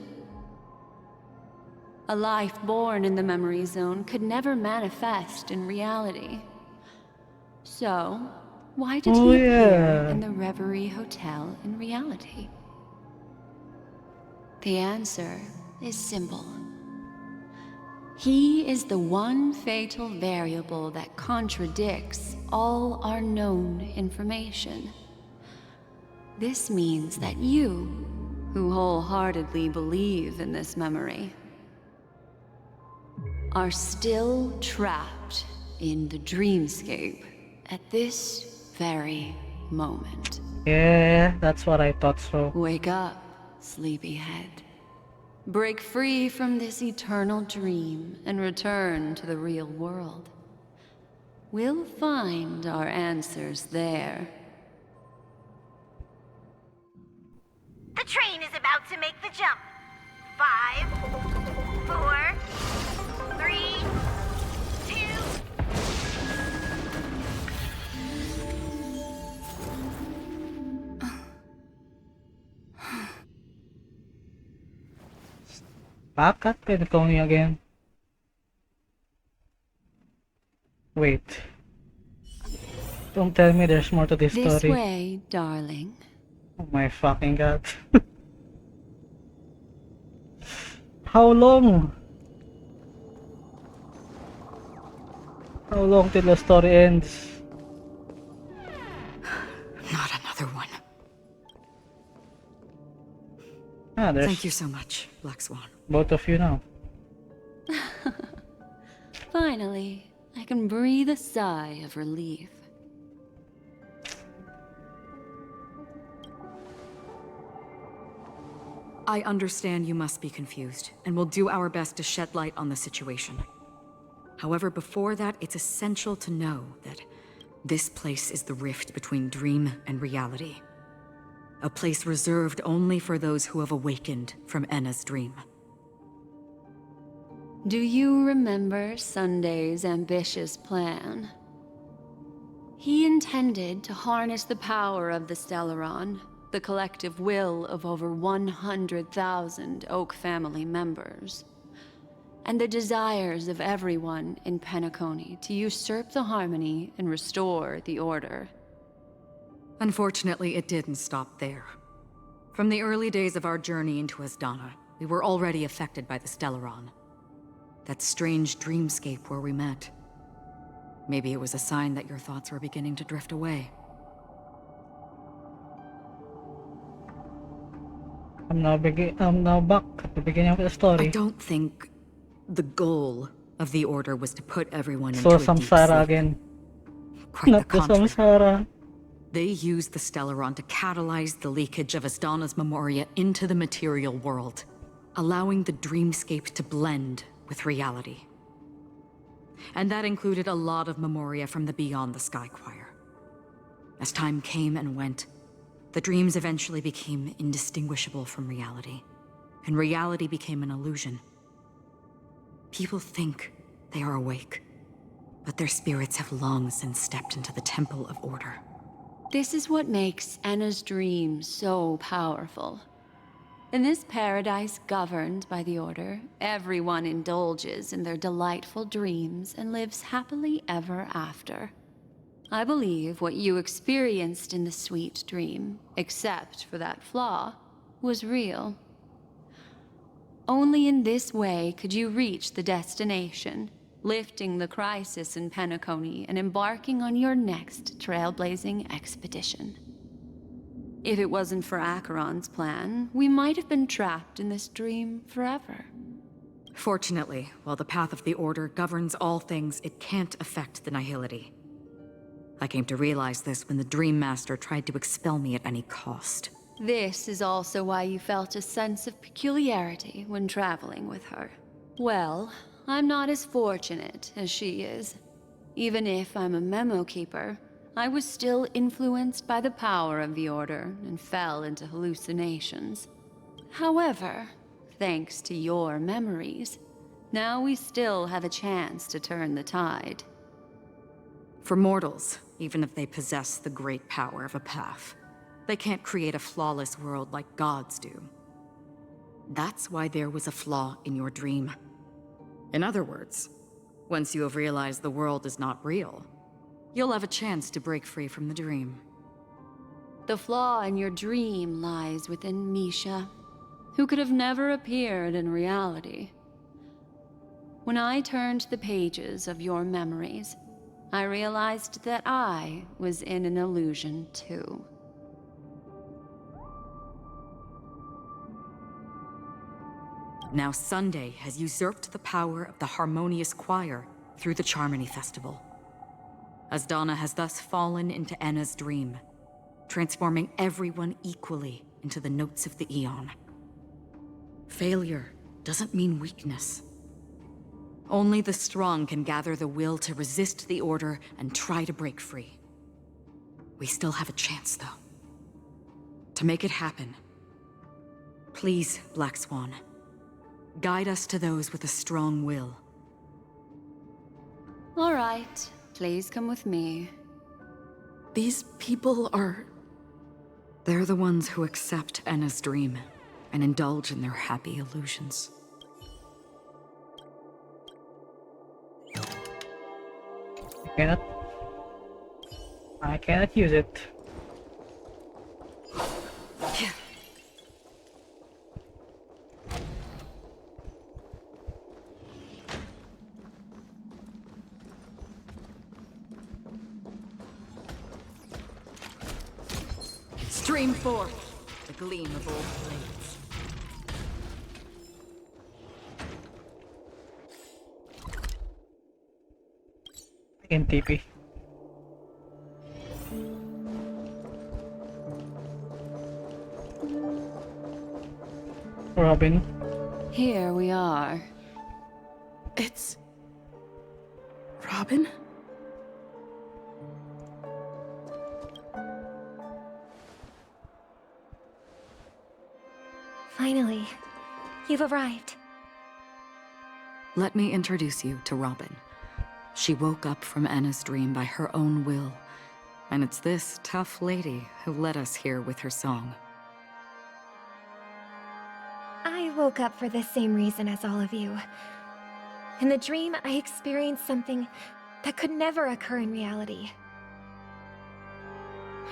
Speaker 10: A life born in the memory zone could never manifest in reality. So, why did he appear in the Reverie Hotel in reality? The answer is simple. He is the one fatal variable that contradicts all our known information. This means that you, who wholeheartedly believe in this memory, are still trapped in the dreamscape at this very moment.
Speaker 1: Yeah, that's what I thought so.
Speaker 10: Wake up, sleepyhead. Break free from this eternal dream and return to the real world. We'll find our answers there.
Speaker 8: The train is about to make the jump. 5, 4, 3, 2.
Speaker 1: Back at Penacony again. Wait. Don't tell me there's more to this story.
Speaker 10: This way, darling.
Speaker 1: Oh my fucking god. How long? How long till the story ends?
Speaker 6: Not another one.
Speaker 1: Ah, there's
Speaker 6: Thank you so much, Black Swan.
Speaker 1: both of you now.
Speaker 10: Finally, I can breathe a sigh of relief.
Speaker 6: I understand you must be confused, and we'll do our best to shed light on the situation. However, before that, it's essential to know that this place is the rift between dream and reality. A place reserved only for those who have awakened from Enna's dream.
Speaker 10: Do you remember Sunday's ambitious plan? He intended to harness the power of the Stellaron, the collective will of over 100,000 Oak family members, and the desires of everyone in Penacony to usurp the harmony and restore the order.
Speaker 6: Unfortunately, it didn't stop there. From the early days of our journey into Asdana, we were already affected by the Stellaron. That strange dreamscape where we met. Maybe it was a sign that your thoughts were beginning to drift away.
Speaker 1: I'm now back at the beginning of the story.
Speaker 6: I don't think the goal of the Order was to put everyone into
Speaker 1: So
Speaker 6: a deep
Speaker 1: Samsara
Speaker 6: sleep.
Speaker 1: again.
Speaker 6: Quite
Speaker 1: Not
Speaker 6: the
Speaker 1: the
Speaker 6: contrary.
Speaker 1: Samsara.
Speaker 6: They used the Stellaron to catalyze the leakage of Asdana's Memoria into the material world, allowing the dreamscape to blend with reality. And that included a lot of Memoria from the Beyond the Sky Choir. As time came and went, the dreams eventually became indistinguishable from reality, and reality became an illusion. People think they are awake, but their spirits have long since stepped into the Temple of Order.
Speaker 10: This is what makes Enna's dream so powerful. In this paradise governed by the Order, everyone indulges in their delightful dreams and lives happily ever after. I believe what you experienced in the sweet dream, except for that flaw, was real. Only in this way could you reach the destination, lifting the crisis in Penacony and embarking on your next trailblazing expedition. If it wasn't for ACHERON'S plan, we might have been trapped in this dream forever.
Speaker 6: Fortunately, while the path of the Order governs all things, it can't affect the Nihility. I came to realize this when the Dream Master tried to expel me at any cost.
Speaker 10: This is also why you felt a sense of peculiarity when traveling with her. Well, I'm not as fortunate as she is. Even if I'm a memo keeper, I was still influenced by the power of the Order and fell into hallucinations. However, thanks to your memories, now we still have a chance to turn the tide.
Speaker 6: For mortals, even if they possess the great power of a path, they can't create a flawless world like gods do. That's why there was a flaw in your dream. In other words, once you have realized the world is not real, you'll have a chance to break free from the dream.
Speaker 10: The flaw in your dream lies within Misha, who could have never appeared in reality. When I turned the pages of your memories, I realized that I was in an illusion too.
Speaker 6: Now Sunday has usurped the power of the Harmonious Choir through the Charmony Festival. Asdana has thus fallen into Enna's dream, transforming everyone equally into the notes of the Aeon. Failure doesn't mean weakness. Only the strong can gather the will to resist the Order and try to break free. We still have a chance, though. To make it happen, please, Black Swan, guide us to those with a strong will.
Speaker 10: All right, please come with me.
Speaker 6: These people are... They're the ones who accept Enna's dream and indulge in their happy illusions.
Speaker 1: I cannot use it.
Speaker 6: Stream forth, the gleam of old blades.
Speaker 1: I can TP. Robin.
Speaker 10: Here we are.
Speaker 16: It's... Robin?
Speaker 7: Finally, you've arrived.
Speaker 6: Let me introduce you to Robin. She woke up from Enna's dream by her own will, and it's this tough lady who led us here with her song.
Speaker 9: I woke up for the same reason as all of you. In the dream, I experienced something that could never occur in reality.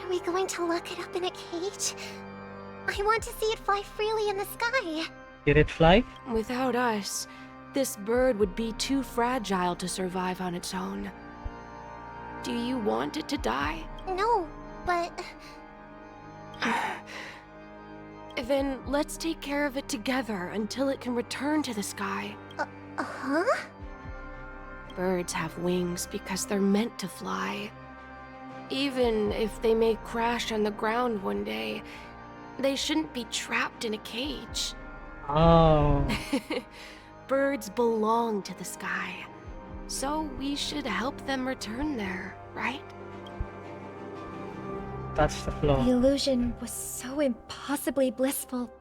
Speaker 4: Are we going to lock it up in a cage? I want to see it fly freely in the sky.
Speaker 1: Did it fly?
Speaker 13: Without us, this bird would be too fragile to survive on its own. Do you want it to die?
Speaker 4: No, but...
Speaker 13: Then let's take care of it together until it can return to the sky.
Speaker 4: Huh?
Speaker 13: Birds have wings because they're meant to fly. Even if they may crash on the ground one day, they shouldn't be trapped in a cage.
Speaker 1: Oh.
Speaker 13: Birds belong to the sky, so we should help them return there, right?
Speaker 1: That's the flaw.
Speaker 9: The illusion was so impossibly blissful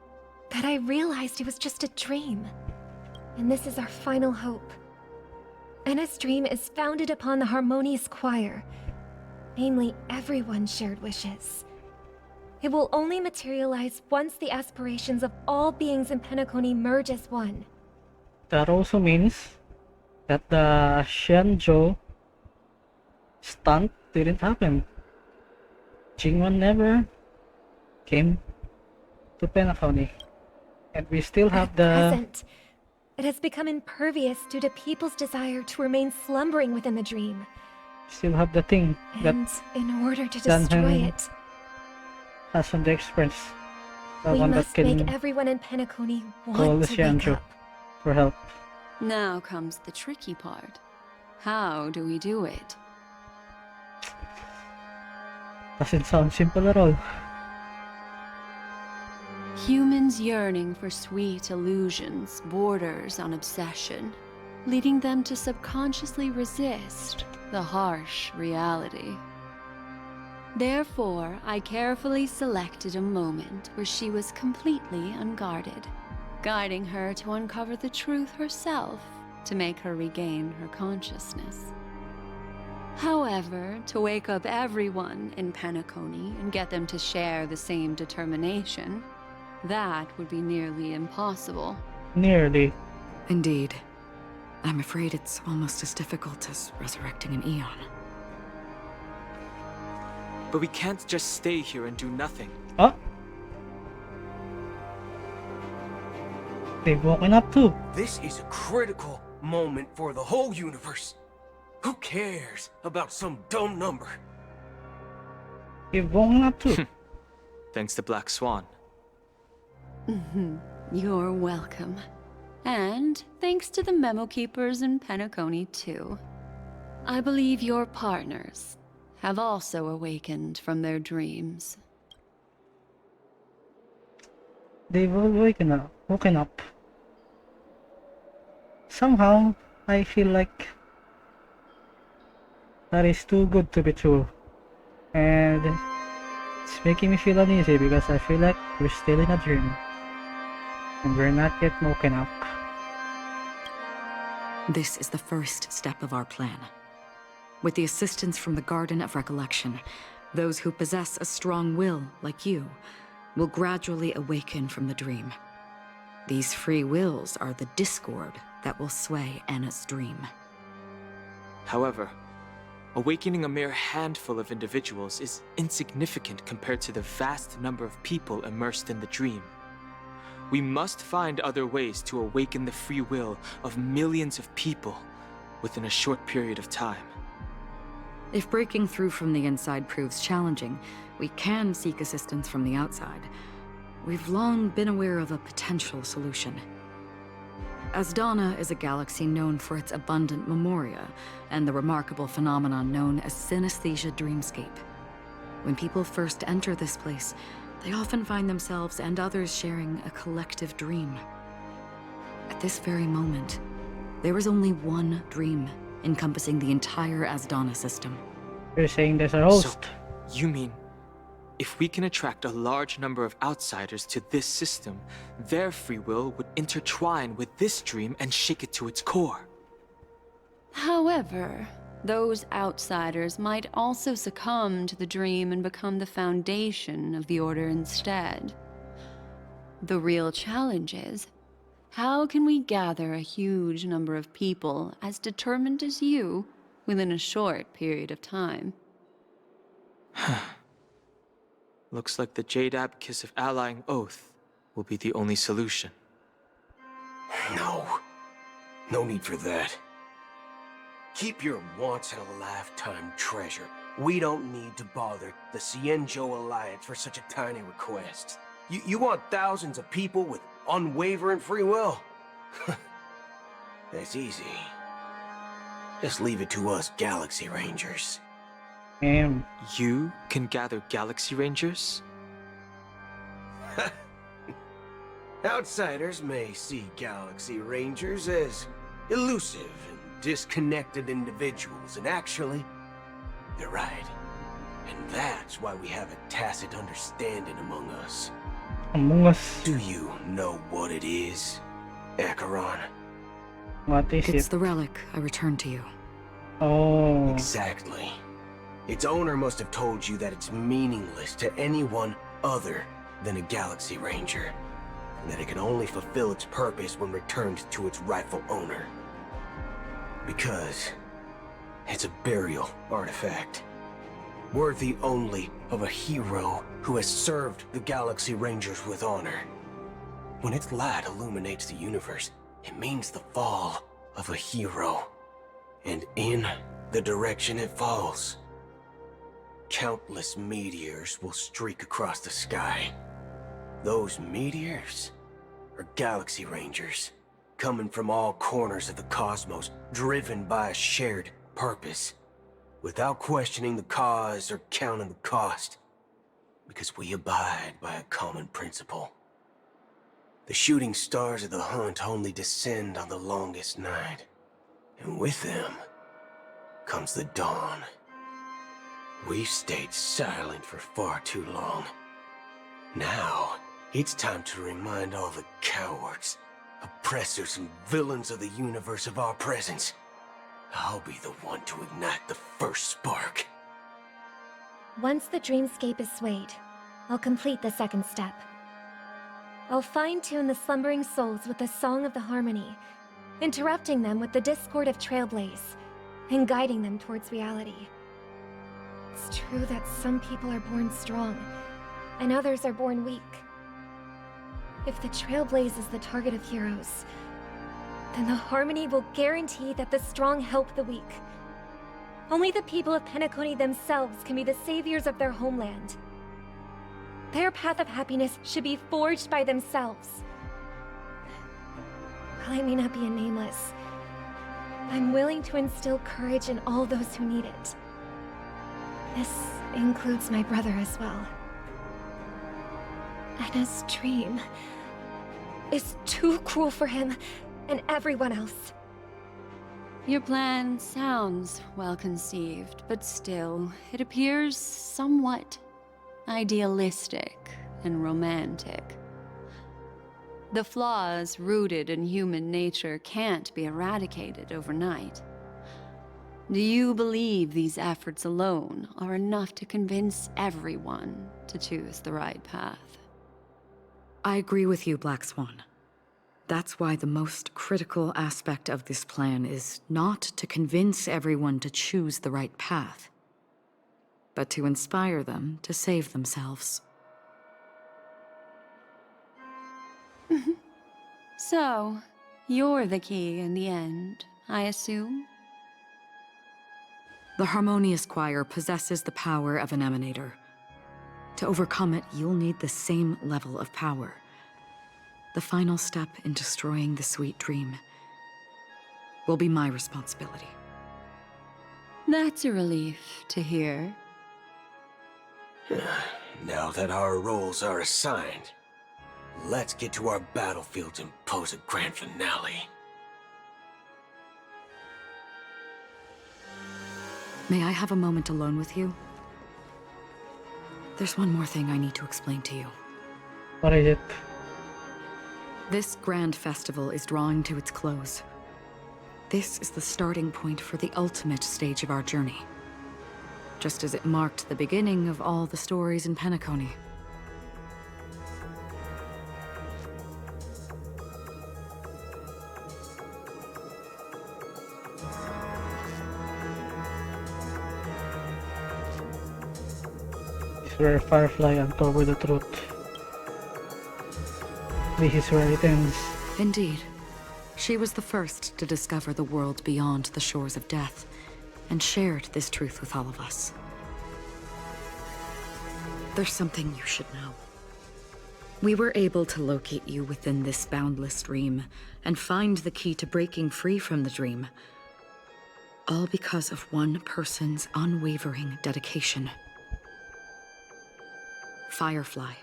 Speaker 9: that I realized it was just a dream. And this is our final hope. Enna's dream is founded upon the Harmonious Choir, namely everyone's shared wishes. It will only materialize once the aspirations of all beings in Penacony merge as one.
Speaker 1: That also means that the Shenzhou stunt didn't happen. Jingwan never came to Penacony. And we still have
Speaker 9: At
Speaker 1: the...
Speaker 9: present, it has become impervious due to people's desire to remain slumbering within the dream.
Speaker 1: Still have the thing that
Speaker 9: And in order to
Speaker 1: Dan
Speaker 9: destroy
Speaker 1: Heng
Speaker 9: it,
Speaker 1: has on the Express. The
Speaker 9: we
Speaker 1: one that
Speaker 9: must
Speaker 1: can
Speaker 9: make everyone in Penacony
Speaker 1: call
Speaker 9: want to wake
Speaker 1: Lucianjo
Speaker 9: up.
Speaker 1: for help.
Speaker 10: Now comes the tricky part. How do we do it?
Speaker 1: Doesn't sound simple at all.
Speaker 10: Humans yearning for sweet illusions borders on obsession, leading them to subconsciously resist the harsh reality. Therefore, I carefully selected a moment where she was completely unguarded, guiding her to uncover the truth herself to make her regain her consciousness. However, to wake up everyone in Penacony and get them to share the same determination, that would be nearly impossible.
Speaker 1: Nearly.
Speaker 6: Indeed. I'm afraid it's almost as difficult as resurrecting an Eon.
Speaker 11: But we can't just stay here and do nothing.
Speaker 1: Oh? They've woken up too.
Speaker 18: This is a critical moment for the whole universe. Who cares about some dumb number?
Speaker 1: They've woken up too.
Speaker 11: Thanks to Black Swan.
Speaker 10: You're welcome. And thanks to the memo keepers in Penacony too. I believe your partners have also awakened from their dreams.
Speaker 1: They've all woken up. Somehow, I feel like that is too good to be true. And it's making me feel uneasy because I feel like we're still in a dream. And we're not yet woken up.
Speaker 6: This is the first step of our plan. With the assistance from the Garden of Recollection, those who possess a strong will, like you, will gradually awaken from the dream. These free wills are the discord that will sway Anna's dream.
Speaker 11: However, awakening a mere handful of individuals is insignificant compared to the vast number of people immersed in the dream. We must find other ways to awaken the free will of millions of people within a short period of time.
Speaker 6: If breaking through from the inside proves challenging, we can seek assistance from the outside. We've long been aware of a potential solution. Asdana is a galaxy known for its abundant memoria and the remarkable phenomenon known as synesthesia dreamscape. When people first enter this place, they often find themselves and others sharing a collective dream. At this very moment, there is only one dream encompassing the entire Asdana system.
Speaker 1: You're saying there's a host.
Speaker 11: So, you mean, if we can attract a large number of outsiders to this system, their free will would intertwine with this dream and shake it to its core.
Speaker 10: However, those outsiders might also succumb to the dream and become the foundation of the Order instead. The real challenge is, how can we gather a huge number of people as determined as you within a short period of time?
Speaker 11: Looks like the Jade Abacus of Allying Oath will be the only solution.
Speaker 18: No. No need for that. Keep your once-in-a-lifetime treasure. We don't need to bother the Cienjo Alliance for such a tiny request. You want thousands of people with unwavering free will? That's easy. Just leave it to us Galaxy Rangers.
Speaker 11: You can gather Galaxy Rangers?
Speaker 18: Outsiders may see Galaxy Rangers as elusive and disconnected individuals, and actually, they're right. And that's why we have a tacit understanding among us.
Speaker 1: Among us?
Speaker 18: Do you know what it is, Acheron?
Speaker 1: What is it?
Speaker 6: It's the relic I returned to you.
Speaker 1: Oh.
Speaker 18: Exactly. Its owner must have told you that it's meaningless to anyone other than a Galaxy Ranger, and that it can only fulfill its purpose when returned to its rightful owner. Because it's a burial artifact, worthy only of a hero who has served the Galaxy Rangers with honor. When its light illuminates the universe, it means the fall of a hero. And in the direction it falls, countless meteors will streak across the sky. Those meteors are Galaxy Rangers, coming from all corners of the cosmos, driven by a shared purpose, without questioning the cause or counting the cost, because we abide by a common principle. The shooting stars of the hunt only descend on the longest night, and with them comes the dawn. We've stayed silent for far too long. Now, it's time to remind all the cowards, oppressors, and villains of the universe of our presence. I'll be the one to ignite the first spark.
Speaker 9: Once the dreamscape is swayed, I'll complete the second step. I'll fine-tune the slumbering souls with the Song of the Harmony, interrupting them with the discord of Trailblaze, and guiding them towards reality. It's true that some people are born strong, and others are born weak. If the Trailblaze is the target of heroes, then the Harmony will guarantee that the strong help the weak. Only the people of Penacony themselves can be the saviors of their homeland. Their path of happiness should be forged by themselves. While I may not be a nameless, I'm willing to instill courage in all those who need it. This includes my brother as well. Anna's dream is too cruel for him and everyone else.
Speaker 10: Your plan sounds well conceived, but still, it appears somewhat idealistic and romantic. The flaws rooted in human nature can't be eradicated overnight. Do you believe these efforts alone are enough to convince everyone to choose the right path?
Speaker 6: I agree with you, Black Swan. That's why the most critical aspect of this plan is not to convince everyone to choose the right path, but to inspire them to save themselves.
Speaker 10: So, you're the key in the end, I assume?
Speaker 6: The Harmonious Choir possesses the power of an emanator. To overcome it, you'll need the same level of power. The final step in destroying the sweet dream will be my responsibility.
Speaker 10: That's a relief to hear.
Speaker 18: Now that our roles are assigned, let's get to our battlefields and pose a grand finale.
Speaker 6: May I have a moment alone with you? There's one more thing I need to explain to you.
Speaker 1: What is it?
Speaker 6: This grand festival is drawing to its close. This is the starting point for the ultimate stage of our journey. Just as it marked the beginning of all the stories in Penacony.
Speaker 1: This is where Firefly uncovered the truth. This is where it ends.
Speaker 6: Indeed. She was the first to discover the world beyond the shores of death, and shared this truth with all of us. There's something you should know. We were able to locate you within this boundless dream, and find the key to breaking free from the dream. All because of one person's unwavering dedication. Firefly.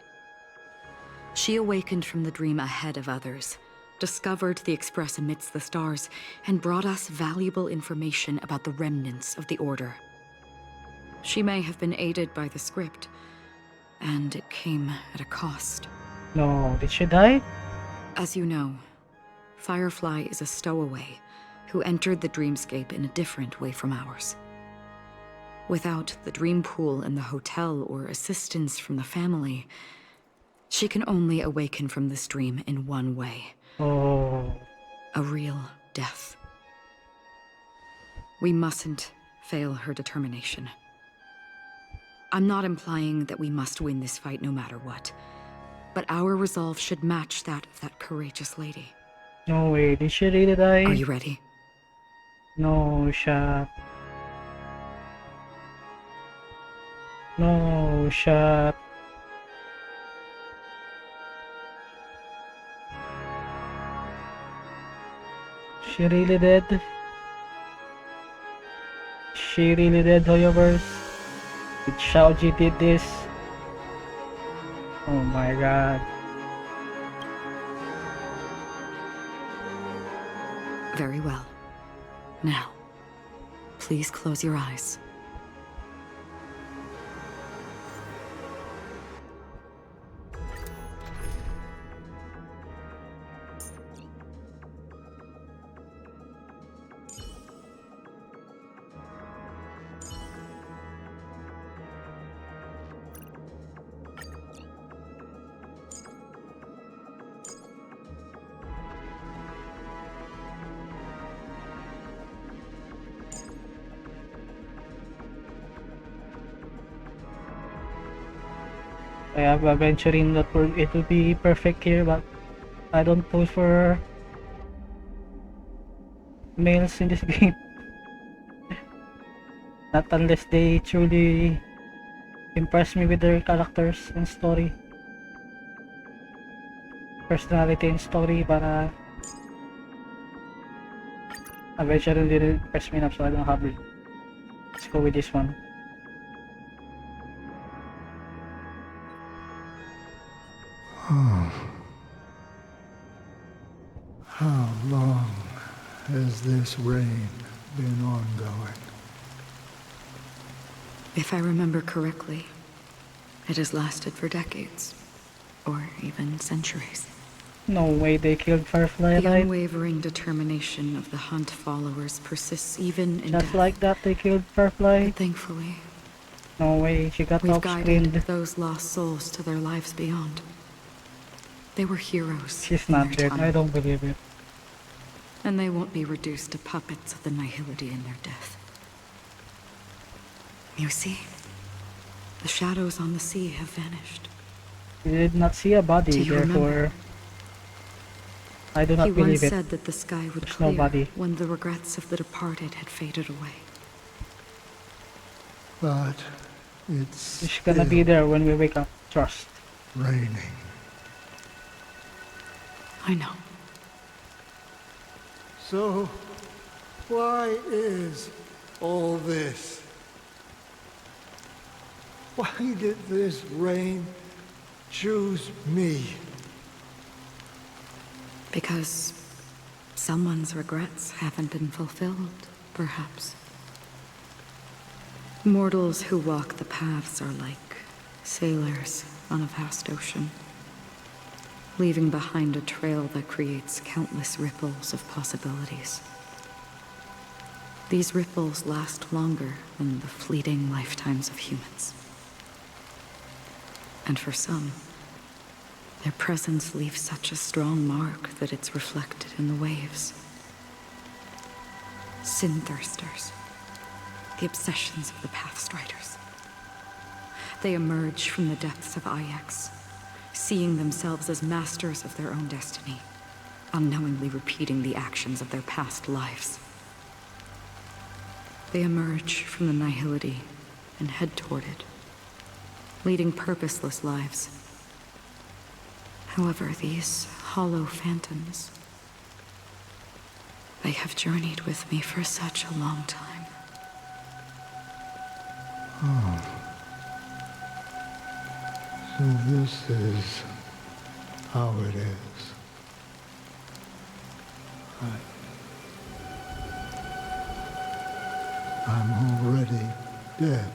Speaker 6: She awakened from the dream ahead of others, discovered the Express amidst the stars, and brought us valuable information about the remnants of the Order. She may have been aided by the script, and it came at a cost.
Speaker 1: No, did she die?
Speaker 6: As you know, Firefly is a stowaway who entered the dreamscape in a different way from ours. Without the dream pool in the hotel or assistance from the family, she can only awaken from this dream in one way.
Speaker 1: Oh.
Speaker 6: A real death. We mustn't fail her determination. I'm not implying that we must win this fight no matter what. But our resolve should match that of that courageous lady.
Speaker 1: No way, did she really die?
Speaker 6: Are you ready?
Speaker 1: No shot. No shot. She really dead? She really dead, Hoyoverse? Did Shaoji did this? Oh my god.
Speaker 6: Very well. Now, please close your eyes.
Speaker 1: I have a venturing that it will be perfect here, but I don't push for males in this game. Not unless they truly impress me with their characters and story. Personality and story, but a veteran didn't impress me enough, so I don't have it. Let's go with this one.
Speaker 12: How long has this reign been ongoing?
Speaker 6: If I remember correctly, it has lasted for decades, or even centuries.
Speaker 1: No way they killed Firefly,
Speaker 6: The
Speaker 1: right?
Speaker 6: unwavering determination of the Hunt followers persists even in
Speaker 1: Just
Speaker 6: death.
Speaker 1: like that they killed Firefly?
Speaker 6: But thankfully,
Speaker 1: no way, she got
Speaker 6: we've
Speaker 1: off-screened.
Speaker 6: guided those lost souls to their lives beyond. They were heroes.
Speaker 1: She's
Speaker 6: in
Speaker 1: not
Speaker 6: their
Speaker 1: dead,
Speaker 6: time.
Speaker 1: I don't believe it.
Speaker 6: And they won't be reduced to puppets of the Nihility in their death. You see, the shadows on the sea have vanished.
Speaker 1: We did not see a body,
Speaker 6: Do you
Speaker 1: therefore
Speaker 6: remember?
Speaker 1: I do not
Speaker 6: He
Speaker 1: believe
Speaker 6: once
Speaker 1: it.
Speaker 6: said that the sky would
Speaker 1: There's
Speaker 6: clear
Speaker 1: no body.
Speaker 6: when the regrets of the departed had faded away.
Speaker 12: But it's
Speaker 1: It's gonna be there when we wake up. Trust.
Speaker 12: raining.
Speaker 6: I know.
Speaker 12: So, why is all this? Why did this rain choose me?
Speaker 6: Because someone's regrets haven't been fulfilled, perhaps. Mortals who walk the paths are like sailors on a vast ocean, leaving behind a trail that creates countless ripples of possibilities. These ripples last longer than the fleeting lifetimes of humans. And for some, their presence leaves such a strong mark that it's reflected in the waves. Sin-thirsters, the obsessions of the Pathstriders. They emerge from the depths of Ix, seeing themselves as masters of their own destiny, unknowingly repeating the actions of their past lives. They emerge from the Nihility and head toward it, leading purposeless lives. However, these hollow phantoms, they have journeyed with me for such a long time.
Speaker 12: Oh. So this is how it is. I'm already dead.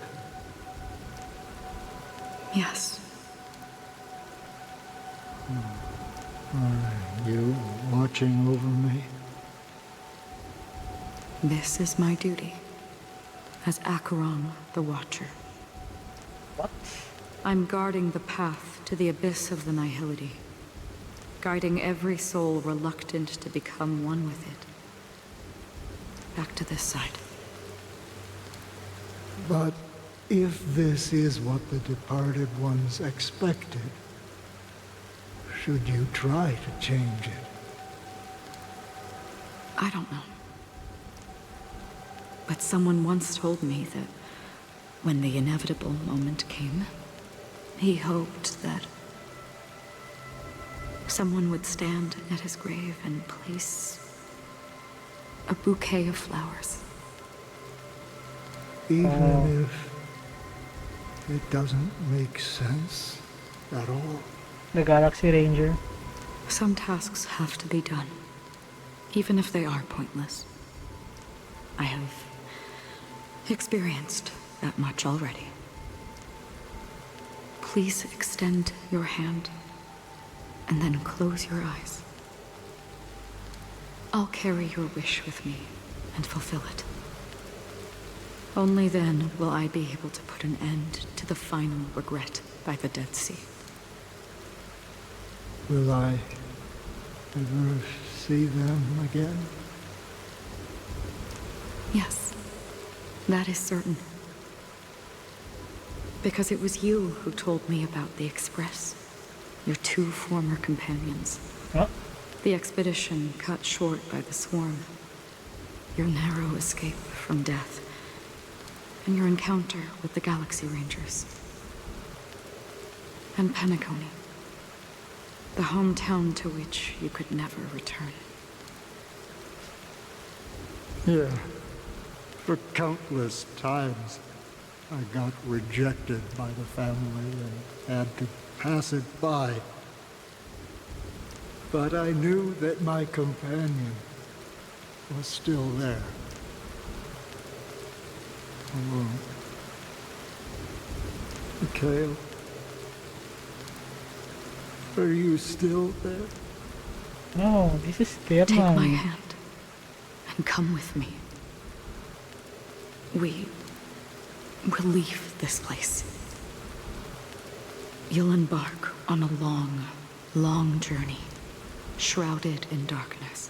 Speaker 6: Yes.
Speaker 12: Are you watching over me?
Speaker 6: This is my duty as Acheron the Watcher.
Speaker 1: What?
Speaker 6: I'm guarding the path to the abyss of the Nihility, guiding every soul reluctant to become one with it. Back to this side.
Speaker 12: But If this is what the departed ones expected, should you try to change it?
Speaker 6: I don't know. But someone once told me that when the inevitable moment came, he hoped that someone would stand at his grave and place a bouquet of flowers.
Speaker 12: Even if it doesn't make sense at all.
Speaker 1: The Galaxy Ranger.
Speaker 6: Some tasks have to be done, even if they are pointless. I have experienced that much already. Please extend your hand and then close your eyes. I'll carry your wish with me and fulfill it. Only then will I be able to put an end to the final regret by the Dead Sea.
Speaker 12: Will I ever see them again?
Speaker 6: Yes, that is certain. Because it was you who told me about the Express, your two former companions.
Speaker 1: Huh?
Speaker 6: The expedition cut short by the swarm, your narrow escape from death, and your encounter with the Galaxy Rangers. And Penacony, the hometown to which you could never return.
Speaker 12: Yeah. For countless times, I got rejected by the family and had to pass it by. But I knew that my companion was still there. Alone. Mikhail, are you still there?
Speaker 1: No, this is Vietnam.
Speaker 6: Take my hand and come with me. We will leave this place. You'll embark on a long, long journey, shrouded in darkness.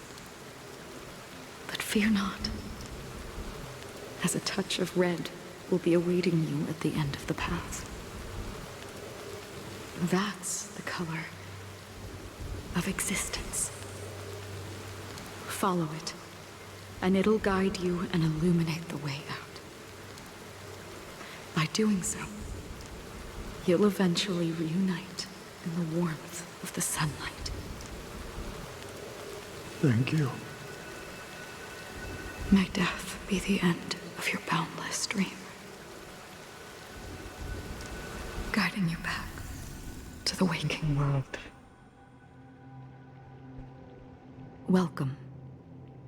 Speaker 6: But fear not, as a touch of red will be awaiting you at the end of the path. That's the color of existence. Follow it, and it'll guide you and illuminate the way out. By doing so, you'll eventually reunite in the warmth of the sunlight.
Speaker 12: Thank you.
Speaker 6: May death be the end of your boundless dream, guiding you back to the waking world. Welcome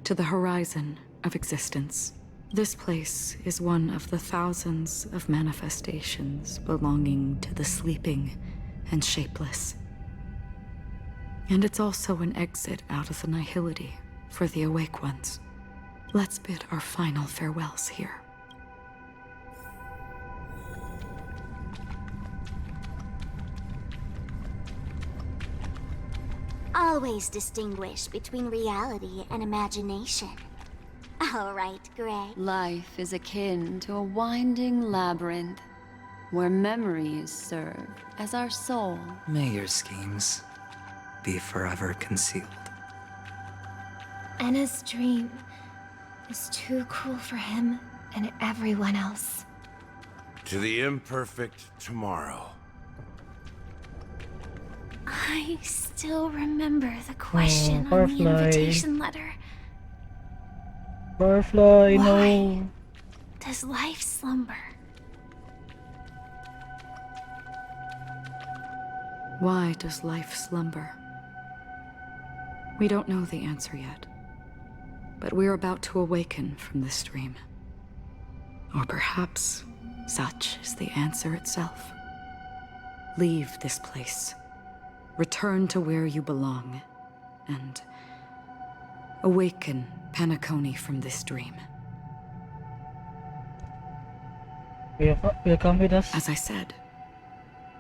Speaker 6: to the horizon of existence. This place is one of the thousands of manifestations belonging to the sleeping and shapeless. And it's also an exit out of the nihility for the awake ones. Let's bid our final farewells here.
Speaker 8: Always distinguish between reality and imagination. All right, Greg.
Speaker 10: Life is akin to a winding labyrinth, where memories serve as our soul.
Speaker 22: May your schemes be forever concealed.
Speaker 9: Anna's dream is too cruel for him and everyone else.
Speaker 2: To the imperfect tomorrow.
Speaker 7: I still remember the question on the
Speaker 1: Firefly.
Speaker 7: invitation letter.
Speaker 1: Firefly,
Speaker 7: Why
Speaker 1: no.
Speaker 7: does life slumber?
Speaker 6: Why does life slumber? We don't know the answer yet, but we're about to awaken from this dream. Or perhaps such is the answer itself. Leave this place. Return to where you belong, and awaken Penacony from this dream.
Speaker 1: Will come with us?
Speaker 6: As I said,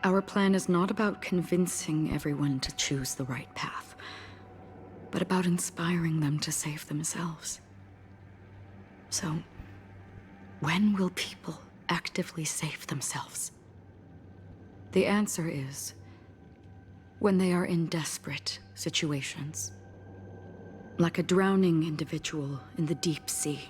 Speaker 6: our plan is not about convincing everyone to choose the right path, but about inspiring them to save themselves. So, when will people actively save themselves? The answer is when they are in desperate situations. Like a drowning individual in the deep sea.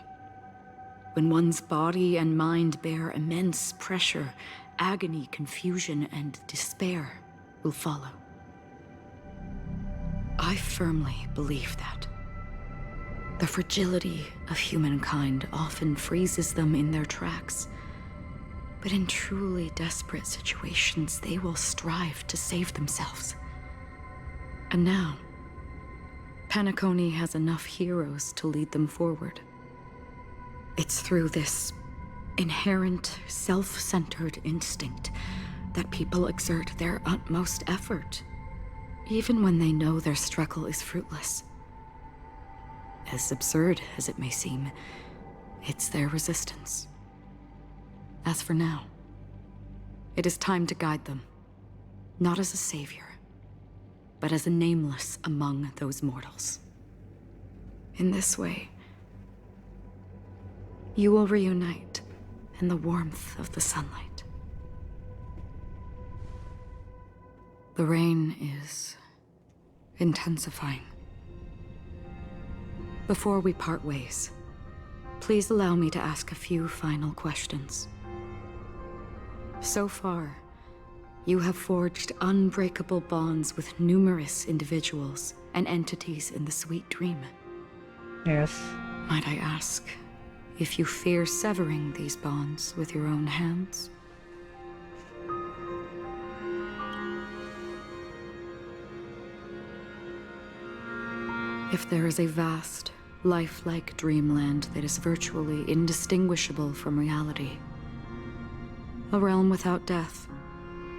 Speaker 6: When one's body and mind bear immense pressure, agony, confusion, and despair will follow. I firmly believe that. The fragility of humankind often freezes them in their tracks. But in truly desperate situations, they will strive to save themselves. And now, Penacony has enough heroes to lead them forward. It's through this inherent, self-centered instinct that people exert their utmost effort, even when they know their struggle is fruitless. As absurd as it may seem, it's their resistance. As for now, it is time to guide them, not as a savior, but as a nameless among those mortals. In this way, you will reunite in the warmth of the sunlight. The rain is intensifying. Before we part ways, please allow me to ask a few final questions. So far, you have forged unbreakable bonds with numerous individuals and entities in the Sweet Dream.
Speaker 1: Yes.
Speaker 6: Might I ask if you fear severing these bonds with your own hands? If there is a vast, lifelike dreamland that is virtually indistinguishable from reality, a realm without death,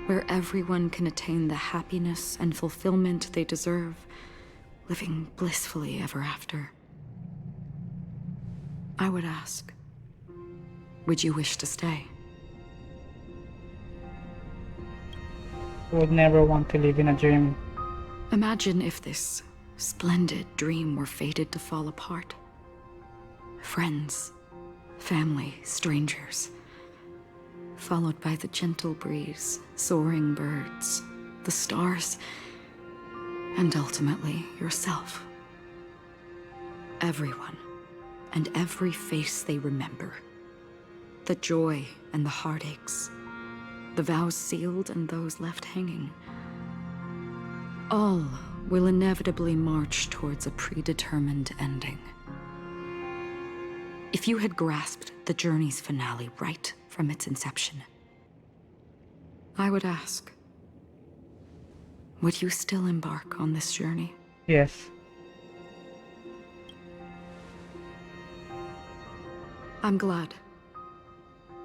Speaker 6: where everyone can attain the happiness and fulfillment they deserve, living blissfully ever after, I would ask, would you wish to stay?
Speaker 1: I would never want to live in a dream.
Speaker 6: Imagine if this splendid dream were fated to fall apart. Friends, family, strangers, followed by the gentle breeze, soaring birds, the stars, and ultimately yourself. Everyone, and every face they remember. The joy and the heartaches, the vows sealed and those left hanging. All will inevitably march towards a predetermined ending. If you had grasped the journey's finale right from its inception, I would ask, would you still embark on this journey?
Speaker 1: Yes.
Speaker 6: I'm glad.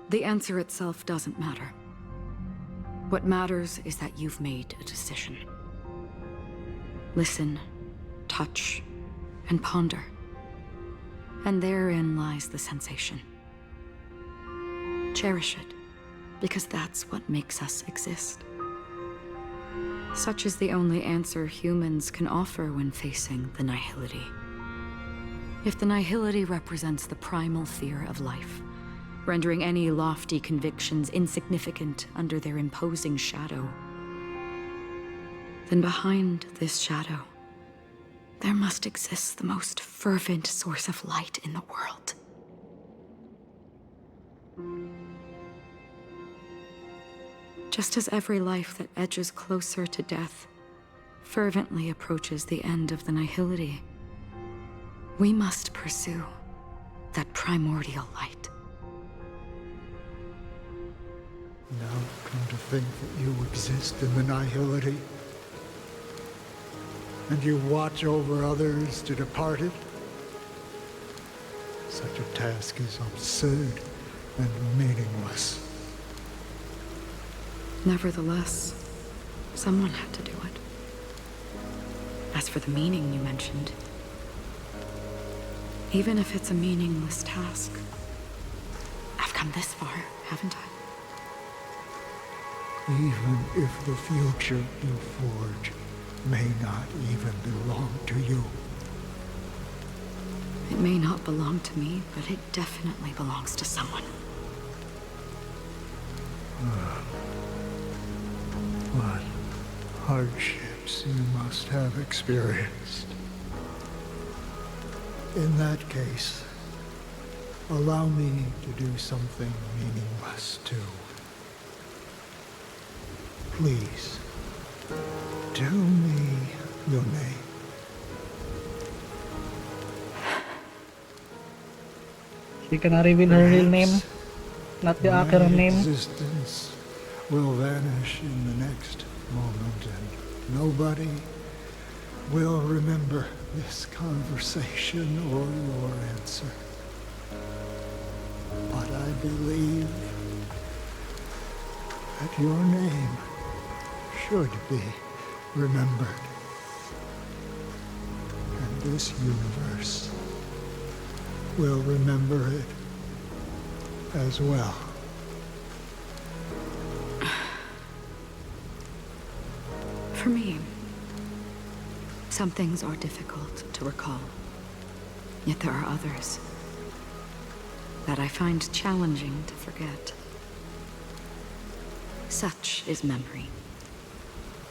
Speaker 6: The answer itself doesn't matter. What matters is that you've made a decision. Listen, touch, and ponder. And therein lies the sensation. Cherish it, because that's what makes us exist. Such is the only answer humans can offer when facing the nihility. If the nihility represents the primal fear of life, rendering any lofty convictions insignificant under their imposing shadow, then behind this shadow, there must exist the most fervent source of light in the world. Just as every life that edges closer to death fervently approaches the end of the nihility, we must pursue that primordial light.
Speaker 12: Now come to think that you exist in the nihility, and you watch over others to depart it. Such a task is absurd and meaningless.
Speaker 6: Nevertheless, someone had to do it. As for the meaning you mentioned, even if it's a meaningless task, I've come this far, haven't I?
Speaker 12: Even if the future you forge may not even belong to you.
Speaker 6: It may not belong to me, but it definitely belongs to someone.
Speaker 12: What hardships you must have experienced. In that case, allow me to do something meaningless too. Please, tell me your name.
Speaker 1: She cannot reveal her real name, not the Acheron name.
Speaker 12: Existence will vanish in the next moment, and nobody will remember this conversation or your answer. But I believe that your name should be remembered. And this universe will remember it as well.
Speaker 6: For me, some things are difficult to recall. Yet there are others that I find challenging to forget. Such is memory,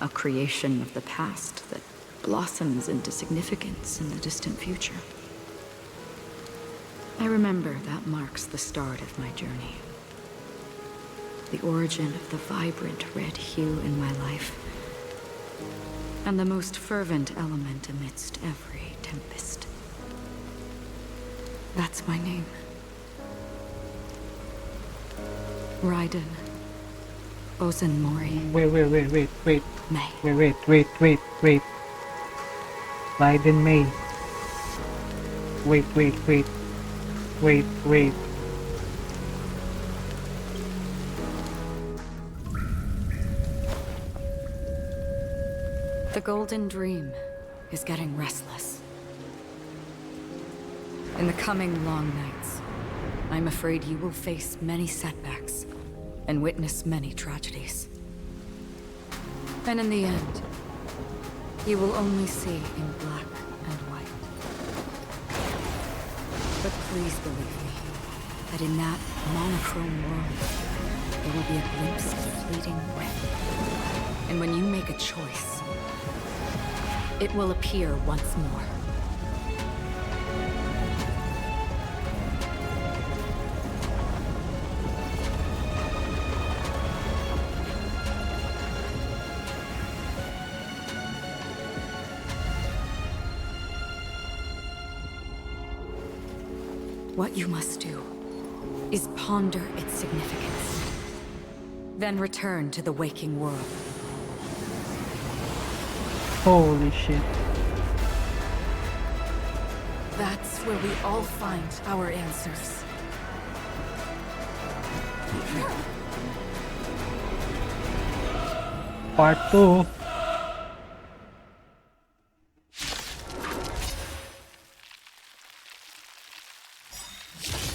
Speaker 6: a creation of the past that blossoms into significance in the distant future. I remember that marks the start of my journey. The origin of the vibrant red hue in my life, and the most fervent element amidst every tempest. That's my name. Raiden Ozenmori.
Speaker 1: Wait.
Speaker 6: May.
Speaker 1: Wait. Raiden May. Wait.
Speaker 6: The Golden Dream is getting restless. In the coming long nights, I'm afraid you will face many setbacks and witness many tragedies. And in the end, you will only see in black and white. But please believe me, that in that monochrome world, there will be a glimpse of fleeting red. And when you make a choice, it will appear once more. What you must do is ponder its significance, then return to the waking world.
Speaker 1: Holy shit.
Speaker 5: That's where we all find our answers.
Speaker 1: Part 2.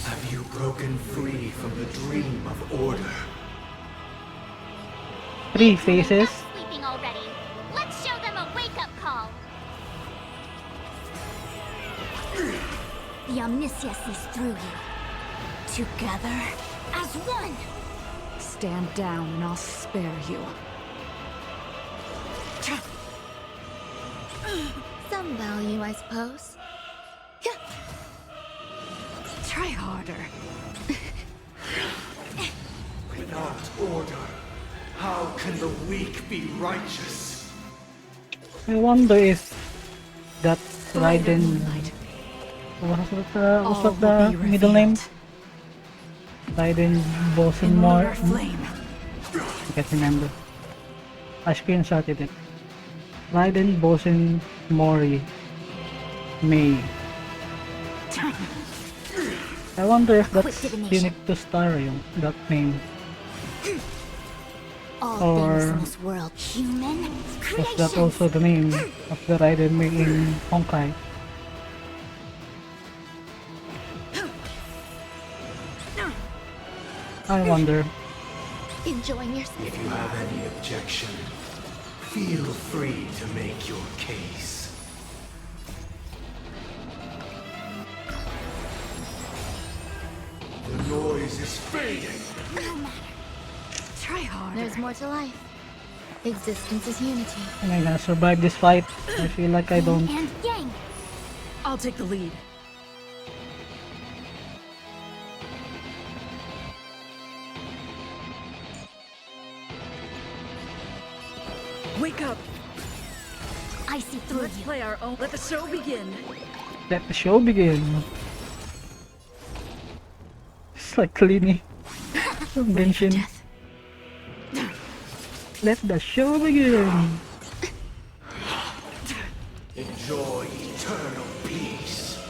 Speaker 14: Have you broken free from the dream of order?
Speaker 1: 3 faces.
Speaker 4: Sleeping already. Let's show them a wake-up call.
Speaker 8: The omniscience is through you. Together as one.
Speaker 6: Stand down and I'll spare you.
Speaker 7: Some value, I suppose.
Speaker 6: Try harder.
Speaker 14: Without order, how can the weak be righteous?
Speaker 1: I wonder if that Raiden. What's that the middle name? Raiden Bosenmore. I can't remember. I screenshotted it. Raiden Bosenmori May. I wonder if that's unique to Starium, that name.
Speaker 8: All
Speaker 1: Or
Speaker 8: things in this world, human
Speaker 1: was that also the name of the Raiden May in Honkai? I wonder.
Speaker 7: Enjoying yourself?
Speaker 14: If you have any objection, feel free to make your case. The noise is fading.
Speaker 8: No matter.
Speaker 13: Try harder.
Speaker 4: There's more to life. Existence is unity.
Speaker 1: Am I gonna survive this fight? I feel like I don't.
Speaker 4: And yang.
Speaker 16: I'll take the lead. Wake up!
Speaker 4: I see through
Speaker 16: Let's
Speaker 4: you.
Speaker 16: play our own. Let the show begin.
Speaker 1: Let the show begin. It's like cleaning. Genshin. Let the show begin.
Speaker 14: Enjoy eternal peace.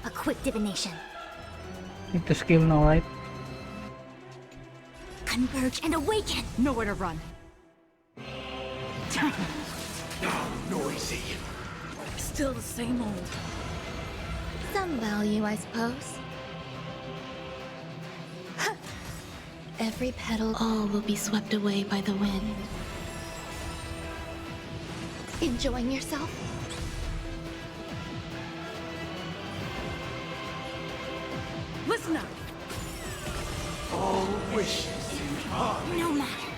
Speaker 4: A quick divination.
Speaker 1: Need to skill now, right?
Speaker 4: Converge and awaken.
Speaker 16: Nowhere to run.
Speaker 14: Now noisy.
Speaker 16: Still the same old.
Speaker 4: Some value, I suppose.
Speaker 3: Every petal, all will be swept away by the wind.
Speaker 4: Enjoying yourself?
Speaker 16: Listen up.
Speaker 14: All wishes in heart.
Speaker 4: No matter.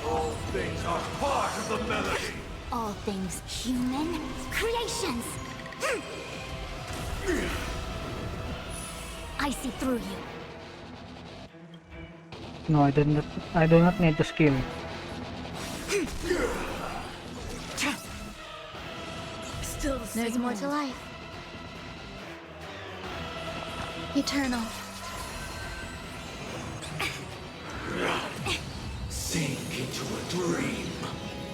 Speaker 14: All things are part of the melody.
Speaker 4: All things human creations. I see through you.
Speaker 1: No, I didn't. I do not need to skill.
Speaker 16: Still the same.
Speaker 4: There's more to life. Eternal.
Speaker 14: Sink into a dream.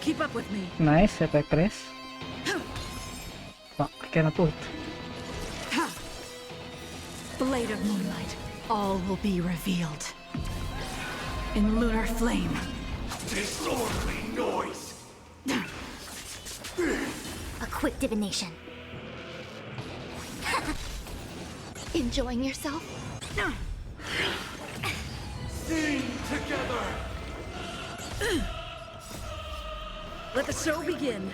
Speaker 16: Keep up with me.
Speaker 1: Nice, if I press. Fuck, I cannot ult.
Speaker 16: Blade of moonlight. All will be revealed. In lunar flame.
Speaker 14: Disorderly noise.
Speaker 4: A quick divination. Enjoying yourself?
Speaker 14: Sing together.
Speaker 16: Let the show begin.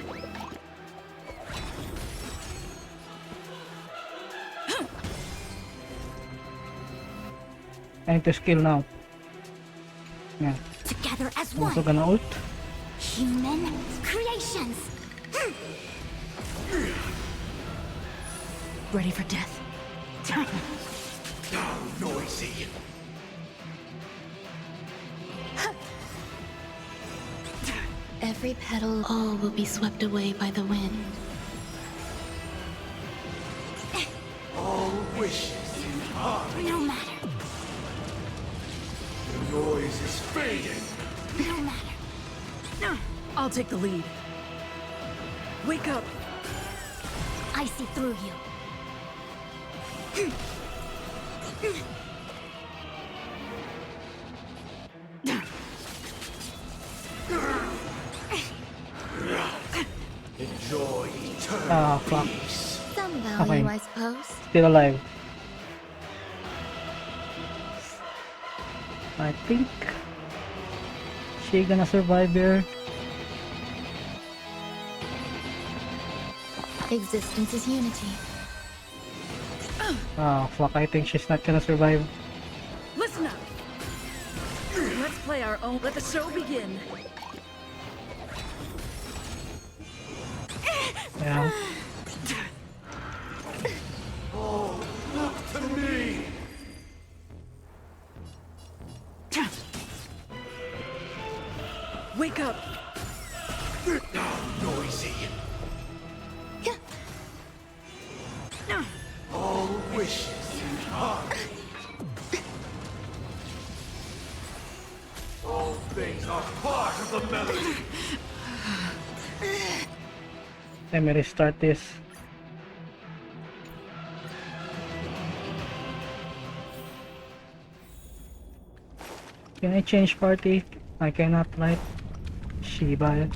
Speaker 1: I need to skill now. Yeah.
Speaker 4: Together as
Speaker 1: I'm also
Speaker 4: one.
Speaker 1: gonna ult.
Speaker 4: Human creations.
Speaker 16: Ready for death.
Speaker 14: Now noisy.
Speaker 3: Every petal, all will be swept away by the wind.
Speaker 14: All wishes in heart.
Speaker 4: No matter.
Speaker 14: The noise is fading.
Speaker 4: No matter.
Speaker 16: I'll take the lead. Wake up.
Speaker 4: I see through you.
Speaker 14: Enjoy eternal
Speaker 1: Ah, fuck.
Speaker 14: peace.
Speaker 4: Some value,
Speaker 1: Okay.
Speaker 4: I suppose.
Speaker 1: Still alive. I think she gonna survive here.
Speaker 4: Existence is unity.
Speaker 1: Oh fuck, I think she's not gonna survive.
Speaker 16: Listen up. Let's play our own. Let the show begin.
Speaker 1: Yeah.
Speaker 14: Oh, look to me.
Speaker 16: Wake up.
Speaker 14: Now noisy. All wishes in heart. All things are part of the melody.
Speaker 1: Let me restart this. Can I change party? I cannot, right? Shiba.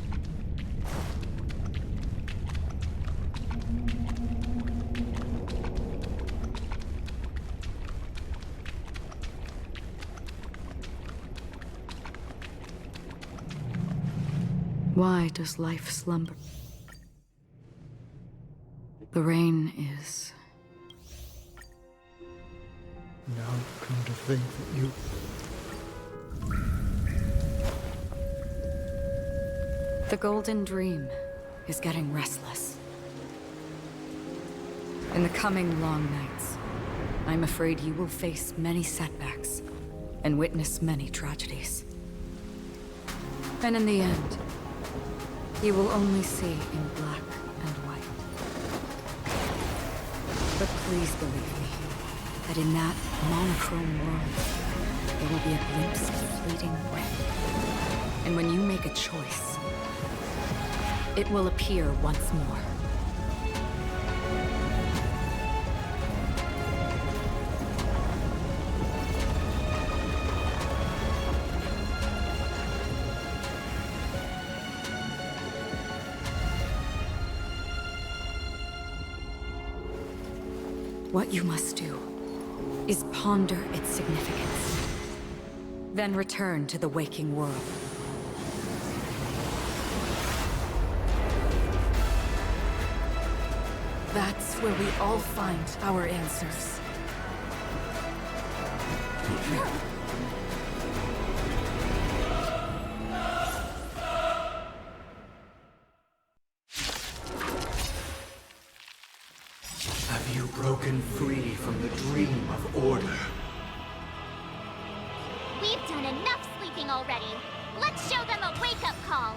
Speaker 6: Why does life slumber? The rain is...
Speaker 12: Now come to think that you...
Speaker 6: The Golden Dream is getting restless. In the coming long nights, I'm afraid you will face many setbacks and witness many tragedies. And in the end, you will only see in black and white. But please believe me, that in that monochrome world, there will be a glimpse of fleeting red. And when you make a choice, it will appear once more. What you must do is ponder its significance, then return to the waking world. That's where we all find our answers.
Speaker 14: Have you broken free from the dream of order?
Speaker 4: We've done enough sleeping already. Let's show them a wake-up call.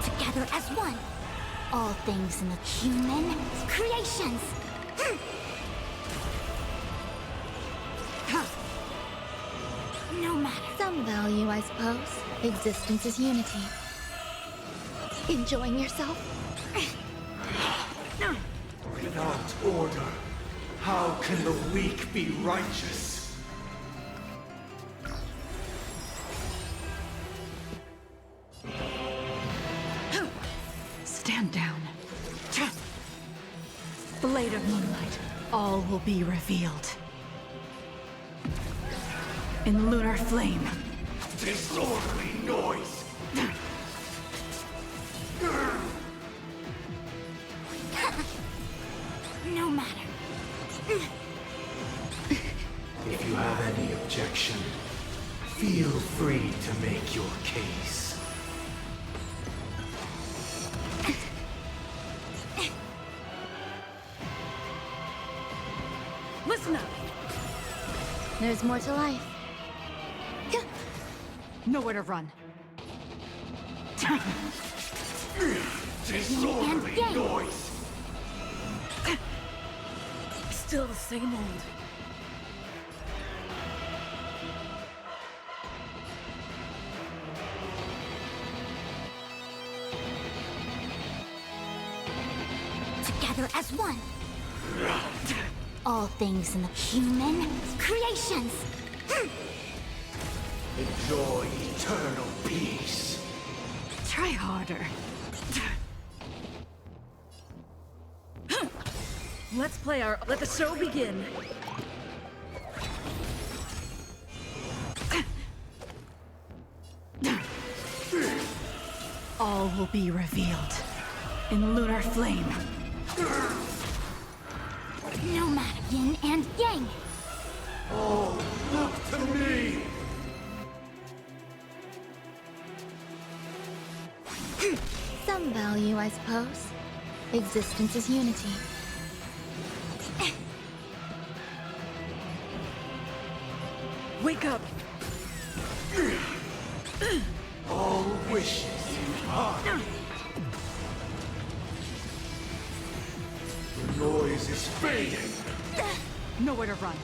Speaker 4: Together as one. All things in the human creations. No matter.
Speaker 15: Some value, I suppose. Existence is unity. Enjoying yourself?
Speaker 14: Without order, how can the weak be righteous?
Speaker 16: Stand down. Blade of moonlight, all will be revealed. In lunar flame.
Speaker 14: Disorderly noise!
Speaker 4: No matter.
Speaker 14: If you have any objection, feel free to make your case.
Speaker 16: Listen up!
Speaker 15: There's more to life.
Speaker 16: Nowhere to run.
Speaker 14: Disorderly noise!
Speaker 16: Still the same old.
Speaker 4: Together as one. All things in the human creations.
Speaker 14: Enjoy eternal peace.
Speaker 16: Try harder. Let the show begin. All will be revealed in lunar flame.
Speaker 4: No matter yin and yang.
Speaker 14: Oh, look to me!
Speaker 15: Some value, I suppose. Existence is unity.
Speaker 16: Wake up!
Speaker 14: All wishes in heart. The noise is fading.
Speaker 16: Nowhere to run.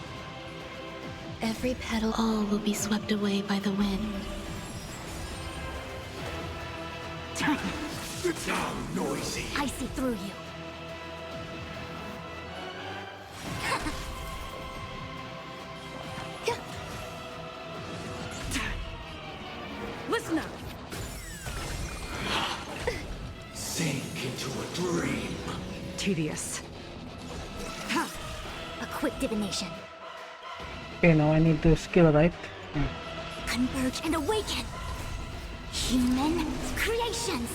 Speaker 15: Every petal, all will be swept away by the wind.
Speaker 14: Down, noisy.
Speaker 4: I see through you.
Speaker 16: Listen up!
Speaker 14: Sink into a dream.
Speaker 16: Tedious.
Speaker 4: A quick divination.
Speaker 1: Okay, now I need to skill, right?
Speaker 4: Converge and awaken. Human creations.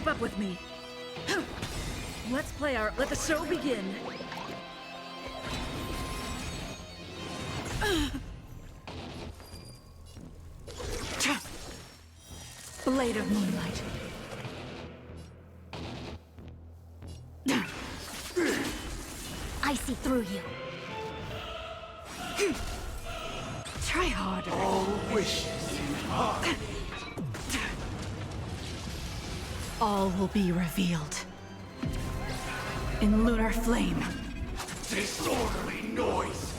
Speaker 16: Keep up with me. Let's play our... Let the show begin. Blade of moonlight.
Speaker 7: I see through you.
Speaker 16: Try harder.
Speaker 14: All wishes in harmony.
Speaker 16: All will be revealed. In lunar flame.
Speaker 14: Disorderly noise.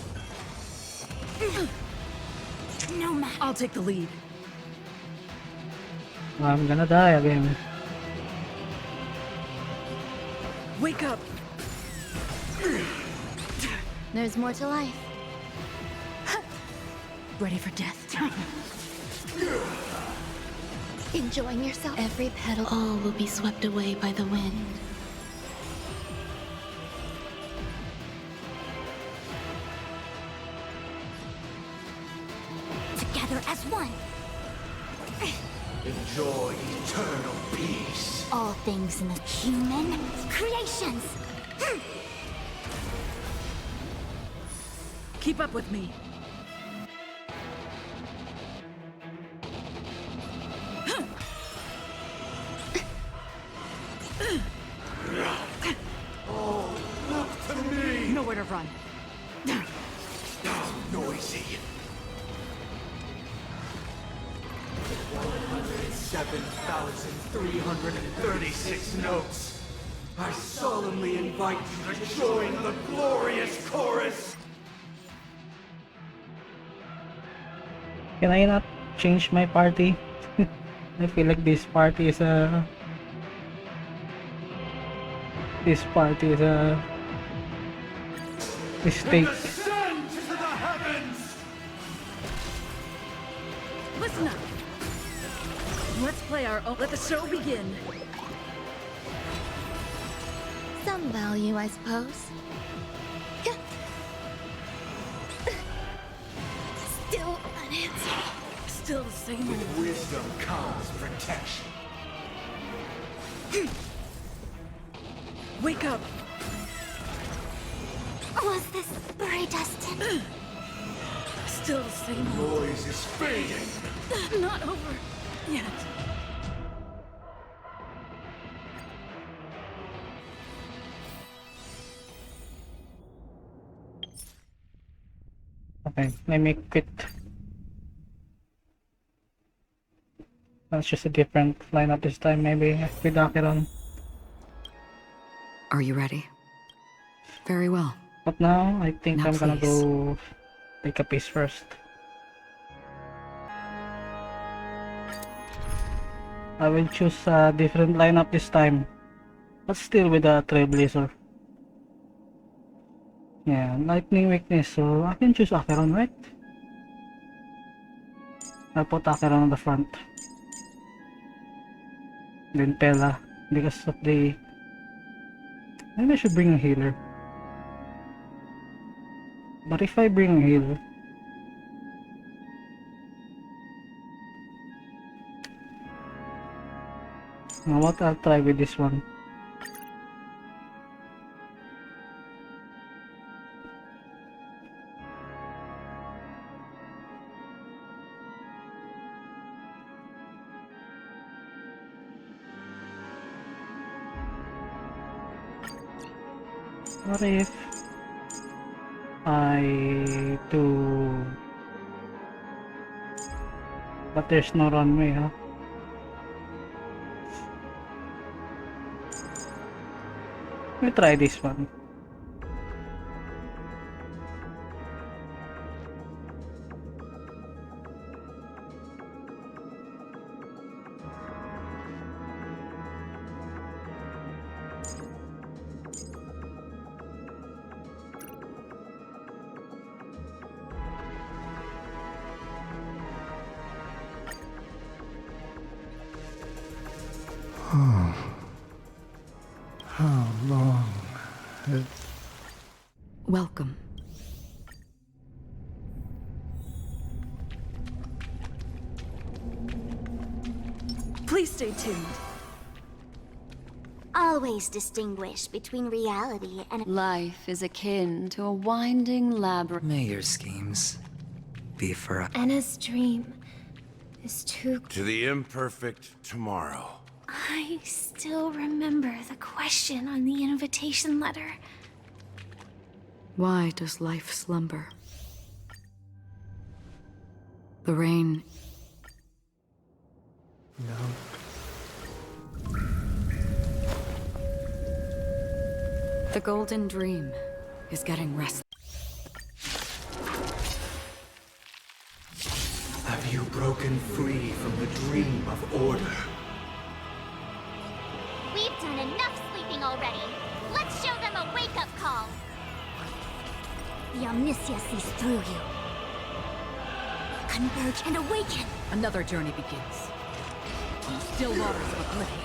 Speaker 7: No matter.
Speaker 16: I'll take the lead.
Speaker 1: I'm gonna die again.
Speaker 16: Wake up.
Speaker 7: There's more to life.
Speaker 16: Ready for death.
Speaker 7: Enjoying yourself?
Speaker 15: Every petal, all will be swept away by the wind.
Speaker 7: Together as one.
Speaker 14: Enjoy eternal peace.
Speaker 7: All things in the human creations.
Speaker 16: Keep up with me.
Speaker 14: Oh, look to me!
Speaker 16: Nowhere to run.
Speaker 14: How noisy. 107,336 notes. I solemnly invite you to join the glorious chorus.
Speaker 1: Can I not change my party? I feel like this party is a mistake.
Speaker 14: Ascend to the heavens!
Speaker 16: Listen up. Let's play our own. Let the show begin.
Speaker 7: Some value, I suppose. Still unanswered.
Speaker 16: Still the same.
Speaker 14: With wisdom comes protection.
Speaker 16: Wake up.
Speaker 7: Was this predestined?
Speaker 16: Still the same.
Speaker 14: Noise is fading.
Speaker 16: Not over yet.
Speaker 1: Okay, let me quit. That's just a different lineup this time, maybe with Acheron.
Speaker 6: Are you ready? Very well.
Speaker 1: But now, I think
Speaker 6: Now
Speaker 1: I'm gonna
Speaker 6: please.
Speaker 1: go take a piece first. I will choose a different lineup this time, but still with a Trailblazer. Yeah, lightning weakness, so I can choose Acheron, right? I'll put Acheron on the front. Then Pella, because of the... Maybe I should bring a healer. But if I bring a healer... Now what, I'll try with this one. What if I do... But there's no runway, huh? Let me try this one.
Speaker 12: How long it...
Speaker 6: Welcome.
Speaker 16: Please stay tuned.
Speaker 4: always distinguish between reality and...
Speaker 10: Life is akin to a winding labyrinth.
Speaker 22: May your schemes be forever.
Speaker 9: Anna's dream is too...
Speaker 2: To the imperfect tomorrow.
Speaker 7: I still remember the question on the invitation letter.
Speaker 6: Why does life slumber? The rain...
Speaker 12: No.
Speaker 6: The golden dream is getting restless.
Speaker 14: Have you broken free from the dream of order?
Speaker 4: We've done enough sleeping already. Let's show them a wake-up call. The Omniscia sees through you. Converge and awaken.
Speaker 16: Another journey begins. On the still waters of oblivion.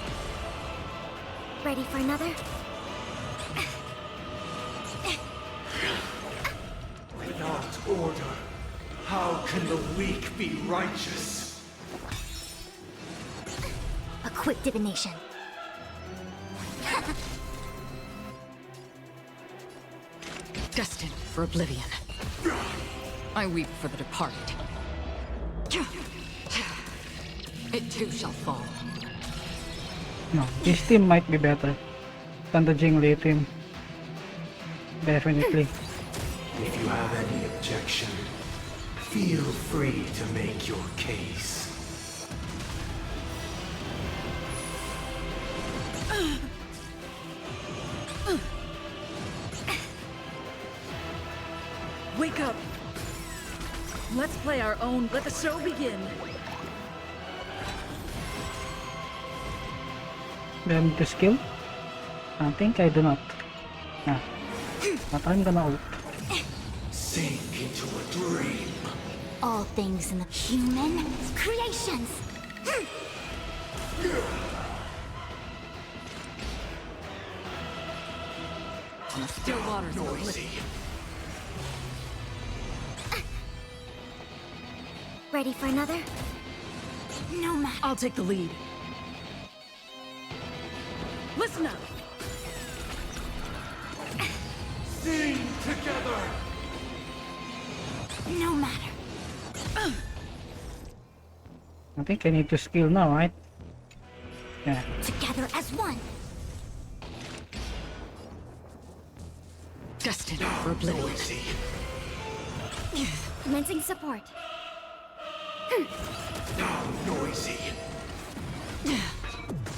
Speaker 4: Ready for another?
Speaker 14: Without order, how can the weak be righteous?
Speaker 4: A quick divination.
Speaker 16: Destined for oblivion. I weep for the departed. It too shall fall.
Speaker 1: No, this team might be better than the Jingli team. Definitely.
Speaker 14: If you have any objection, feel free to make your case.
Speaker 16: Wake up! Let's play our own. Let the show begin.
Speaker 1: Do I need to skill? I think I do not. Nah. But I'm gonna ult.
Speaker 14: Sink into a dream.
Speaker 4: All things in the human creations.
Speaker 16: On the still waters of oblivion.
Speaker 4: Ready for another? No matter.
Speaker 16: I'll take the lead. Listen up!
Speaker 14: Sing together!
Speaker 4: No matter.
Speaker 1: I think I need to skill now, right? Yeah.
Speaker 4: Together as one.
Speaker 16: Destined for oblivion.
Speaker 4: Commencing support.
Speaker 14: Now noisy.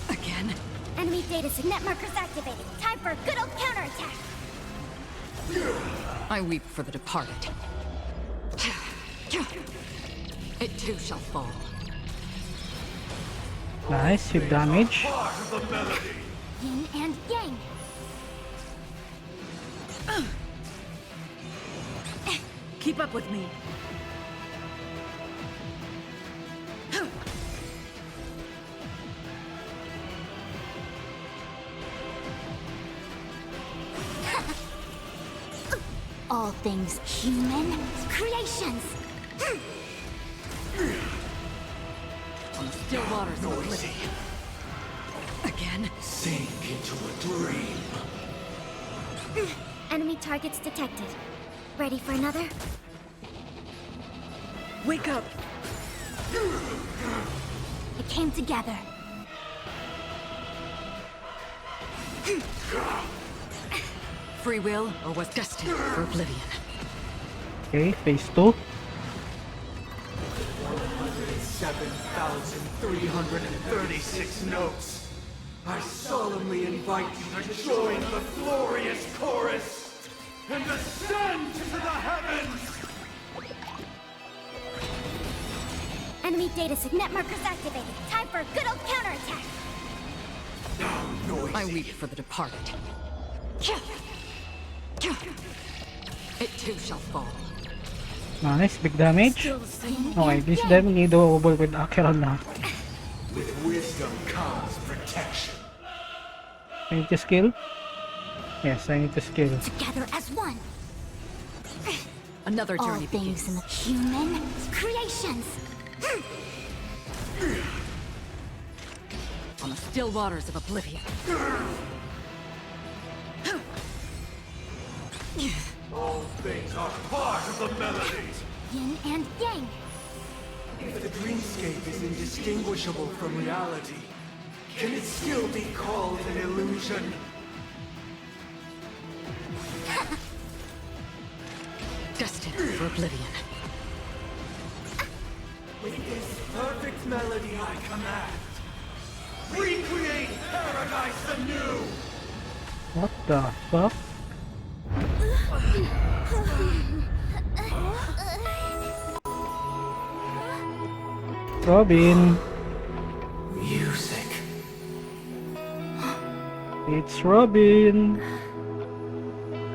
Speaker 16: Again?
Speaker 4: Enemy data signet markers activated. Time for a good old counterattack.
Speaker 16: I weep for the departed. It too shall fall.
Speaker 1: Nice, hit damage.
Speaker 4: Yin and yang.
Speaker 16: Keep up with me.
Speaker 4: All things human creations.
Speaker 16: On the still waters of oblivion. Again?
Speaker 14: Sink into a dream.
Speaker 4: Enemy targets detected. Ready for another?
Speaker 16: Wake up!
Speaker 4: It came together.
Speaker 16: Free will, or was destined for oblivion?
Speaker 1: Okay, phase 2.
Speaker 14: 7,336 notes. I solemnly invite you to join the glorious chorus and ascend to the heavens!
Speaker 4: Enemy data signet markers activated. Time for a good old counterattack.
Speaker 16: I weep for the departed. It too shall fall.
Speaker 1: Nice, big damage. Okay, this time need to over with Acheron now.
Speaker 14: With wisdom comes protection.
Speaker 1: I need to skill? Yes, I need to skill.
Speaker 4: Together as one.
Speaker 16: Another
Speaker 4: All
Speaker 16: journey
Speaker 4: things
Speaker 16: begins.
Speaker 4: in the human creations.
Speaker 16: on the still waters of oblivion.
Speaker 14: All things are part of the melody.
Speaker 4: Yin and yang.
Speaker 14: If the dreamscape is indistinguishable from reality, can it still be called an illusion?
Speaker 16: Destined for oblivion.
Speaker 14: With this perfect melody I command, recreate paradise anew!
Speaker 1: What the fuck? Robin.
Speaker 14: Music.
Speaker 1: It's Robin.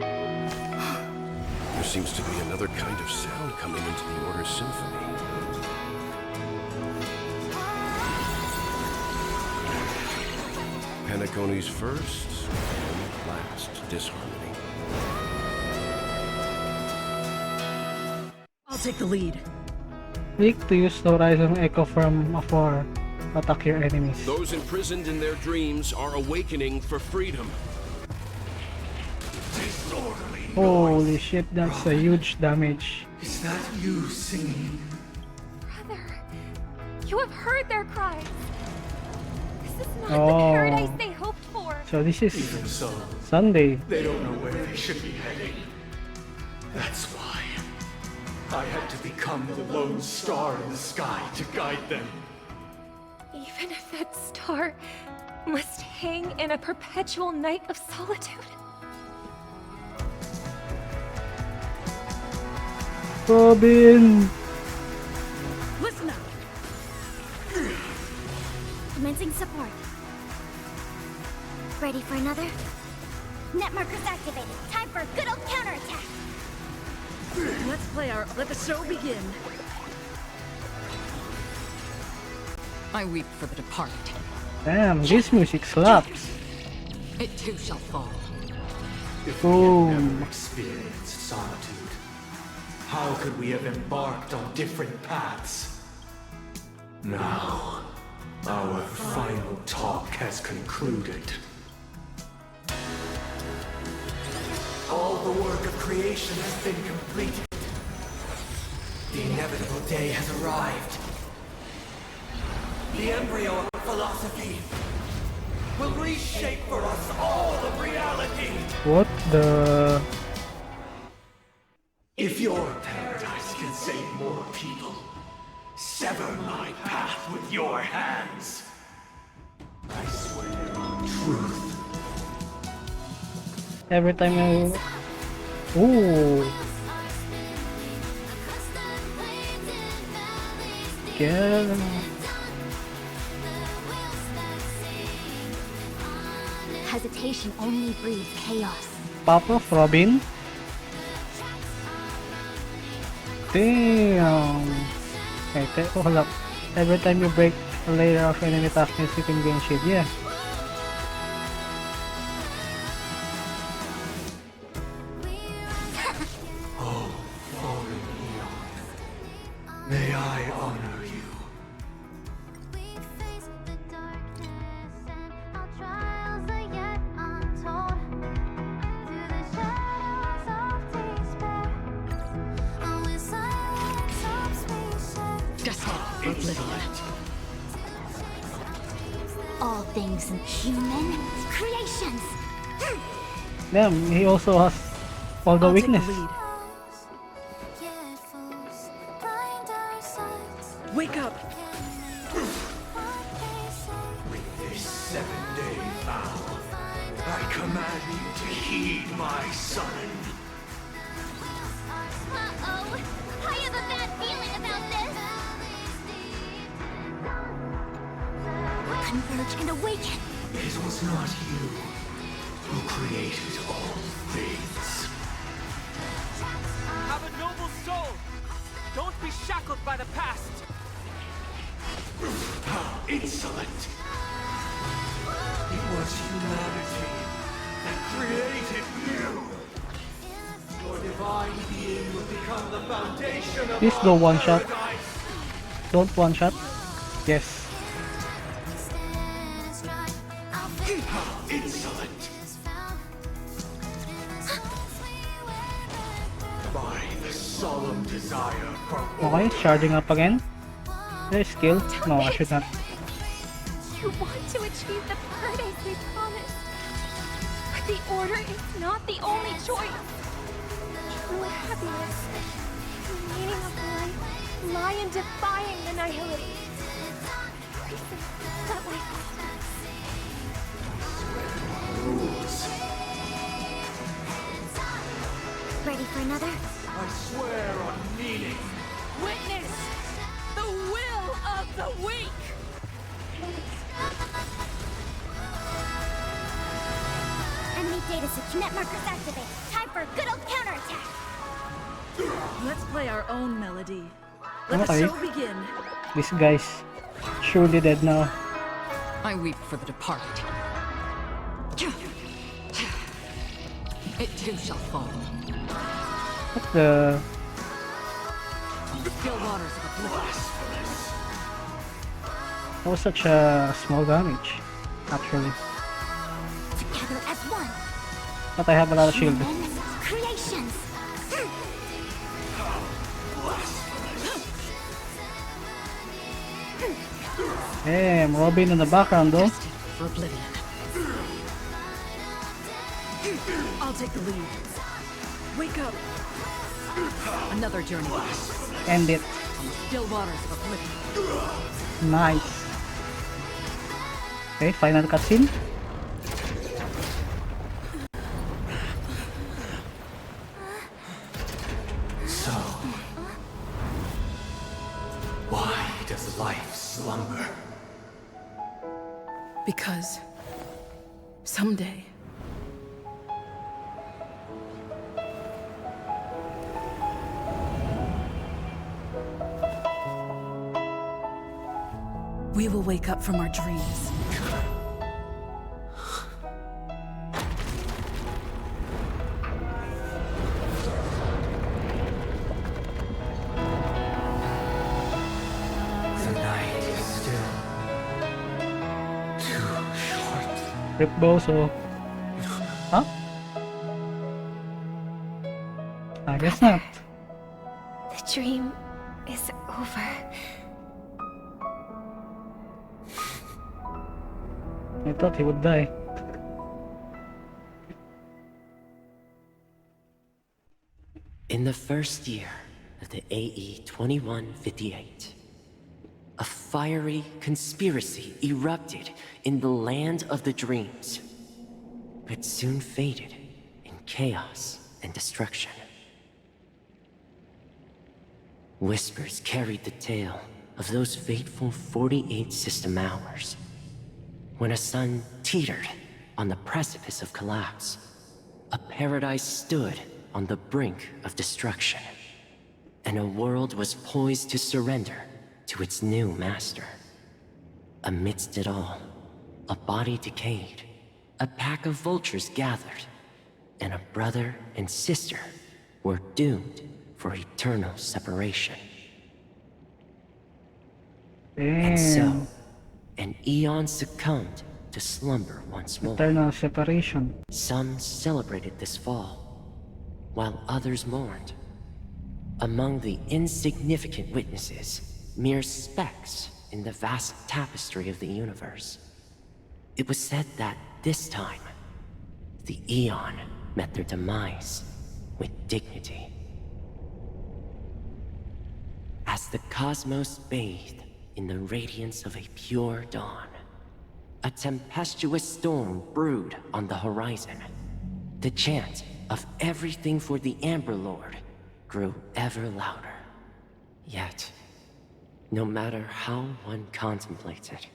Speaker 20: There seems to be another kind of sound coming into the Order's symphony. Penacony's first and last disharmony.
Speaker 16: I'll take the lead.
Speaker 1: Click to use the Horizon Echo from afar. Attack your enemies.
Speaker 20: Those imprisoned in their dreams are awakening for freedom.
Speaker 1: Holy shit, that's a huge damage.
Speaker 14: Is that you singing?
Speaker 9: Brother, you have heard their cries. This is not the
Speaker 1: Oh.
Speaker 9: paradise they hoped for.
Speaker 1: So this is
Speaker 14: Even so,
Speaker 1: Sunday.
Speaker 14: they don't know where they should be heading. That's why I had to become the lone star in the sky to guide them.
Speaker 9: Even if that star must hang in a perpetual night of solitude.
Speaker 1: Robin!
Speaker 16: Listen up.
Speaker 4: Commencing support. Ready for another? Net markers activated. Time for a good old counterattack.
Speaker 16: Let the show begin. I weep for the departed.
Speaker 1: Damn, this music slaps.
Speaker 16: It too shall fall.
Speaker 14: If we had never experienced solitude, how could we have embarked on different paths? Now, our final talk has concluded. All the work of creation has been completed. The inevitable day has arrived. The embryo of philosophy will reshape for us all of reality.
Speaker 1: What the...
Speaker 14: If your paradise can save more people, sever my path with your hands. I swear on truth.
Speaker 1: Every time you... Ooh. Yeah.
Speaker 4: Hesitation only breeds chaos.
Speaker 1: Pop off, Robin. Damn. Okay, hold up. Every time you break a layer of enemy toughness, you can gain shield. Yeah.
Speaker 14: Oh, fallen Eon, may I honor you.
Speaker 4: All things human creations.
Speaker 1: Damn, he also has all the weakness.
Speaker 16: Wake up!
Speaker 14: With this 7-day vow, I command you to heed my son.
Speaker 4: Uh-oh. I have a bad feeling about this. Converge and awaken.
Speaker 14: It was not you who created all things.
Speaker 11: Have a noble soul! Don't be shackled by the past!
Speaker 14: How insolent! It was humanity that created you! Your divine being will become the foundation of
Speaker 1: Please go one shot.
Speaker 14: paradise.
Speaker 1: Don't one shot. Yes.
Speaker 14: solemn desire for
Speaker 1: Okay, charging up again. There's skill. No, I should not.
Speaker 9: You want to achieve the paradise we promised. But the Order is not the only choice. True happiness, the meaning of life, lie in defying the nihility. That life
Speaker 7: Ready for another?
Speaker 14: I swear on meaning.
Speaker 16: Witness the will of the weak!
Speaker 7: Enemy data set net markers activate. Time for a good old counterattack.
Speaker 16: Let's play our own melody. Let the
Speaker 1: Okay.
Speaker 16: show begin.
Speaker 1: This guy's surely dead now.
Speaker 17: I weep for the departed. It too shall fall.
Speaker 1: What the...
Speaker 17: Still waters of oblivion.
Speaker 1: That was such a small damage, actually.
Speaker 7: Together as one.
Speaker 1: But I have a lot of shield.
Speaker 7: Creations.
Speaker 1: Damn, Robin in the background though.
Speaker 17: For oblivion.
Speaker 16: I'll take the lead. Wake up.
Speaker 17: Another journey.
Speaker 1: End it.
Speaker 17: On the still waters of oblivion.
Speaker 1: Nice. Okay, final cutscene.
Speaker 14: So, why does life slumber?
Speaker 5: Because someday we will wake up from our dreams.
Speaker 14: The night is still too short.
Speaker 1: Rip Bozo. Huh? I guess not.
Speaker 9: The dream is over.
Speaker 1: I thought he would die.
Speaker 19: In the first year of the AE 2158, a fiery conspiracy erupted in the land of the dreams, but soon faded in chaos and destruction. Whispers carried the tale of those fateful 48 system hours, when a sun teetered on the precipice of collapse. A paradise stood on the brink of destruction, and a world was poised to surrender to its new master. Amidst it all, a body decayed, a pack of vultures gathered, and a brother and sister were doomed for eternal separation. And so, an Eon succumbed to slumber once more.
Speaker 1: Eternal separation.
Speaker 19: Some celebrated this fall, while others mourned. Among the insignificant witnesses, mere specks in the vast tapestry of the universe. It was said that this time, the Eon met their demise with dignity. As the cosmos bathed in the radiance of a pure dawn, a tempestuous storm brewed on the horizon. The chant of everything for the Amber Lord grew ever louder. Yet, no matter how one contemplates it,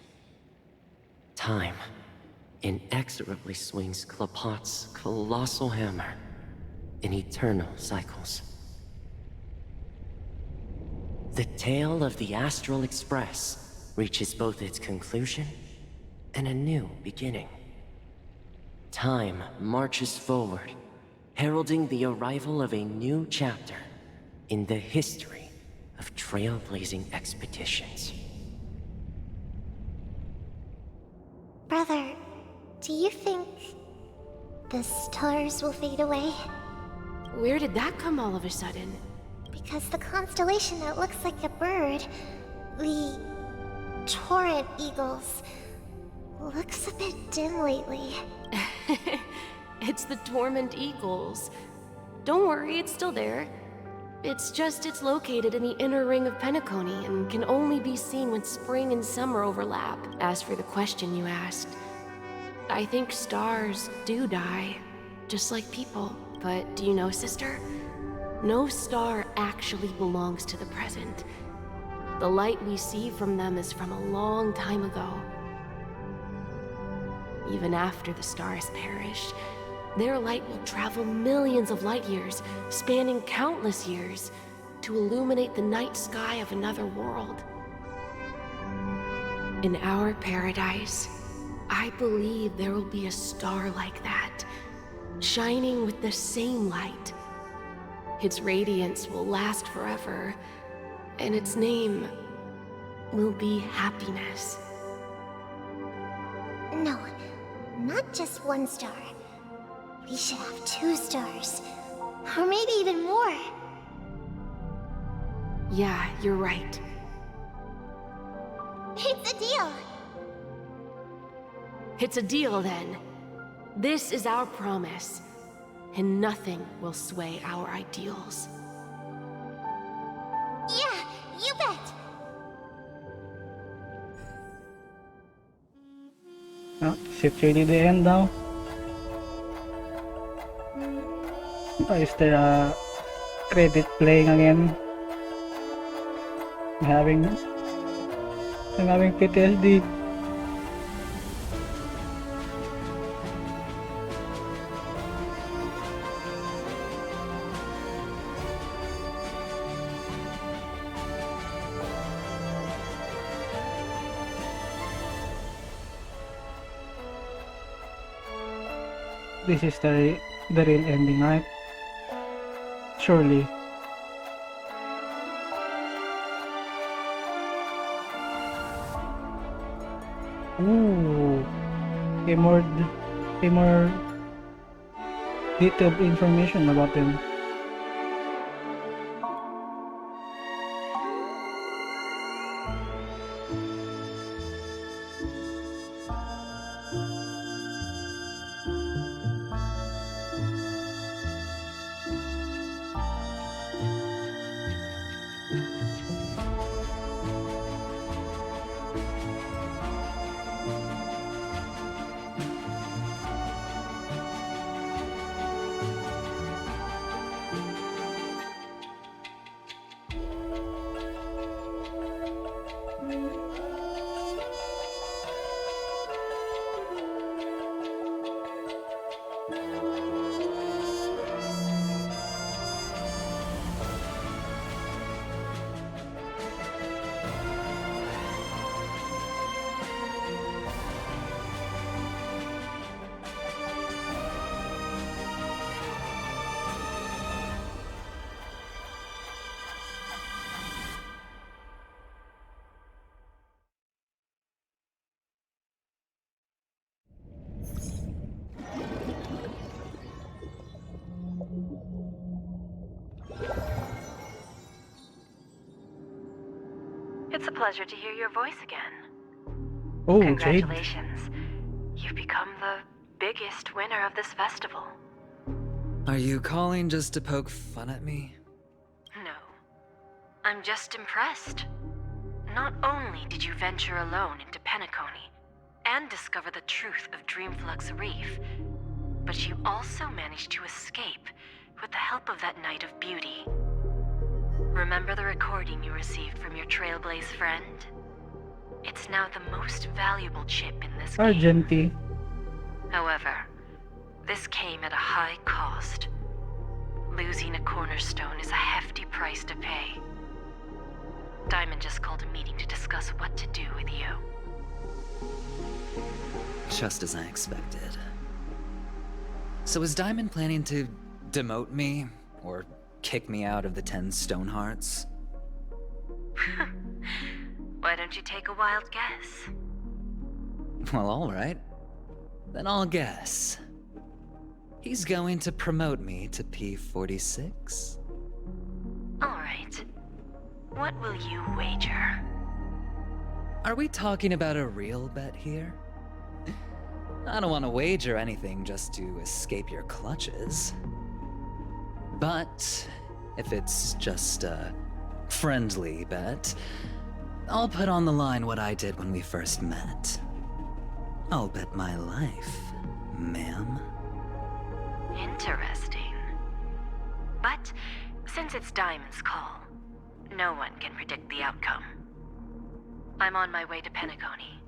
Speaker 19: time inexorably swings Klapot's colossal hammer in eternal cycles. The tale of the Astral Express reaches both its conclusion and a new beginning. Time marches forward, heralding the arrival of a new chapter in the history of trailblazing expeditions.
Speaker 7: Brother, do you think the stars will fade away?
Speaker 13: Where did that come all of a sudden?
Speaker 18: Because the constellation that looks like a bird, the torrent eagles, looks a bit dim lately.
Speaker 13: It's the Torment Eagles. Don't worry, it's still there. It's just it's located in the inner ring of Penacony and can only be seen when spring and summer overlap. As for the question you asked, I think stars do die, just like people. But do you know, sister? No star actually belongs to the present. The light we see from them is from a long time ago. Even after the stars perish, their light will travel millions of light years, spanning countless years, to illuminate the night sky of another world. In our paradise, I believe there will be a star like that, shining with the same light. Its radiance will last forever, and its name will be happiness.
Speaker 18: No, not just one star. We should have 2 stars. Or maybe even more.
Speaker 13: Yeah, you're right.
Speaker 18: It's a deal.
Speaker 13: It's a deal, then. This is our promise, and nothing will sway our ideals.
Speaker 18: Yeah, you bet.
Speaker 1: Oh, is it really the end now? Or is there a credit playing again? I'm having PTSD. This is the real ending, right? Surely. Ooh, more detailed information about them.
Speaker 21: It's a pleasure to hear your voice again.
Speaker 1: Oh,
Speaker 21: congratulations. You've become the biggest winner of this festival.
Speaker 22: Are you calling just to poke fun at me?
Speaker 21: No. I'm just impressed. Not only did you venture alone into Penacony and discover the truth of Dreamflux Reef, but you also managed to escape with the help of that Knight of Beauty. Remember the recording you received from your Trailblaze friend? It's now the most valuable chip in this game.
Speaker 1: Argenty.
Speaker 21: However, this came at a high cost. Losing a cornerstone is a hefty price to pay. Diamond just called a meeting to discuss what to do with you.
Speaker 22: Just as I expected. So is Diamond planning to demote me, or kick me out of the 10 Stonehearts?
Speaker 21: Why don't you take a wild guess?
Speaker 22: Well, alright. Then I'll guess. He's going to promote me to P46?
Speaker 21: Alright. right. What will you wager?
Speaker 22: Are we talking about a real bet here? I don't want to wager anything just to escape your clutches. But if it's just a friendly bet, I'll put on the line what I did when we first met. I'll bet my life, ma'am.
Speaker 21: Interesting. But since it's Diamond's call, no one can predict the outcome. I'm on my way to Penacony.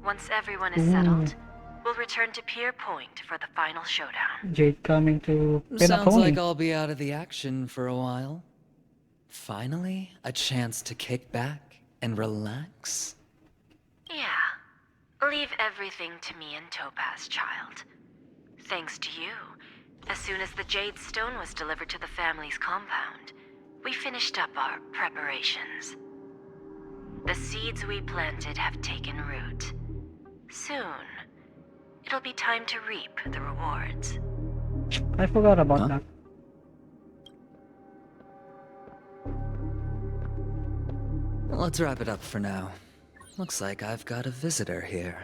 Speaker 21: Once everyone is settled, we'll return to Pier Point for the final showdown.
Speaker 1: Jade coming to
Speaker 22: Sounds
Speaker 1: Penacony.
Speaker 22: like I'll be out of the action for a while. Finally, a chance to kick back and relax.
Speaker 21: Yeah. Leave everything to me and Topaz, child. Thanks to you, as soon as the Jade Stone was delivered to the family's compound, we finished up our preparations. The seeds we planted have taken root. Soon, it'll be time to reap the rewards.
Speaker 1: I forgot about that.
Speaker 22: Let's wrap it up for now. Looks like I've got a visitor here.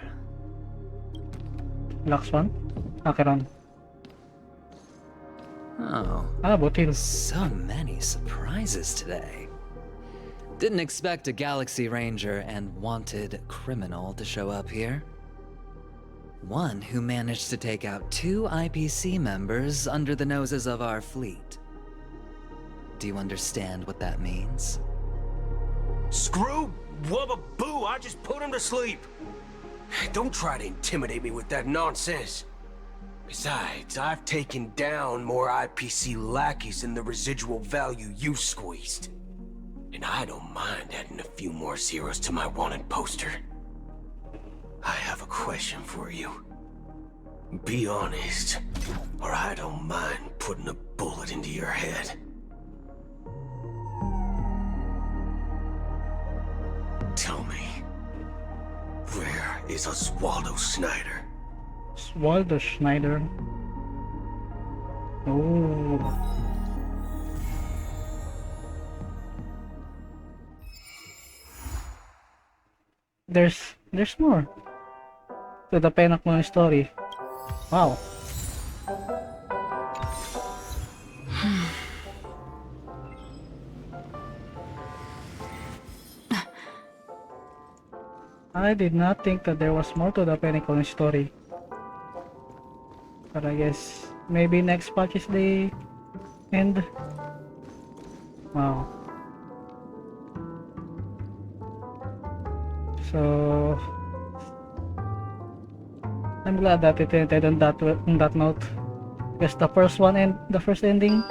Speaker 1: Last one? Acheron.
Speaker 22: Oh.
Speaker 1: Butil.
Speaker 22: So many surprises today. Didn't expect a Galaxy Ranger and wanted criminal to show up here. One who managed to take out 2 IPC members under the noses of our fleet. Do you understand what that means?
Speaker 3: Screw Wubba Boo, I just put him to sleep. Don't try to intimidate me with that nonsense. Besides, I've taken down more IPC lackeys than the residual value you squeezed. And I don't mind adding a few more zeros to my wanted poster. I have a question for you. Be honest, or I don't mind putting a bullet into your head. Tell me, where is Oswaldo Snyder?
Speaker 1: Oswaldo Schneider. Oh. There's more to the Penacony story. Wow. I did not think that there was more to the Penacony story. But I guess maybe next patch is the end. Wow. So I'm glad that it ended on that note. Because the first one and the first ending,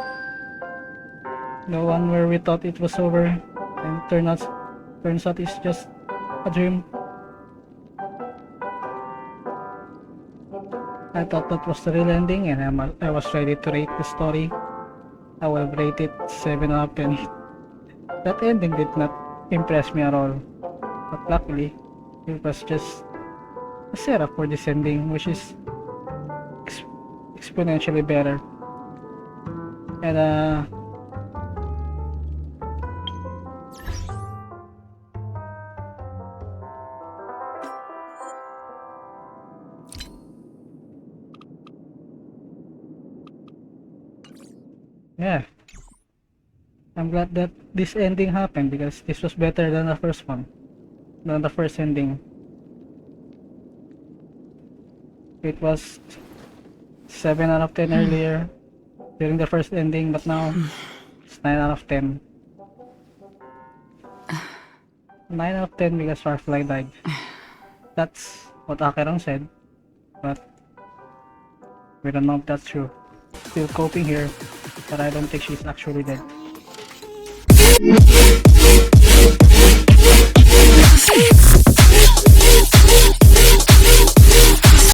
Speaker 1: the one where we thought it was over, and turns out it's just a dream. I thought that was the real ending, and I was ready to rate the story. I will rate it 7 out of 10. That ending did not impress me at all. But luckily, it was just a setup for this ending, which is exponentially better. And yeah, I'm glad that this ending happened, because this was better than the first one. Than the first ending. It was 7 out of 10 earlier during the first ending, but now it's 9 out of 10. 9 out of 10 because Firefly died. That's what Acheron said, but we don't know if that's true. Still coping here, but I don't think she's actually dead.